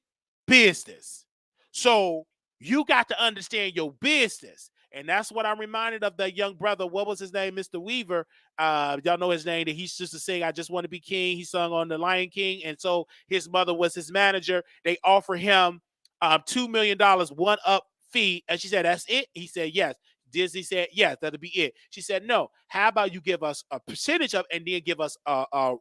business. So you got to understand your business. And that's what I'm reminded of the young brother. What was his name? Mr. Weaver. Y'all know his name. That he used to sing, I Just Want to Be King. He sung on The Lion King. And so his mother was his manager. They offer him $2 million, one up fee. And she said, that's it? He said, yes. Disney said, yes, that'll be it. She said, no. How about you give us a percentage of and then give us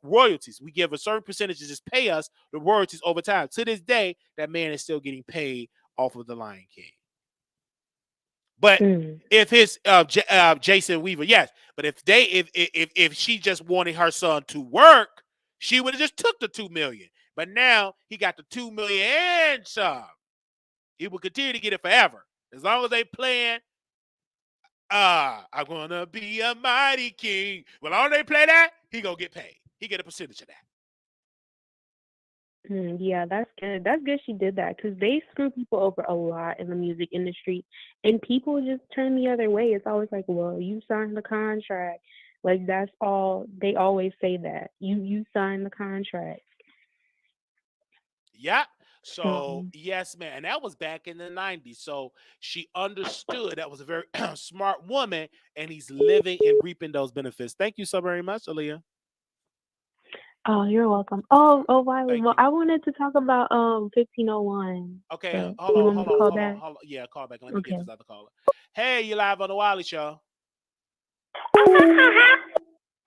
royalties? We give a certain percentage to just pay us the royalties over time. To this day, that man is still getting paid off of The Lion King. But if his Jason Weaver, yes. But if she just wanted her son to work, she would have just took the $2 million. But now he got the $2 million and some. He will continue to get it forever as long as they playing. I'm gonna be a mighty king. Well, all they play that, he gonna get paid. He get a percentage of that. Yeah, that's good. That's good she did that because they screw people over a lot in the music industry, and people just turn the other way. It's always like, well, you signed the contract. Like that's all they always say that you signed the contract. Yeah. So yes, man, and that was back in the 90s. So she understood that was a very smart woman, and he's living and reaping those benefits. Thank you so very much, Aaliyah. Oh, you're welcome. Oh, Wiley. Thank Well, you. I wanted to talk about 1501. Okay, So hold you on, want me to call back? hold on. Yeah, call back. Let me get Okay. this other caller. Hey, you live on the Wiley Show.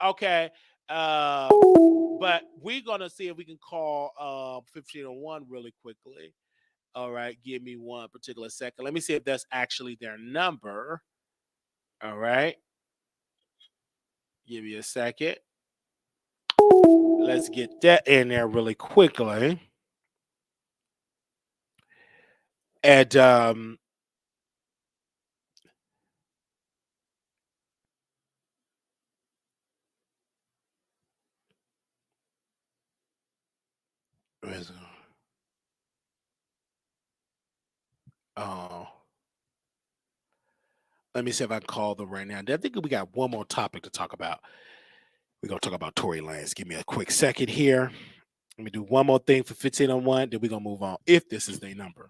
Okay. But we're gonna see if we can call 1501 really quickly. All right, give me one particular second. Let me see if that's actually their number. All right. Give me a second. Let's get that in there really quickly. And let me see if I can call them right now. I think we got one more topic to talk about. We're gonna talk about ToryLanez. Give me a quick second here. Let me do one more thing for 1501. Then we're gonna move on. If this is their number.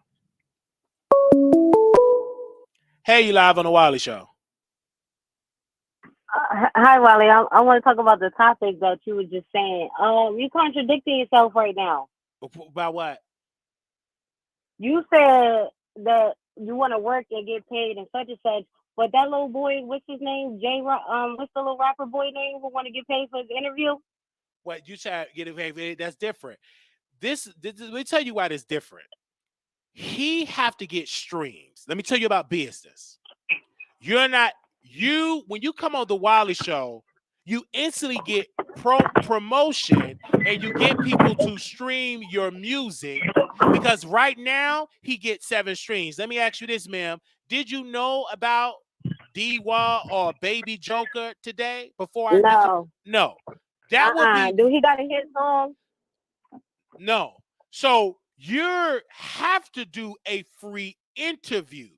Hey, you live on the Wiley Show. Hi, Wiley. I want to talk about the topic that you were just saying. You contradicting yourself right now. About what? You said that you want to work and get paid and such, but that little boy, what's his name? What's the little rapper boy name who want to get paid for his interview? What you said, get paid? That's different. This let me tell you why it's different. He have to get streams. Let me tell you about business. When you come on the Wiley Show, you instantly get promotion and you get people to stream your music because right now he gets 7 streams. Let me ask you this, ma'am. Did you know about D-Wall or Baby Joker today before I No. That would be Do he got a hit song? No. So you have to do a free interview.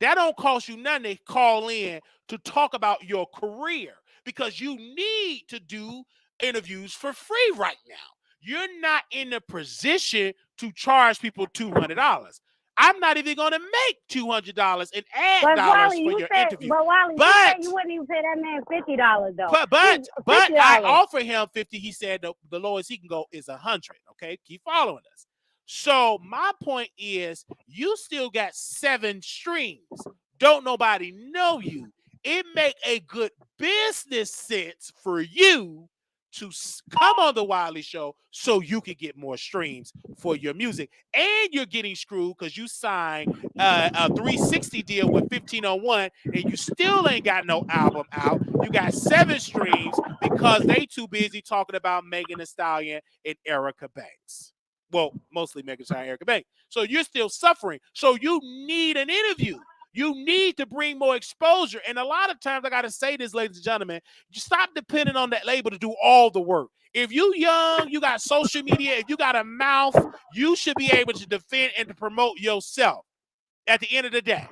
That don't cost you nothing to call in to talk about your career because you need to do interviews for free right now. You're not in a position to charge people $200. I'm not even going to make $200 and add dollars for your interview. But Wiley, you said you wouldn't even pay that man $50 though. But I offer him 50. He said the lowest he can go is 100. Okay, keep following us. So my point is, you still got 7 streams. Don't nobody know you. It make a good business sense for you to come on the Wiley Show so you can get more streams for your music. And you're getting screwed because you signed a 360 deal with 1501 and you still ain't got no album out. You got 7 streams because they too busy talking about Megan Thee Stallion and Erica Banks. Well, mostly Megan Thee Stallion and Erica Banks. So you're still suffering. So you need an interview. You need to bring more exposure. And a lot of times, I got to say this, ladies and gentlemen, you stop depending on that label to do all the work. If you young, you got social media, if you got a mouth, you should be able to defend and to promote yourself at the end of the day.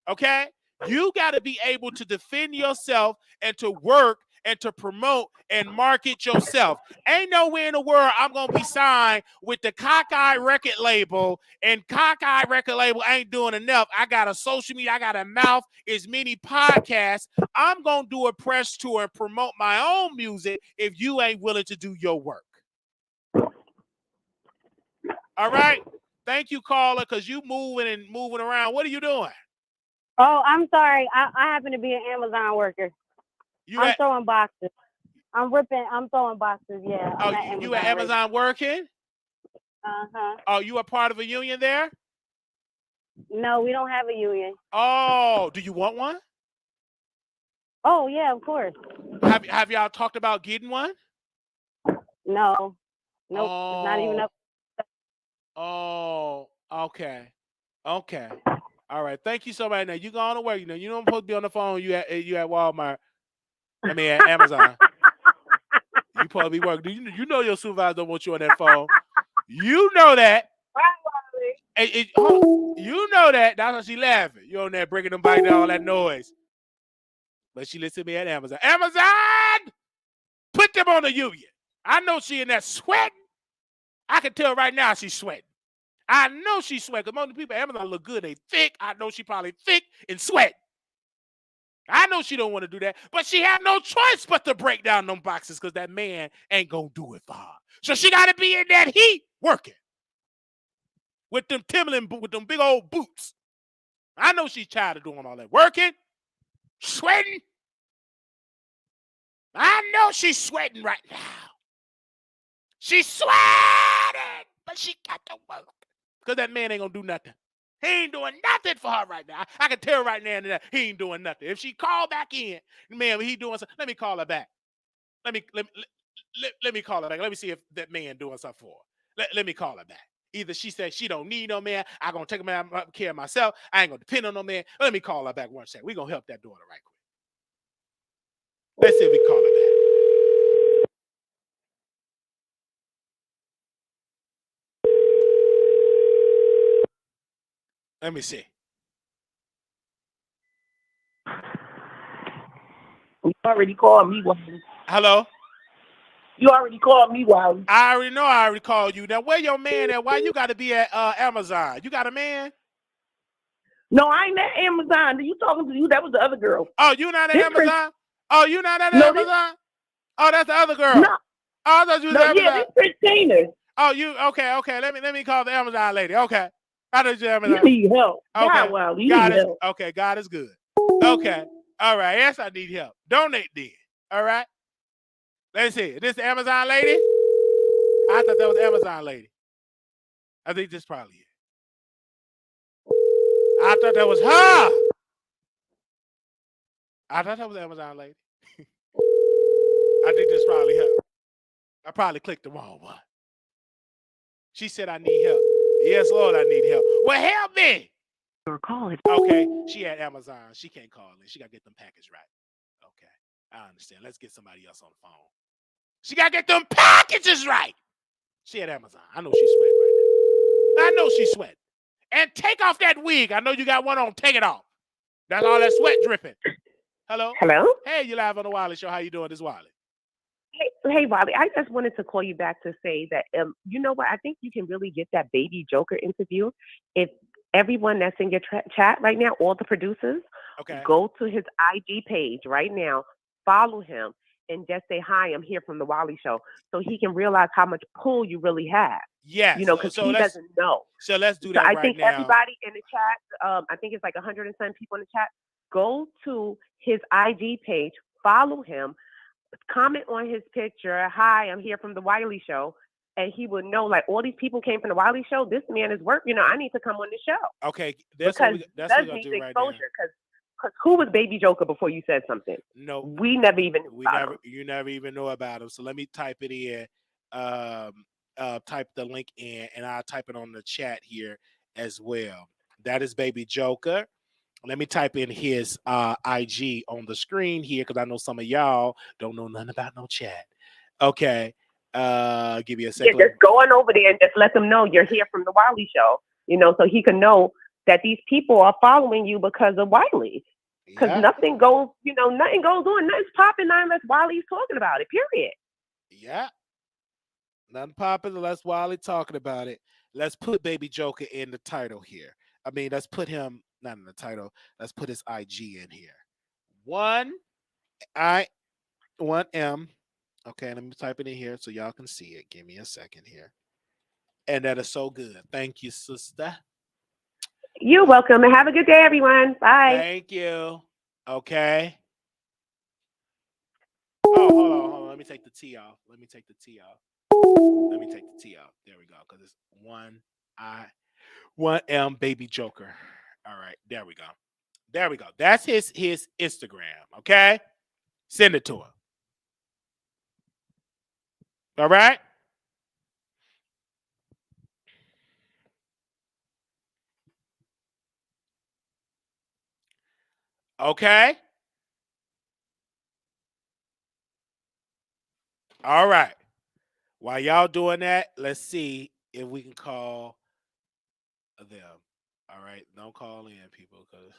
Okay? You got to be able to defend yourself and to work and to promote and market yourself. Ain't nowhere in the world I'm going to be signed with the Cockeye record label, and Cockeye record label ain't doing enough. I got a social media, I got a mouth, as many podcasts. I'm going to do a press tour and promote my own music if you ain't willing to do your work. All right? Thank you, caller, because you moving around. What are you doing? Oh, I'm sorry. I happen to be an Amazon worker. I'm throwing boxes. I'm throwing boxes, yeah. Oh, you at Amazon working? Uh-huh. Oh, you a part of a union there? No, we don't have a union. Oh, do you want one? Oh, yeah, of course. Have y'all talked about getting one? No. Nope. It's not even up. Oh, okay. Okay. All right. Thank you so much. Now you going to work. You know I'm supposed to be on the phone. You at Walmart. I mean at Amazon. You supposed to be working. You know your supervisor don't want you on that phone. You know that. You know that. That's why she laughing. You on there breaking them biting all that noise. But she listened to me at Amazon. Amazon! Put them on the union. I know she in there sweating. I can tell right now she's sweating. I know she's sweating. Because most of the people at Amazon look good. They thick. I know she probably thick and sweat. I know she don't want to do that. But she had no choice but to break down them boxes because that man ain't going to do it for her. So she got to be in that heat working. With them Timberland, with them big old boots. I know she's tired of doing all that. Working. Sweating. I know she's sweating right now. She's sweating. But she got to work. Because that man ain't going to do nothing. He ain't doing nothing for her right now. I can tell right now that he ain't doing nothing. If she call back in, man, he doing something. Let me call her back. Let me call her back. Let me see if that man doing something for her. Let me call her back. Either she said she don't need no man. I'm going to take care of myself. I ain't going to depend on no man. Let me call her back one second. We're going to help that daughter right quick. Let's see if we can call her back. Let me see. You already called me, Wiley. Hello? You already called me, Wiley. I already know I already called you. Now, where your man at? Why you got to be at Amazon? You got a man? No, I ain't at Amazon. You talking to you? That was the other girl. Oh, you not at Amazon? Oh, you not at Amazon? Oh, that's the other girl. No. Oh, I thought you was at Amazon. Yeah, this Christina. Oh, you okay? Let me call the Amazon lady. Okay. I know you're Amazon. You need help. Okay. God, Wiley, you need help. Okay, God is good. Okay. All right. Yes, I need help. Donate then. All right. Let's see. Is this the Amazon lady? I thought that was the Amazon lady. I think this probably is. I thought that was her. I thought that was the Amazon lady. I think this probably her. I probably clicked the wrong one. She said I need help. Yes, Lord, I need help. Well, help me. Your call is Okay, she at Amazon. She can't call in. She got to get them packages right. Okay, I understand. Let's get somebody else on the phone. She got to get them packages right. She at Amazon. I know she's sweating right now. I know she's sweating. And take off that wig. I know you got one on. Take it off. That's all that sweat dripping. Hello? Hello? Hey, you live on the Wiley Show. How you doing? This Wiley. Hey, Wiley, I just wanted to call you back to say that, you know what? I think you can really get that Baby Joker interview if everyone that's in your chat right now, all the producers, go to his IG page right now, follow him, and just say, hi, I'm here from the Wiley Show, so he can realize how much pull you really have. Yes. You know, because he doesn't know. So let's do that right now. I think everybody in the chat, I think it's like 107 people in the chat, go to his IG page, follow him, comment on his picture, hi, I'm here from the Wiley Show, and he would know, like, all these people came from the Wiley Show. This man is work. You know, I need to come on the show. Okay, that's what we're going to do right now. Because who was Baby Joker before you said something? No. We never even knew about him. You never even know about him. So let me type it in, type the link in, and I'll type it on the chat here as well. That is Baby Joker. Let me type in his IG on the screen here because I know some of y'all don't know nothing about no chat. Okay. Give me a second. Yeah, just go on over there and just let them know you're here from the Wiley Show, you know, so he can know that these people are following you because of Wiley. Because Yeah. nothing goes, nothing goes on. Nothing's popping now unless Wiley's talking about it, period. Yeah. Nothing popping unless Wiley talking about it. Let's put Baby Joker in the title here. I mean, let's put him not in the title. Let's put his IG in here. 1M. Okay, let me type it in here so y'all can see it. Give me a second here. And that is so good. Thank you, sister. You're welcome, and have a good day, everyone. Bye. Thank you. Okay. Oh, hold on. Let me take the T off. Let me take the T off. There we go. Because it's 1M Baby Joker. All right. There we go. That's his Instagram. Okay. Send it to him. All right. Okay. All right. While y'all doing that, let's see if we can call them. All right. Don't call in, people, because.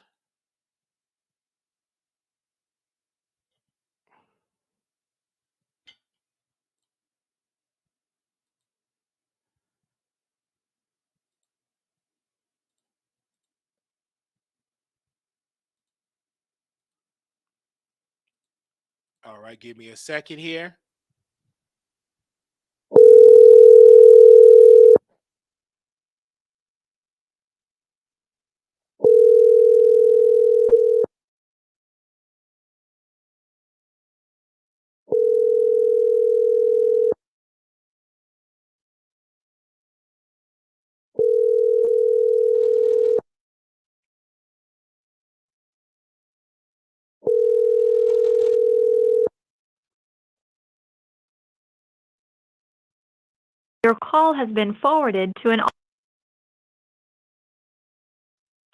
All right. Give me a second here. Your call has been forwarded to an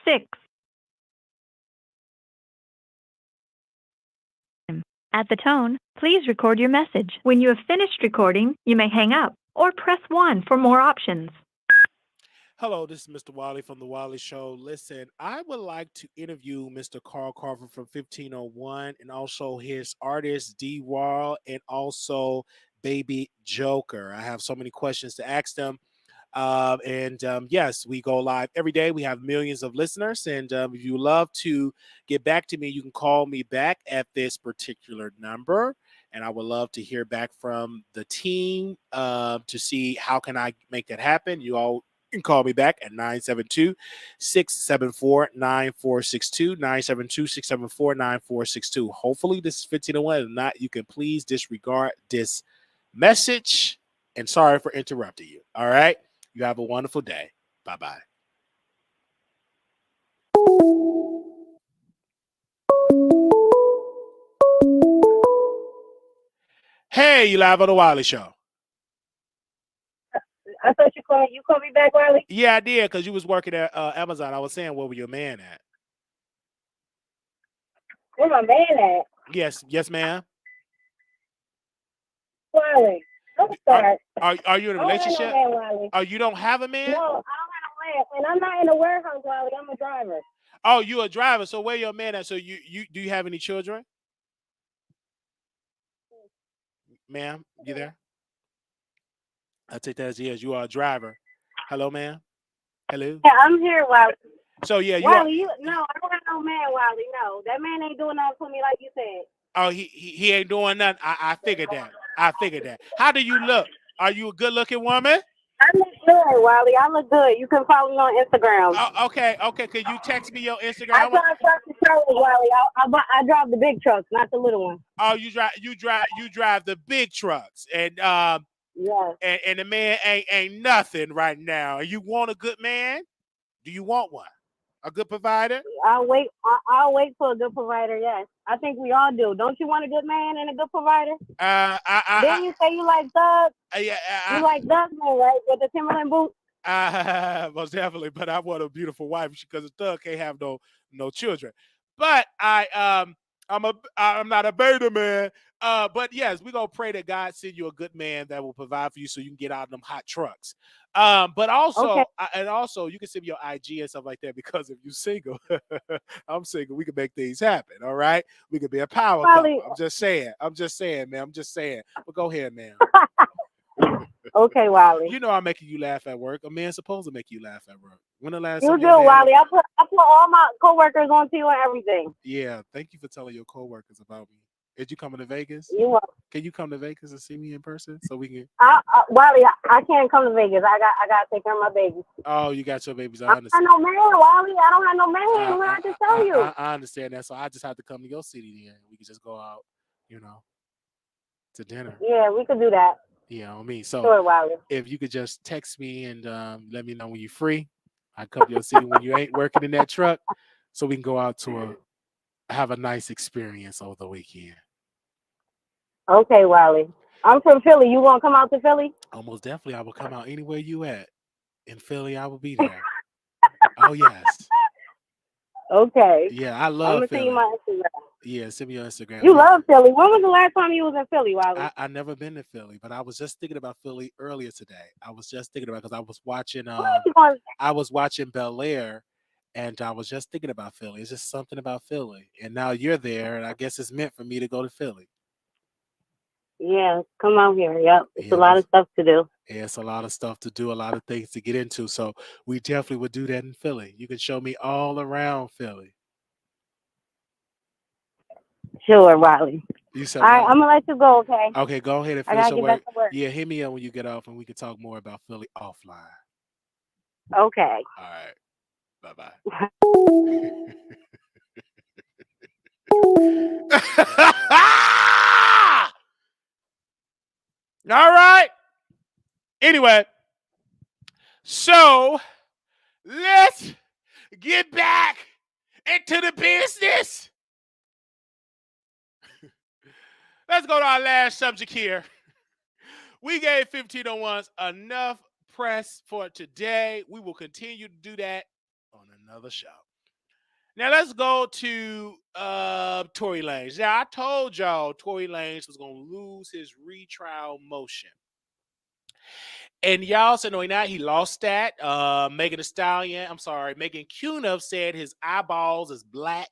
6. At the tone, please record your message. When you have finished recording, you may hang up or press 1 for more options. Hello, this is Mr. Wiley from the Wiley Show. Listen, I would like to interview Mr. Carl Carver from 1501 and also his artist D Wall and also Baby Joker. I have so many questions to ask them. Yes, we go live every day. We have millions of listeners. And if you love to get back to me, you can call me back at this particular number. And I would love to hear back from the team to see how can I make that happen. You all can call me back at 972-674-9462, 972-674-9462. Hopefully this is 1501. If not, you can please disregard this message. And sorry for interrupting you. All right. You have a wonderful day. Bye-bye. Hey, you live on the Wiley Show. I thought you called me back, Wiley. Yeah, I did, because you was working at Amazon. I was saying, where were your man at? Where my man at? Yes, ma'am. Wiley. Don't start. Are you in a relationship? I don't have no man, Wiley. Oh, you don't have a man? No, I don't have no man. And I'm not in the warehouse, Wiley. I'm a driver. Oh, you a driver. So where your man at? So you do you have any children? Ma'am, you there? I take that as yes. You are a driver. Hello, ma'am. Hello. Yeah, I'm here, Wiley. So yeah, you Wiley, are. no, I don't have no man, Wiley. No, that man ain't doing nothing for me like you said. Oh, he ain't doing nothing. I figured that. How do you look? Are you a good looking woman? I look good, Wiley. I look good. You can follow me on Instagram. Oh, okay. Can you text me your Instagram? I drive trucks and trailers, Wiley. I drive the big trucks, not the little ones. Oh, you drive the big trucks, and Yes. and the man ain't nothing right now. You want a good man? Do you want one? A good provider? I'll wait for a good provider. Yes, I think we all do. Don't you want a good man and a good provider? Then you say you like thugs. You like thugs, man, right? With the Timberland boots. Most definitely. But I want a beautiful wife because a thug can't have no children. But I'm not a beta man. But yes, we're gonna pray that God send you a good man that will provide for you so you can get out of them hot trucks. But also, Okay. and also, you can send me your IG and stuff like that because if you're single, I'm single. We can make things happen. All right, we could be a power Wally. couple. I'm just saying, man. I'm just saying. But go ahead, man. Okay, Wally. You know I'm making you laugh at work. A man's supposed to make you laugh at work. When the last You time do, your man? Wally. I put all my coworkers on to you and everything. Yeah, thank you for telling your coworkers about me. Did you come to Vegas? You are. Can you come to Vegas and see me in person so we can? Wally, I can't come to Vegas. I got to take care of my baby. Oh, you got your babies. I don't have no man, Wally. I don't have no man. What I just tell you? I understand that. So I just have to come to your city then. We can just go out, to dinner. Yeah, we could do that. Yeah, on me. So Sure, Wally. if you could just text me and let me know when you're free, I come to your city when you ain't working in that truck, so we can go out to have a nice experience over the weekend. Okay, Wally. I'm from Philly. You want to come out to Philly? Almost definitely, I will come out anywhere you at in Philly. I will be there. Oh yes. Okay. Yeah, I I'm love gonna Philly. send you my Instagram. Yeah, send me your Instagram. You love Philly. When was the last time you was in Philly, Wally? I never been to Philly, but I was just thinking about Philly earlier today. I was just thinking about because I was watching Bel Air, and I was just thinking about Philly. It's just something about Philly, and now you're there, and I guess it's meant for me to go to Philly. Yeah, come out here. Yep, it's Yeah, a lot of stuff to do. Yeah, it's a lot of stuff to do, a lot of things to get into. So we definitely would do that in Philly. You can show me all around Philly. Sure, Wally. You said, all right, I'm gonna let you go. Okay. Okay, go ahead and I finish gotta your get back work. to work. Yeah, hit me up when you get off, and we can talk more about Philly offline. Okay. All right. Bye-bye. All right. Anyway, so let's get back into the business. Let's go to our last subject here. We gave 1501s enough press for today. We will continue to do that on another show. Now let's go to ToryLanez. Now I told y'all ToryLanez was gonna lose his retrial motion. And y'all said no, he lost that. Megan Cuniff said his eyeballs is black.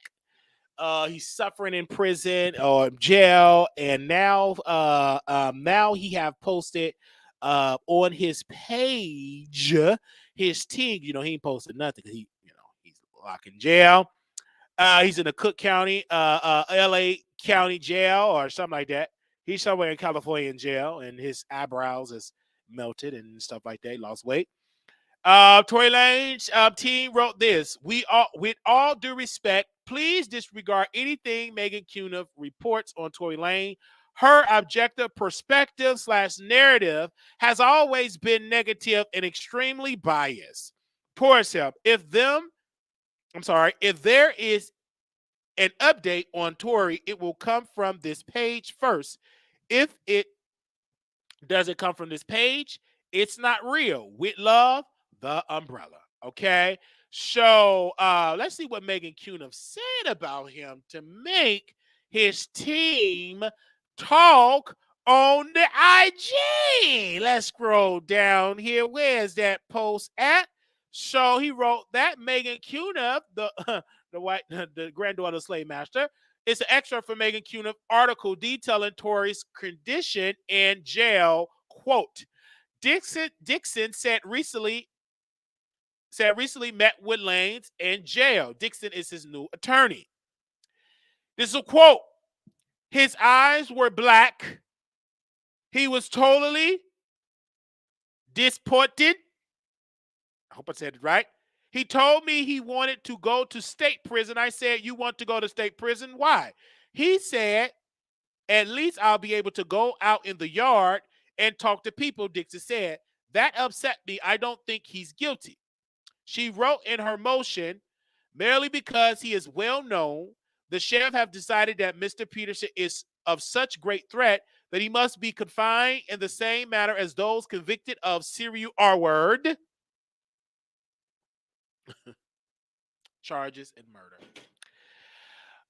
He's suffering in prison or jail, and now he have posted on his page his team. He ain't posted nothing because he's locked in jail. He's in the Cook County, LA County jail or something like that. He's somewhere in California in jail, and his eyebrows is melted and stuff like that. He lost weight. ToryLanez team wrote this: with all due respect, please disregard anything Megan Cuniff reports on ToryLanez. Her objective perspective / narrative has always been negative and extremely biased towards him. If there is an update on Tory, it will come from this page first. If it doesn't come from this page, it's not real. With love, the umbrella. Okay. So let's see what Megan Cuniff said about him to make his team talk on the IG. Let's scroll down here. Where's that post at? So he wrote that Megan Cuniff, the granddaughter of Slave Master, it's an excerpt from Megan Cuniff article detailing Tory's condition in jail. Quote: Dixon said recently met with Lanez in jail. Dixon is his new attorney. This is a quote. His eyes were black. He was totally disappointed. I hope I said it right. He told me he wanted to go to state prison. I said, you want to go to state prison? Why? He said, at least I'll be able to go out in the yard and talk to people, Dixon said. That upset me. I don't think he's guilty. She wrote in her motion, merely because he is well known, the sheriff have decided that Mr. Peterson is of such great threat that he must be confined in the same manner as those convicted of serial R-word charges and murder.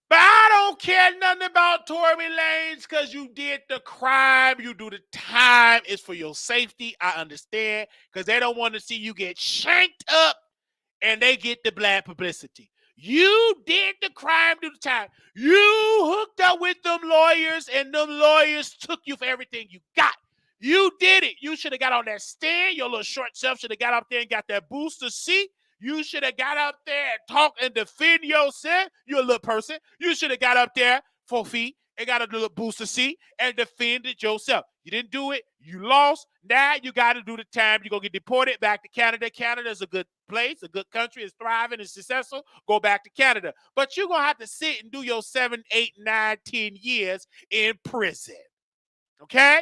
But I don't care nothing about ToryLanez because you did the crime. You do the time. It's for your safety. I understand because they don't want to see you get shanked up and they get the bad publicity. You did the crime, do the time. You hooked up with them lawyers and them lawyers took you for everything you got. You did it. You should have got on that stand. Your little short self should have got up there and got that booster seat. You should have got up there and talked and defend yourself. You're a little person. You should have got up there 4 feet and got a little booster seat and defended yourself. You didn't do it. You lost. Now you got to do the time. You're going to get deported back to Canada. Canada is a good place, a good country. It's thriving. It's successful. Go back to Canada. But you're going to have to sit and do your 7, 8, 9, 10 years in prison. Okay?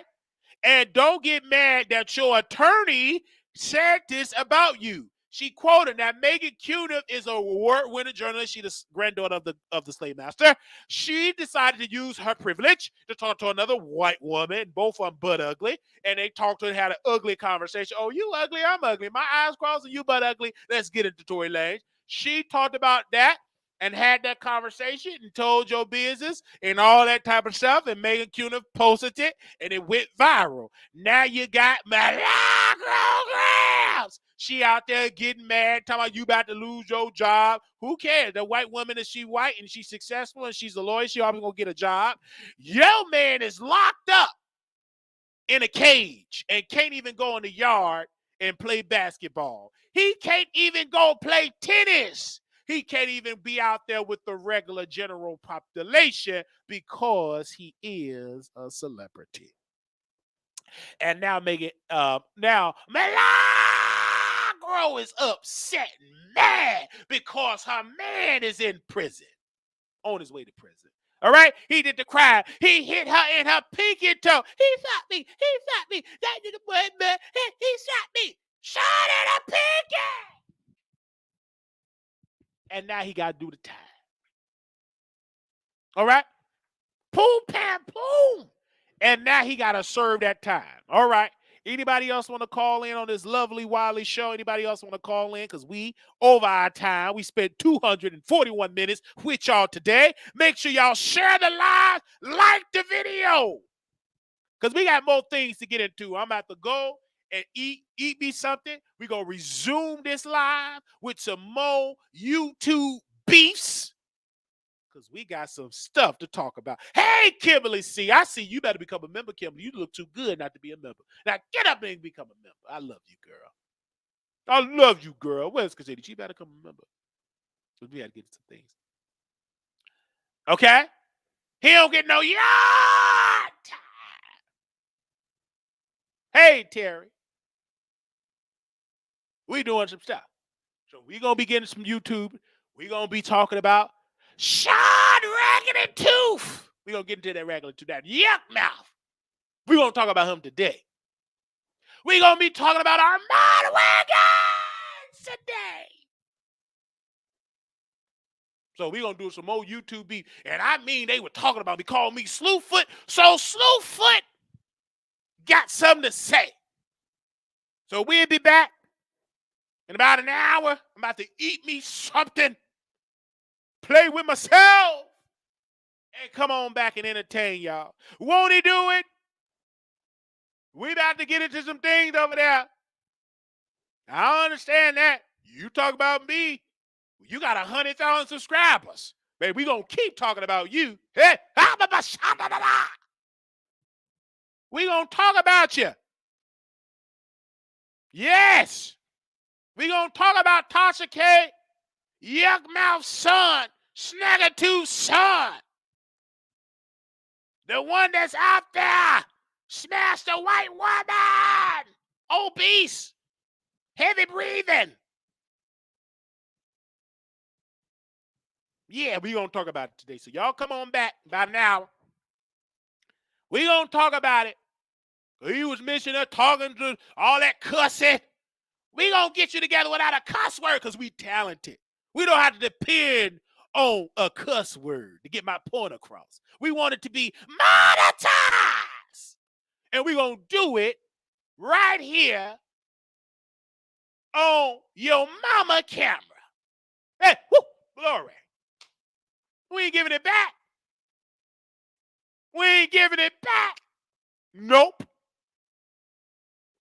And don't get mad that your attorney said this about you. She quoted that Megan Cuniff is a award-winning journalist. She's the granddaughter of the slave master. She decided to use her privilege to talk to another white woman, both of them butt ugly, and they talked to her and had an ugly conversation. Oh, you ugly, I'm ugly. My eyes crossed and you butt ugly. Let's get into ToryLanez. She talked about that and had that conversation and told your business and all that type of stuff, and Megan Cuniff posted it, and it went viral. Now you got Milagro Gramz. She out there getting mad, talking about you about to lose your job. Who cares? The white woman, is she white and she's successful and she's a lawyer, she always gonna get a job. Your man is locked up in a cage and can't even go in the yard and play basketball. He can't even go play tennis. He can't even be out there with the regular general population because he is a celebrity. And now Milagro is upset and mad because her man is in prison, on his way to prison. All right? He did the crime. He hit her in her pinky toe. He shot me. He shot me. That nigga boy, man, he shot me. Shot in the pinky. And now he got to do the time. All right? Boom, pam, boom. And now he got to serve that time. All right. Anybody else want to call in on this lovely Wiley show? Anybody else want to call in? Because we over our time. We spent 241 minutes with y'all today. Make sure y'all share the live, like the video. Because we got more things to get into. I'm about to go and eat me something. We're going to resume this live with some more YouTube beefs. Because we got some stuff to talk about. Hey, Kimberly C. I see you better become a member, Kimberly. You look too good not to be a member. Now get up and become a member. I love you, girl. I love you, girl. Where's Cassidy? She better become a member. Because we got to get some things. Okay? He don't get no yard time. Hey, Terry. We doing some stuff. So we going to be getting some YouTube. We going to be talking about Sean Raggedy Tooth. We're going to get into that Raggedy Tooth, that yuck mouth. We're going to talk about him today. We're going to be talking about our mod wagons today. So we're going to do some more YouTube beef. And I mean, they were talking about me, calling me Slewfoot. So Slewfoot got something to say. So we'll be back in about an hour. I'm about to eat me something, play with myself, and come on back and entertain y'all. Won't he do it? We about to get into some things over there. I understand that. You talk about me. You got 100,000 subscribers. Baby, we going to keep talking about you. Hey, we going to talk about you. Yes. We going to talk about Tasha K, Yuck Mouth son, Snaggertooth son. The one that's out there, smashed a white woman, obese, heavy breathing. Yeah, we're going to talk about it today. So y'all come on back about an hour. We're going to talk about it. He was missing her talking to all that cussing. We're going to get you together without a cuss word because we talented. We don't have to depend on a cuss word to get my point across. We want it to be monetized. And we're going to do it right here on your mama camera. Hey, whoo, glory. We ain't giving it back. We ain't giving it back. Nope.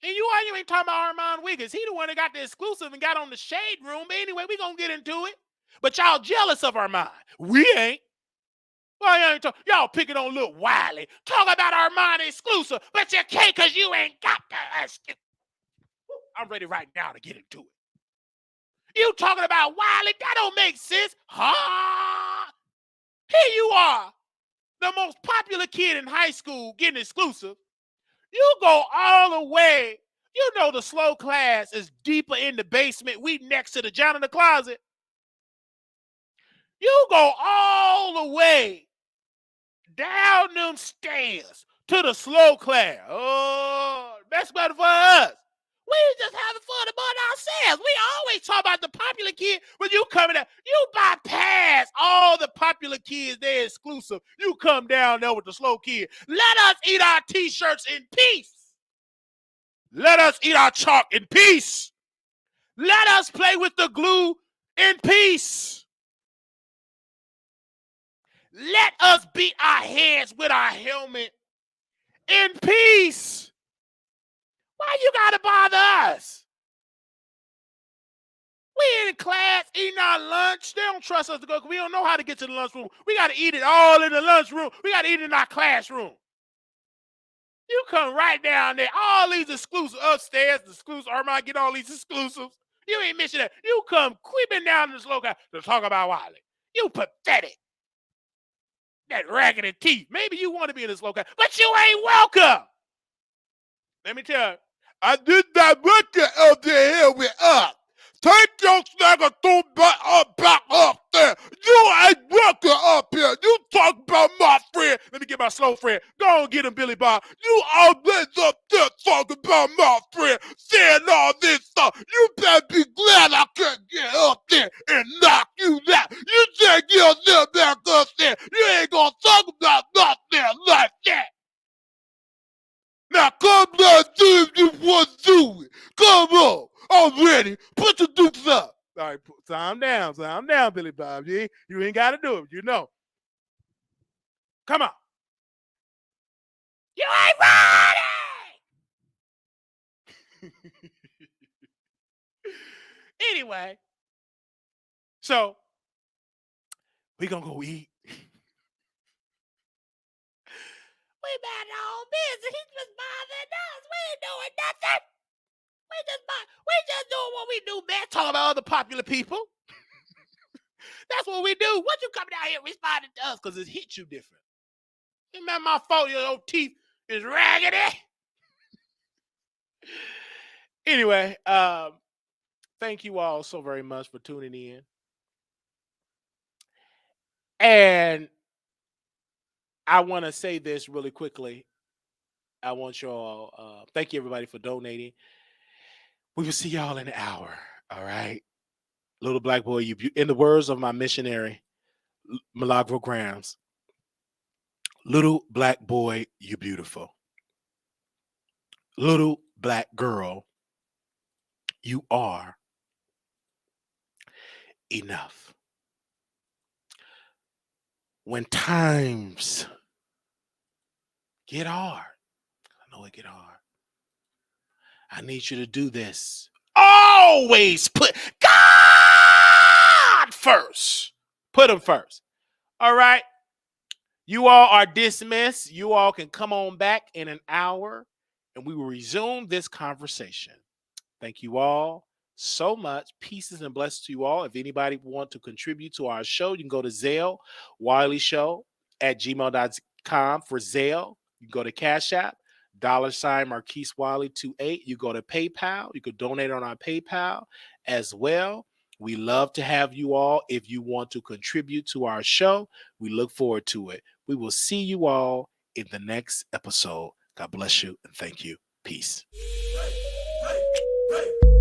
And you ain't talking about Armand Wiggins. He the one that got the exclusive and got on the Shade Room. But anyway, we gonna get into it. But y'all jealous of Armand. We ain't. Well, y'all picking on little Wiley. Talk about Armand exclusive, but you can't because you ain't got the exclusive. I'm ready right now to get into it. You talking about Wiley? That don't make sense. Huh? Here you are, the most popular kid in high school getting exclusive. You go all the way. You know the slow class is deeper in the basement. We next to the janitor closet. You go all the way down them stairs to the slow class. Oh, that's better for us. We just having fun among ourselves. We always talk about the popular kid, but you coming out, you bypass all the popular kids. They're exclusive. You come down there with the slow kid. Let us eat our t-shirts in peace. Let us eat our chalk in peace. Let us play with the glue in peace. Let us beat our heads with our helmet in peace. Why you gotta bother us? We in class eating our lunch. They don't trust us to go because we don't know how to get to the lunchroom. We got to eat it all in the lunchroom. We got to eat it in our classroom. You come right down there. All these exclusives upstairs, the exclusives. Armand get all these exclusives. You ain't missing that. You come creeping down to this local to talk about Wiley. You pathetic. That raggedy teeth. Maybe you want to be in this local, but you ain't welcome. Let me tell you. I did not want you out there with us. Take your snagger through back up there. You ain't welcome up here. You talk about my friend. Let me get my slow friend. Go on get him, Billy Bob. You always up there talking about my friend, saying all this stuff. You better be glad I can't get up there and knock you out. You can't get up back up there. You ain't gonna talk about nothing like that. Now come down, do if you want to do it. Come on. I'm ready. Put your dukes up. All right, calm down, Billy Bob. You ain't got to do it, you know. Come on. You ain't ready! Anyway, so we gonna go eat. We about our own business. He's just bothering us. We ain't doing nothing. We just doing what we do best. Talking about other popular people. That's what we do. What you coming out here responding to us? Because it hits you different. Ain't that my fault? Your teeth is raggedy. Anyway, thank you all so very much for tuning in. And I want to say this really quickly. I want y'all, thank you everybody for donating. We will see y'all in an hour, all right? Little black boy, you in the words of my missionary, Milagro Gramz, little black boy, you beautiful. Little black girl, you are enough. When times get hard, I know it get hard, I need you to do this. Always put God first. Put him first. All right. You all are dismissed. You all can come on back in an hour and we will resume this conversation. Thank you all so much. Pieces and blessings to you all. If anybody want to contribute to our show, you can go to Zelle, Wiley Show at gmail.com for Zelle. You can go to Cash App, $ Marquise Wiley 28. You go to PayPal. You could donate on our PayPal as well. We love to have you all. If you want to contribute to our show, we look forward to it. We will see you all in the next episode. God bless you and thank you. Peace. Hey, hey.